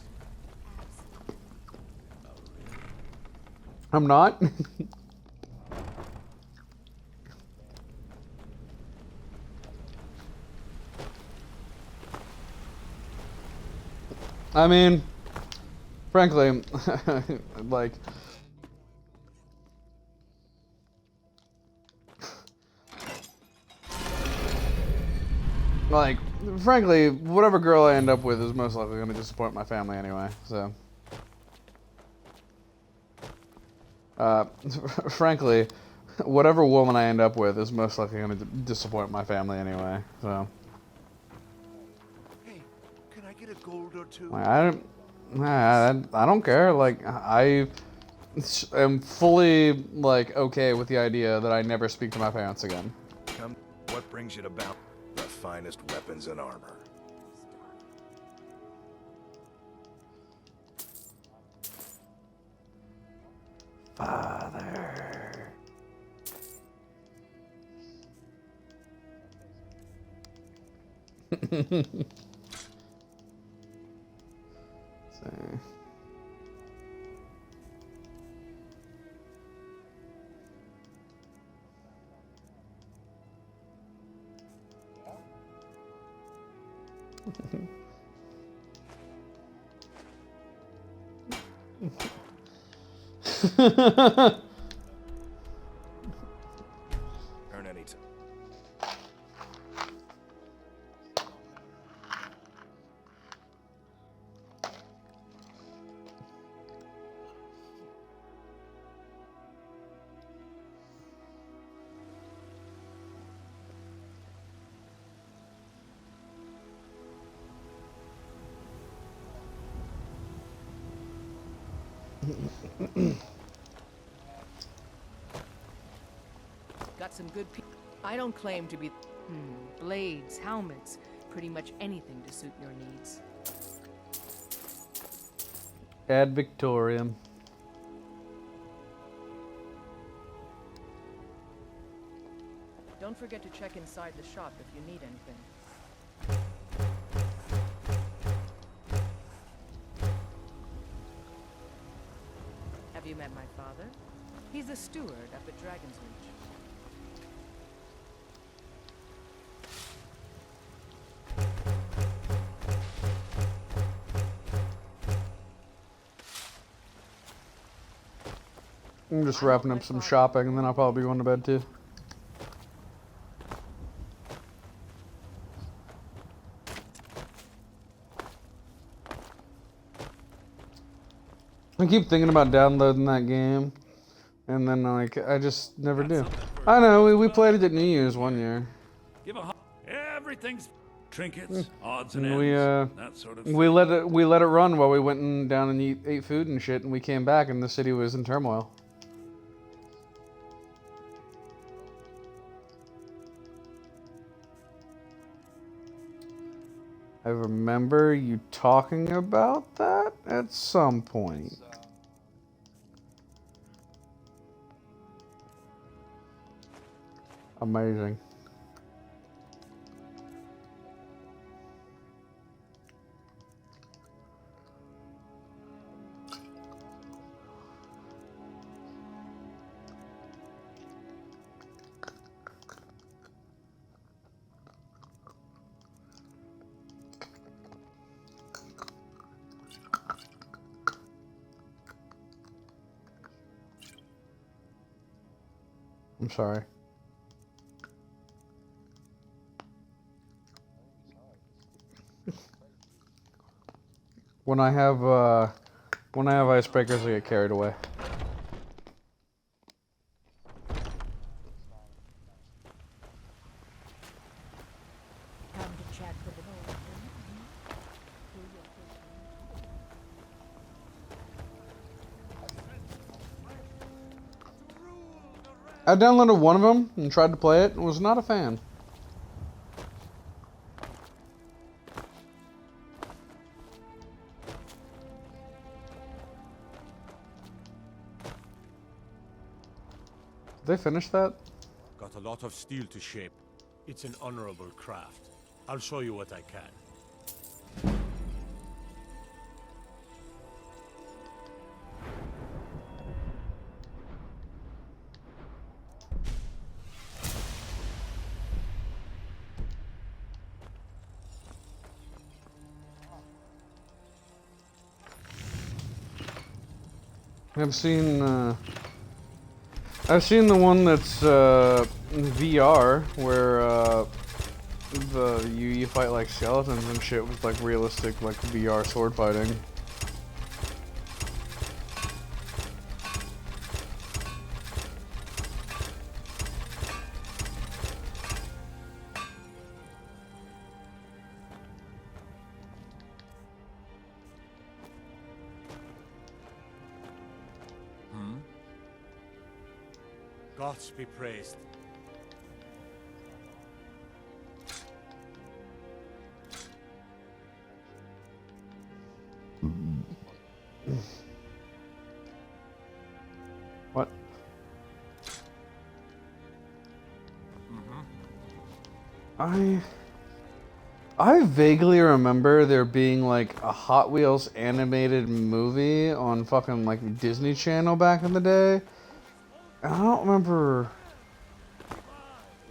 I'm not. I mean, frankly, like, frankly, whatever girl I end up with is most likely going to disappoint my family anyway, so. Frankly, whatever woman I end up with is most likely going to disappoint my family anyway, so. Hey, can I get a gold or two? Like, I don't care. Like, I am fully, like, okay with the idea that I never speak to my parents again. Come, what brings you to bound? The finest weapons and armor. Father. So. Earn any time. Got some good people. I don't claim to be... blades, helmets, pretty much anything to suit your needs. Ad Victoriam. Don't forget to check inside the shop if you need anything. Have you met my father? He's a steward up at Dragon's Reach. I'm just wrapping up some shopping, and then I'll probably be going to bed too. I keep thinking about downloading that game, and then like I just never do. I know we played it at New Year's one year. Everything's trinkets, odds and And ends, that sort of thing. we let it run while we went down and ate food and shit, and we came back and the city was in turmoil. I remember you talking about that at some point. Amazing. I'm sorry. When I have icebreakers, I get carried away. I downloaded one of them and tried to play it and was not a fan. Did they finish that? Got a lot of steel to shape. It's an honorable craft. I'll show you what I can. I've seen the one that's VR where you fight like skeletons and shit with like realistic like VR sword fighting. Gods be praised. What? I vaguely remember there being like a Hot Wheels animated movie on fucking like Disney Channel back in the day. I don't remember.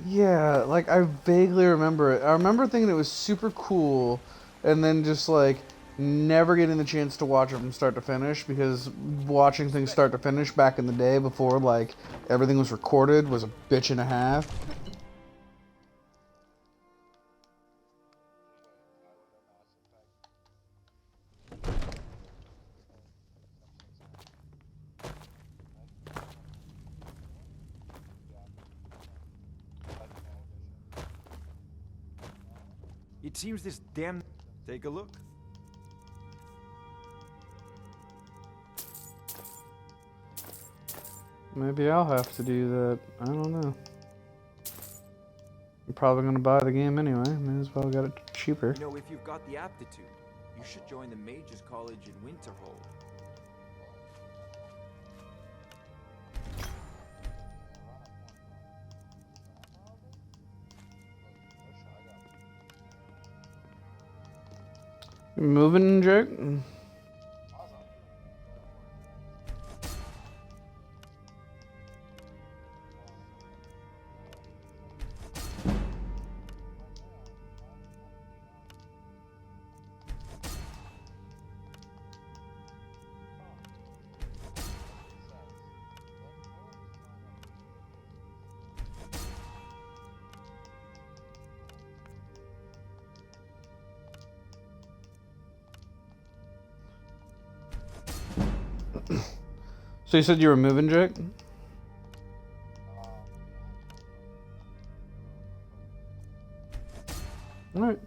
Yeah, like I vaguely remember it. I remember thinking it was super cool, and then just like never getting the chance to watch it from start to finish because watching things start to finish back in the day before like everything was recorded was a bitch and a half. It seems this damn... Take a look. Maybe I'll have to do that. I don't know. I'm probably gonna buy the game anyway. May as well get it cheaper. You know, if you've got the aptitude, you should join the Mages College in Winterhold. Moving, Jake? So you said you were moving, Jake? Alright.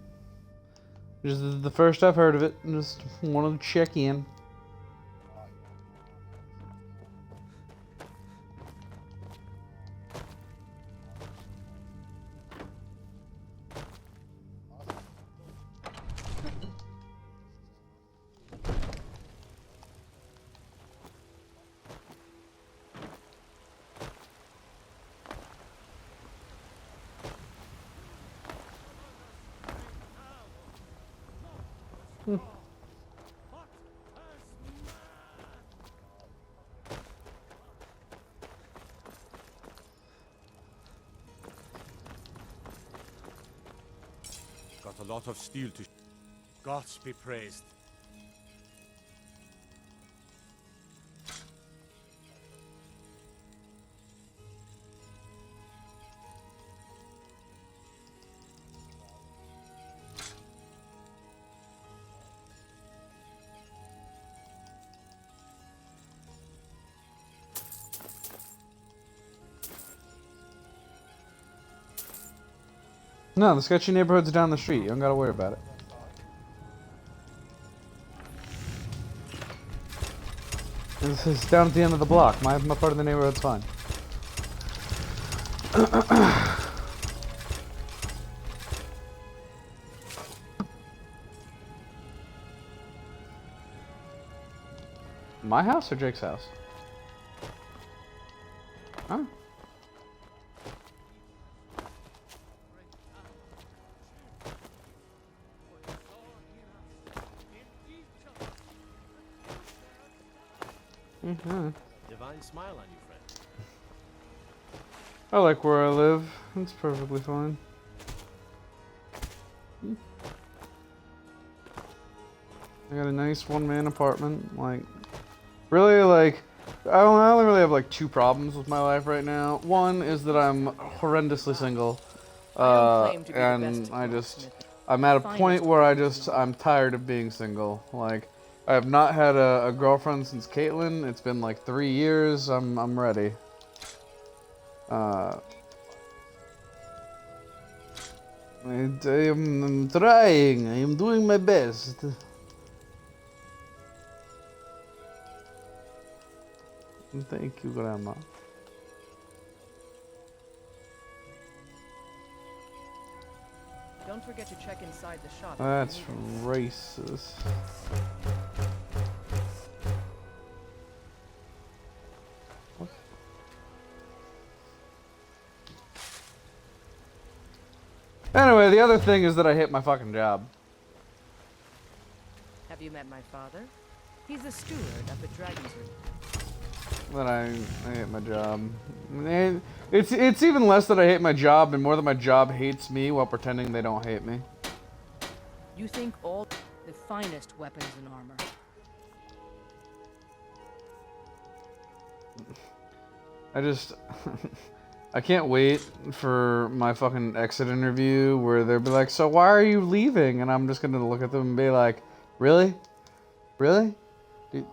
This is the first I've heard of it. Just wanted to check in. Got a lot of steel to... Gods be praised. No, the sketchy neighborhood's down the street. You don't gotta worry about it. This is down at the end of the block. My part of the neighborhood's fine. My house or Jake's house? Huh? Divine smile on you, friend. I like where I live. It's perfectly fine. I got a nice one-man apartment. Like, really, like, I only really have like two problems with my life right now. One is that I'm horrendously single, and I'm at a point where I'm tired of being single. Like, I have not had a girlfriend since Caitlin. It's been like 3 years. I'm ready. I'm trying. I am doing my best. Thank you, Grandma. Don't forget to check inside the shop. That's racist. Anyway, the other thing is that I hate my fucking job. Have you met my father? He's a steward up at Dragon's Root. That I hate my job. And it's even less that I hate my job and more that my job hates me while pretending they don't hate me. You think all the finest weapons and armor. I can't wait for my fucking exit interview where they'll be like, so why are you leaving? And I'm just gonna look at them and be like, really? Really? Do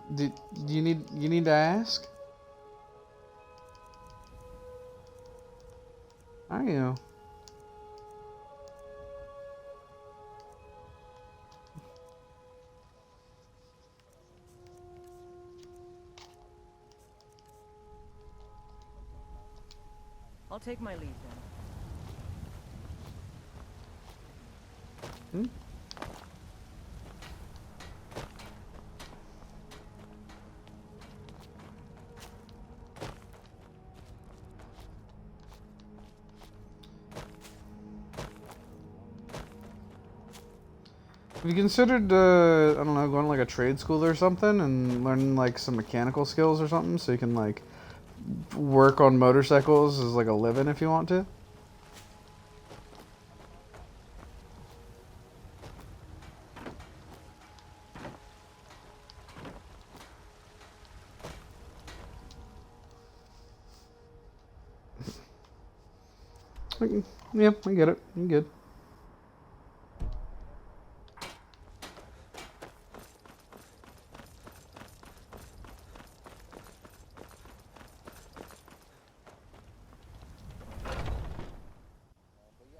you need to ask? Are you? I'll take my leave then. Hmm? Have you considered, I don't know, going to like a trade school or something and learning like some mechanical skills or something so you can like work on motorcycles as like a living if you want to? Yeah, I get it. I'm good.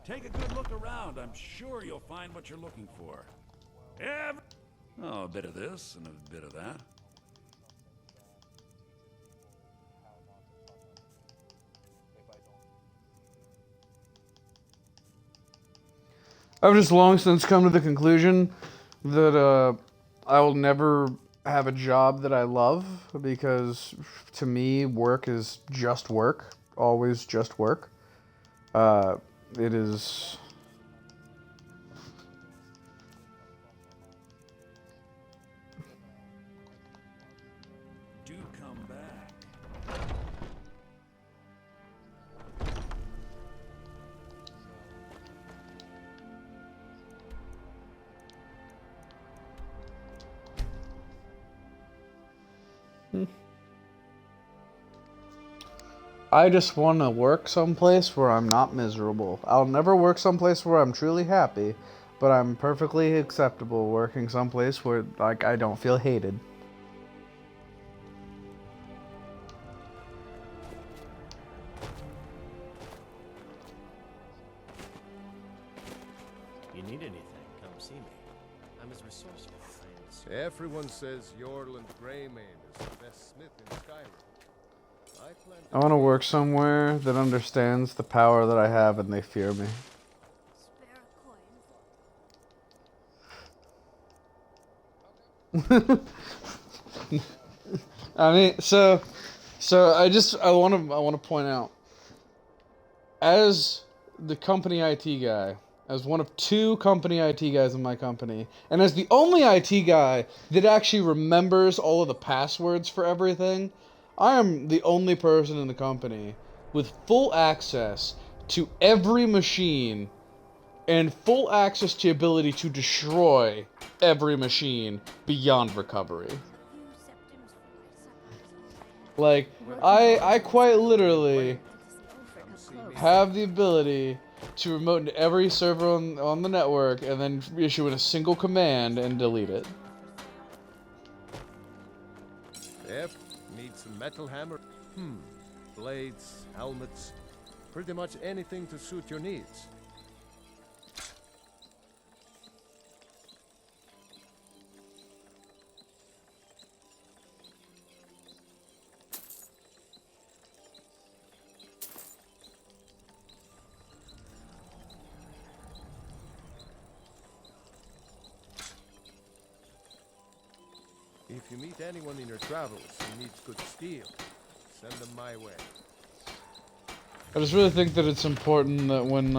Take a good look around. I'm sure you'll find what you're looking for. Oh, a bit of this and a bit of that. I've just long since come to the conclusion that I will never have a job that I love, because to me, work is just work. Always just work. It is... Do come back. I just want to work someplace where I'm not miserable. I'll never work someplace where I'm truly happy, but I'm perfectly acceptable working someplace where, like, I don't feel hated. You need anything, come see me. I'm as resourceful as I am. Everyone says Yorland Greymane is the best smith in Skyrim. I want to work somewhere that understands the power that I have and they fear me. I mean, so I want to point out, as the company IT guy, as one of two company IT guys in my company, and as the only IT guy that actually remembers all of the passwords for everything, I am the only person in the company with full access to every machine and full access to the ability to destroy every machine beyond recovery. Like, I quite literally have the ability to remote into every server on the network and then issue in a single command and delete it. Yep, need some metal hammer. Blades, helmets, pretty much anything to suit your needs. If you meet anyone in your travels who needs good steel, send them my way. I just really think that it's important that when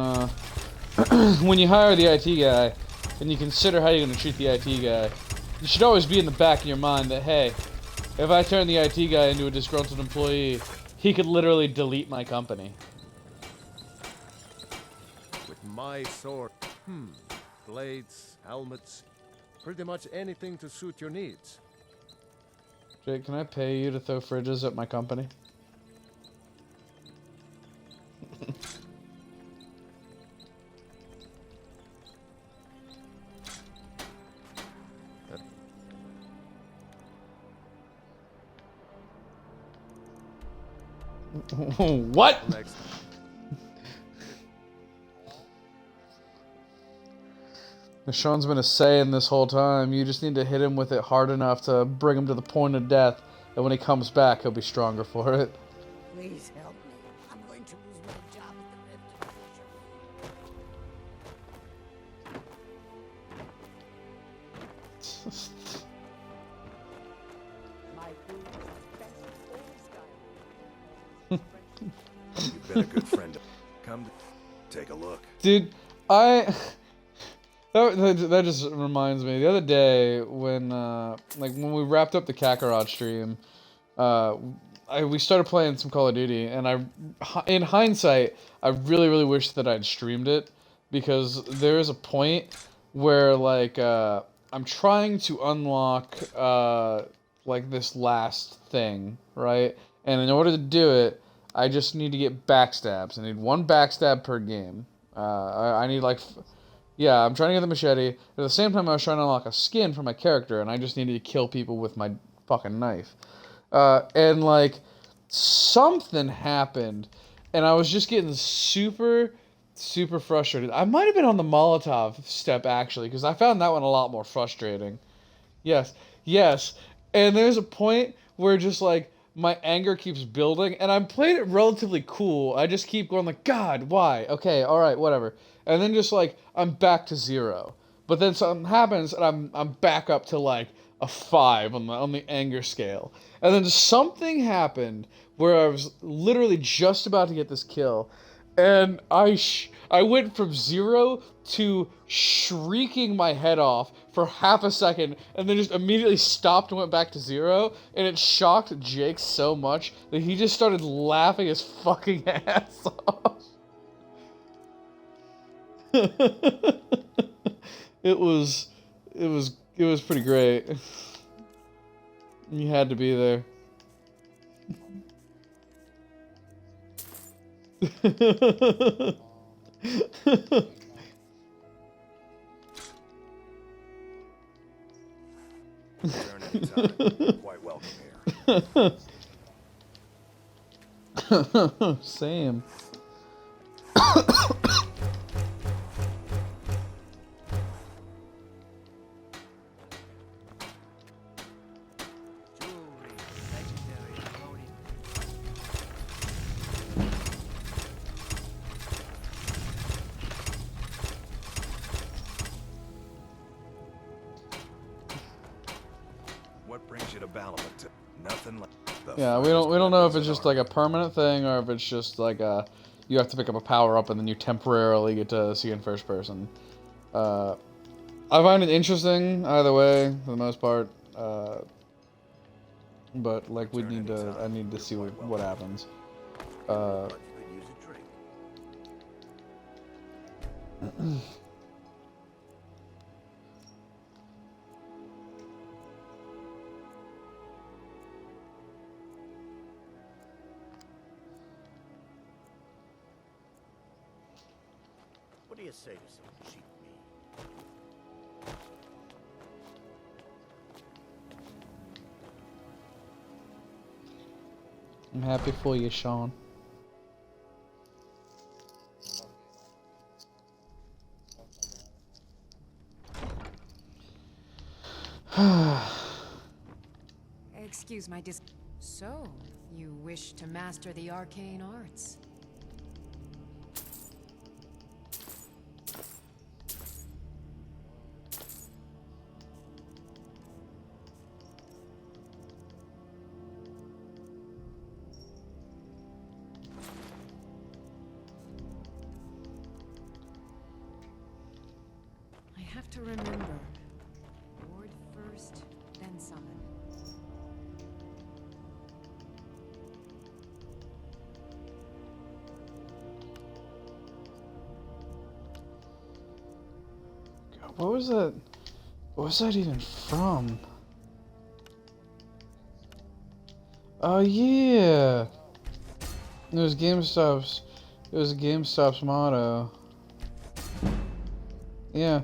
when you hire the IT guy and you consider how you're going to treat the IT guy, you should always be in the back of your mind that, hey, if I turn the IT guy into a disgruntled employee, he could literally delete my company. With my sword, blades, helmets, pretty much anything to suit your needs. Jake, can I pay you to throw fridges at my company? What? Sean's been a saying this whole time. You just need to hit him with it hard enough to bring him to the point of death, and when he comes back, he'll be stronger for it. Please help me. I'm going to lose my job at the You've been a good friend. Come take a look. Dude, that just reminds me. The other day when when we wrapped up the Kakarot stream, we started playing some Call of Duty, and in hindsight, I really wish that I'd streamed it, because there is a point where I'm trying to unlock this last thing, right? And in order to do it, I just need to get backstabs. I need one backstab per game. I need yeah, I'm trying to get the machete. At the same time, I was trying to unlock a skin for my character, and I just needed to kill people with my fucking knife. And something happened, and I was just getting super super frustrated. I might have been on the Molotov step actually, because I found that one a lot more frustrating. Yes, yes. And there's a point where just like my anger keeps building, and I'm playing it relatively cool. I just keep going like, God, why? Okay, all right, whatever. And then just like I'm back to 0. But then something happens, and I'm back up to like a 5 on the anger scale. And then something happened where I was literally just about to get this kill, and I went from 0 to shrieking my head off for half a second, and then just immediately stopped and went back to 0, and it shocked Jake so much that he just started laughing his fucking ass off. It was pretty great. You had to be there. Quite welcome here. Same. What brings you to Balamut? Nothing like. Yeah, we don't know if it's just like a permanent thing or if it's just like you have to pick up a power up and then you temporarily get to see in first person. I find it interesting either way for the most part. But like I need to see what happens. What do you say to some cheap meat? I'm happy for you, Sean. Excuse my So, you wish to master the arcane arts? I have to remember. Ward first, then summon. God, what was that? What was that even from? Oh yeah, it was GameStop's. It was GameStop's motto. Yeah.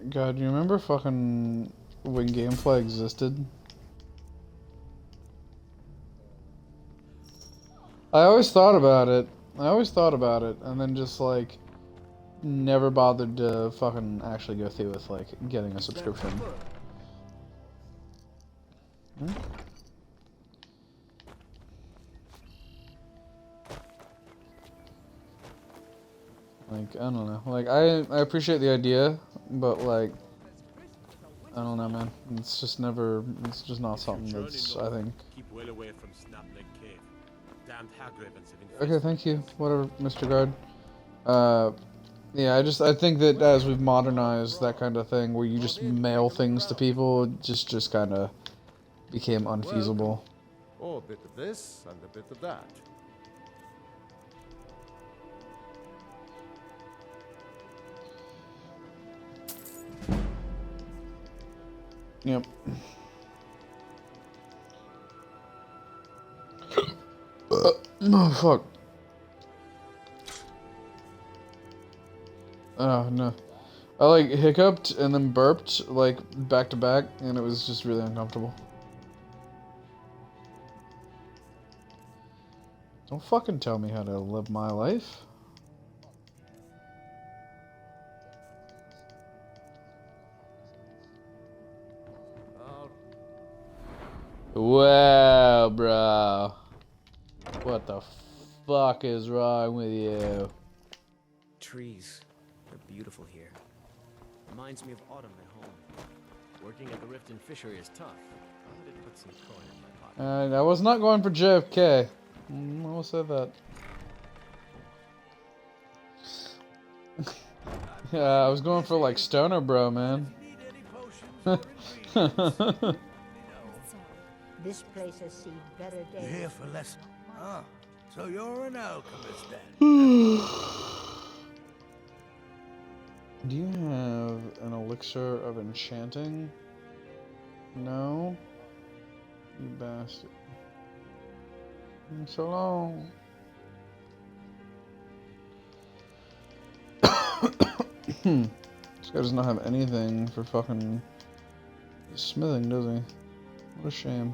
God, do you remember fucking when gameplay existed? I always thought about it. And then just like never bothered to fucking actually go through with like getting a subscription. Hmm? Like, I don't know. Like, I appreciate the idea, but like, I don't know, man. It's just not something that's, I think. Keep well away from Snapneck Cave. Damned hag-ravens have Okay, infested thank you. Whatever, Mr. Guard. Yeah, I think that as we've modernized that kind of thing, where you just mail things to people, it just kind of became unfeasible. Oh, a bit of this and a bit of that. Yep. Oh, fuck. Oh, no. I like hiccuped and then burped like back to back, and it was just really uncomfortable. Don't fucking tell me how to live my life. Wow, bro. What the fuck is wrong with you? Trees. They're beautiful here. Reminds me of autumn at home. Working at the Riften fishery is tough. I did put some coin in my pocket. I was not going for JFK. I will say that. Yeah, I was going for like stoner bro, man. This place has seen better days. You're here for lessons. Ah, so you're an alchemist then. Do you have an elixir of enchanting? No? You bastard. So long. This guy does not have anything for fucking smithing, does he? What a shame.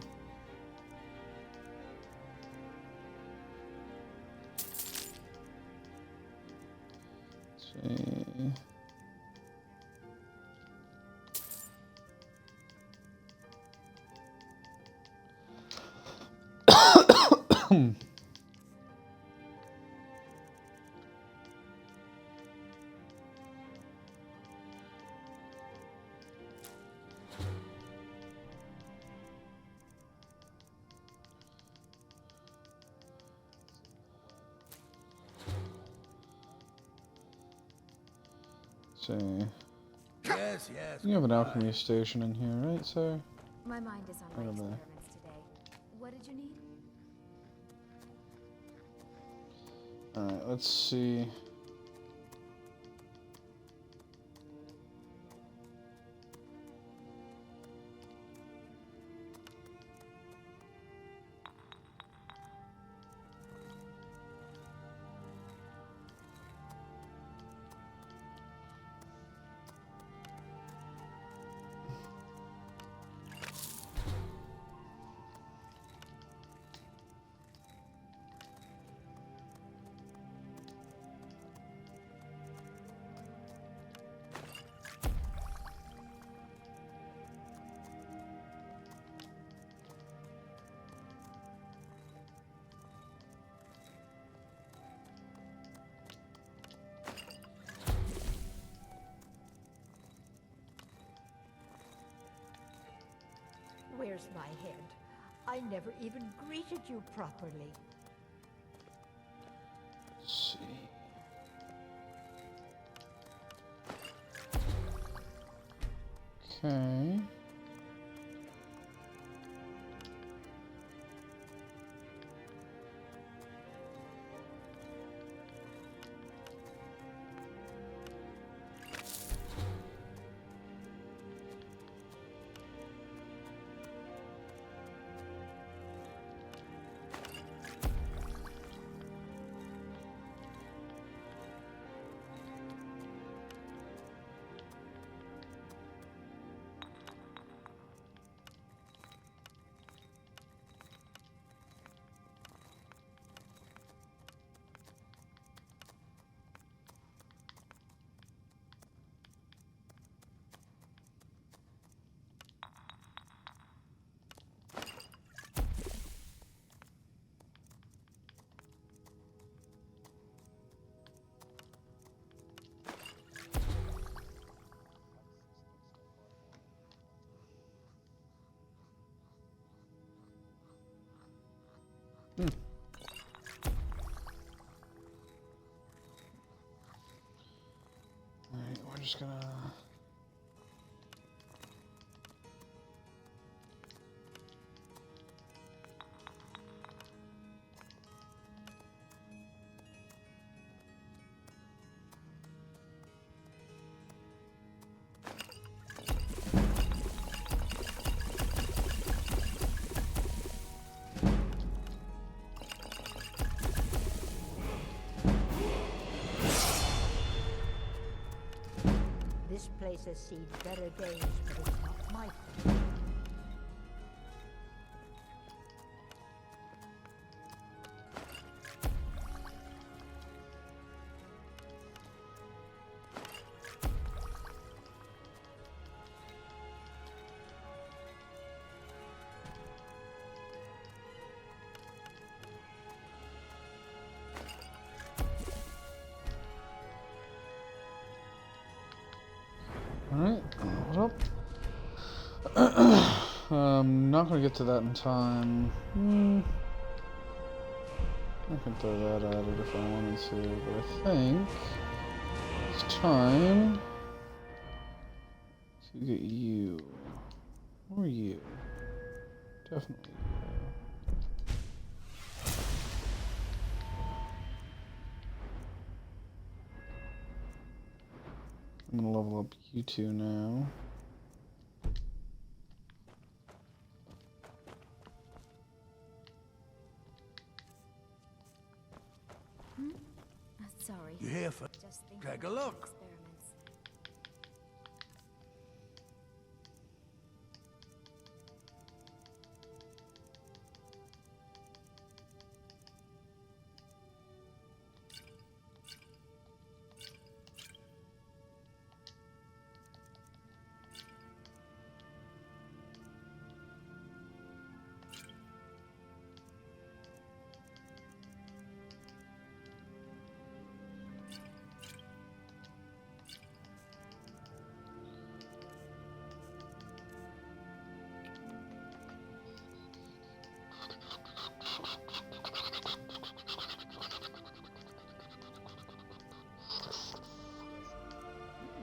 Let's see. See. Yes, yes. You have an alchemy station in here, right, sir? My mind is on Right my over there. experiments today. What did you need? Alright, let's see. Where's my head? I never even greeted you properly. Let's see. Okay. Alright, we're just gonna... This place has seen better days, but it's not my fault. Alright, what up? I'm not gonna get to that in time. I can throw that at it if I wanted to, but I think it's time to get you. Or you. Definitely you. I'm gonna level up you two now. Sorry. You here for? Just Take a look. Experiments.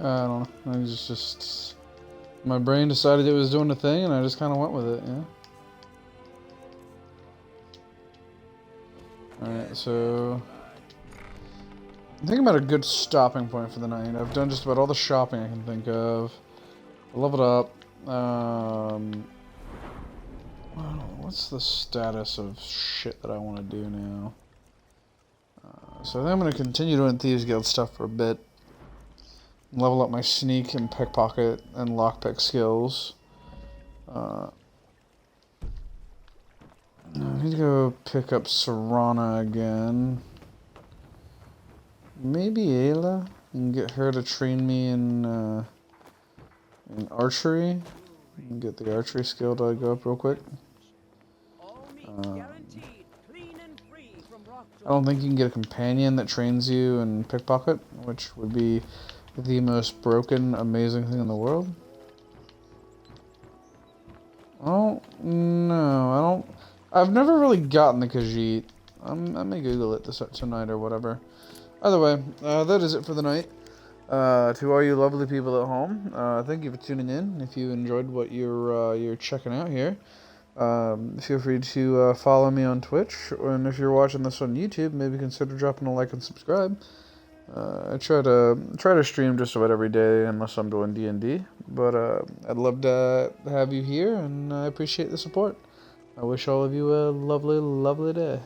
I don't know. I just my brain decided it was doing a thing, and I just kind of went with it. Yeah. All right, so I think I'm at a good stopping point for the night. I've done just about all the shopping I can think of. I leveled up. I don't know, what's the status of shit that I want to do now? So I think I'm going to continue doing Thieves Guild stuff for a bit. Level up my sneak and pickpocket and lockpick skills. I need to go pick up Serana again. Maybe Ayla, and get her to train me in archery. And get the archery skill to go up real quick. I don't think you can get a companion that trains you in pickpocket, which would be the most broken, amazing thing in the world. Oh, no, I don't. I've never really gotten the Khajiit. I may Google it tonight or whatever. Either way, that is it for the night. To all you lovely people at home, thank you for tuning in. If you enjoyed what you're checking out here, feel free to follow me on Twitch, and if you're watching this on YouTube, maybe consider dropping a like and subscribe. I try to stream just about every day unless I'm doing D&D, but I'd love to have you here, and I appreciate the support. I wish all of you a lovely, lovely day.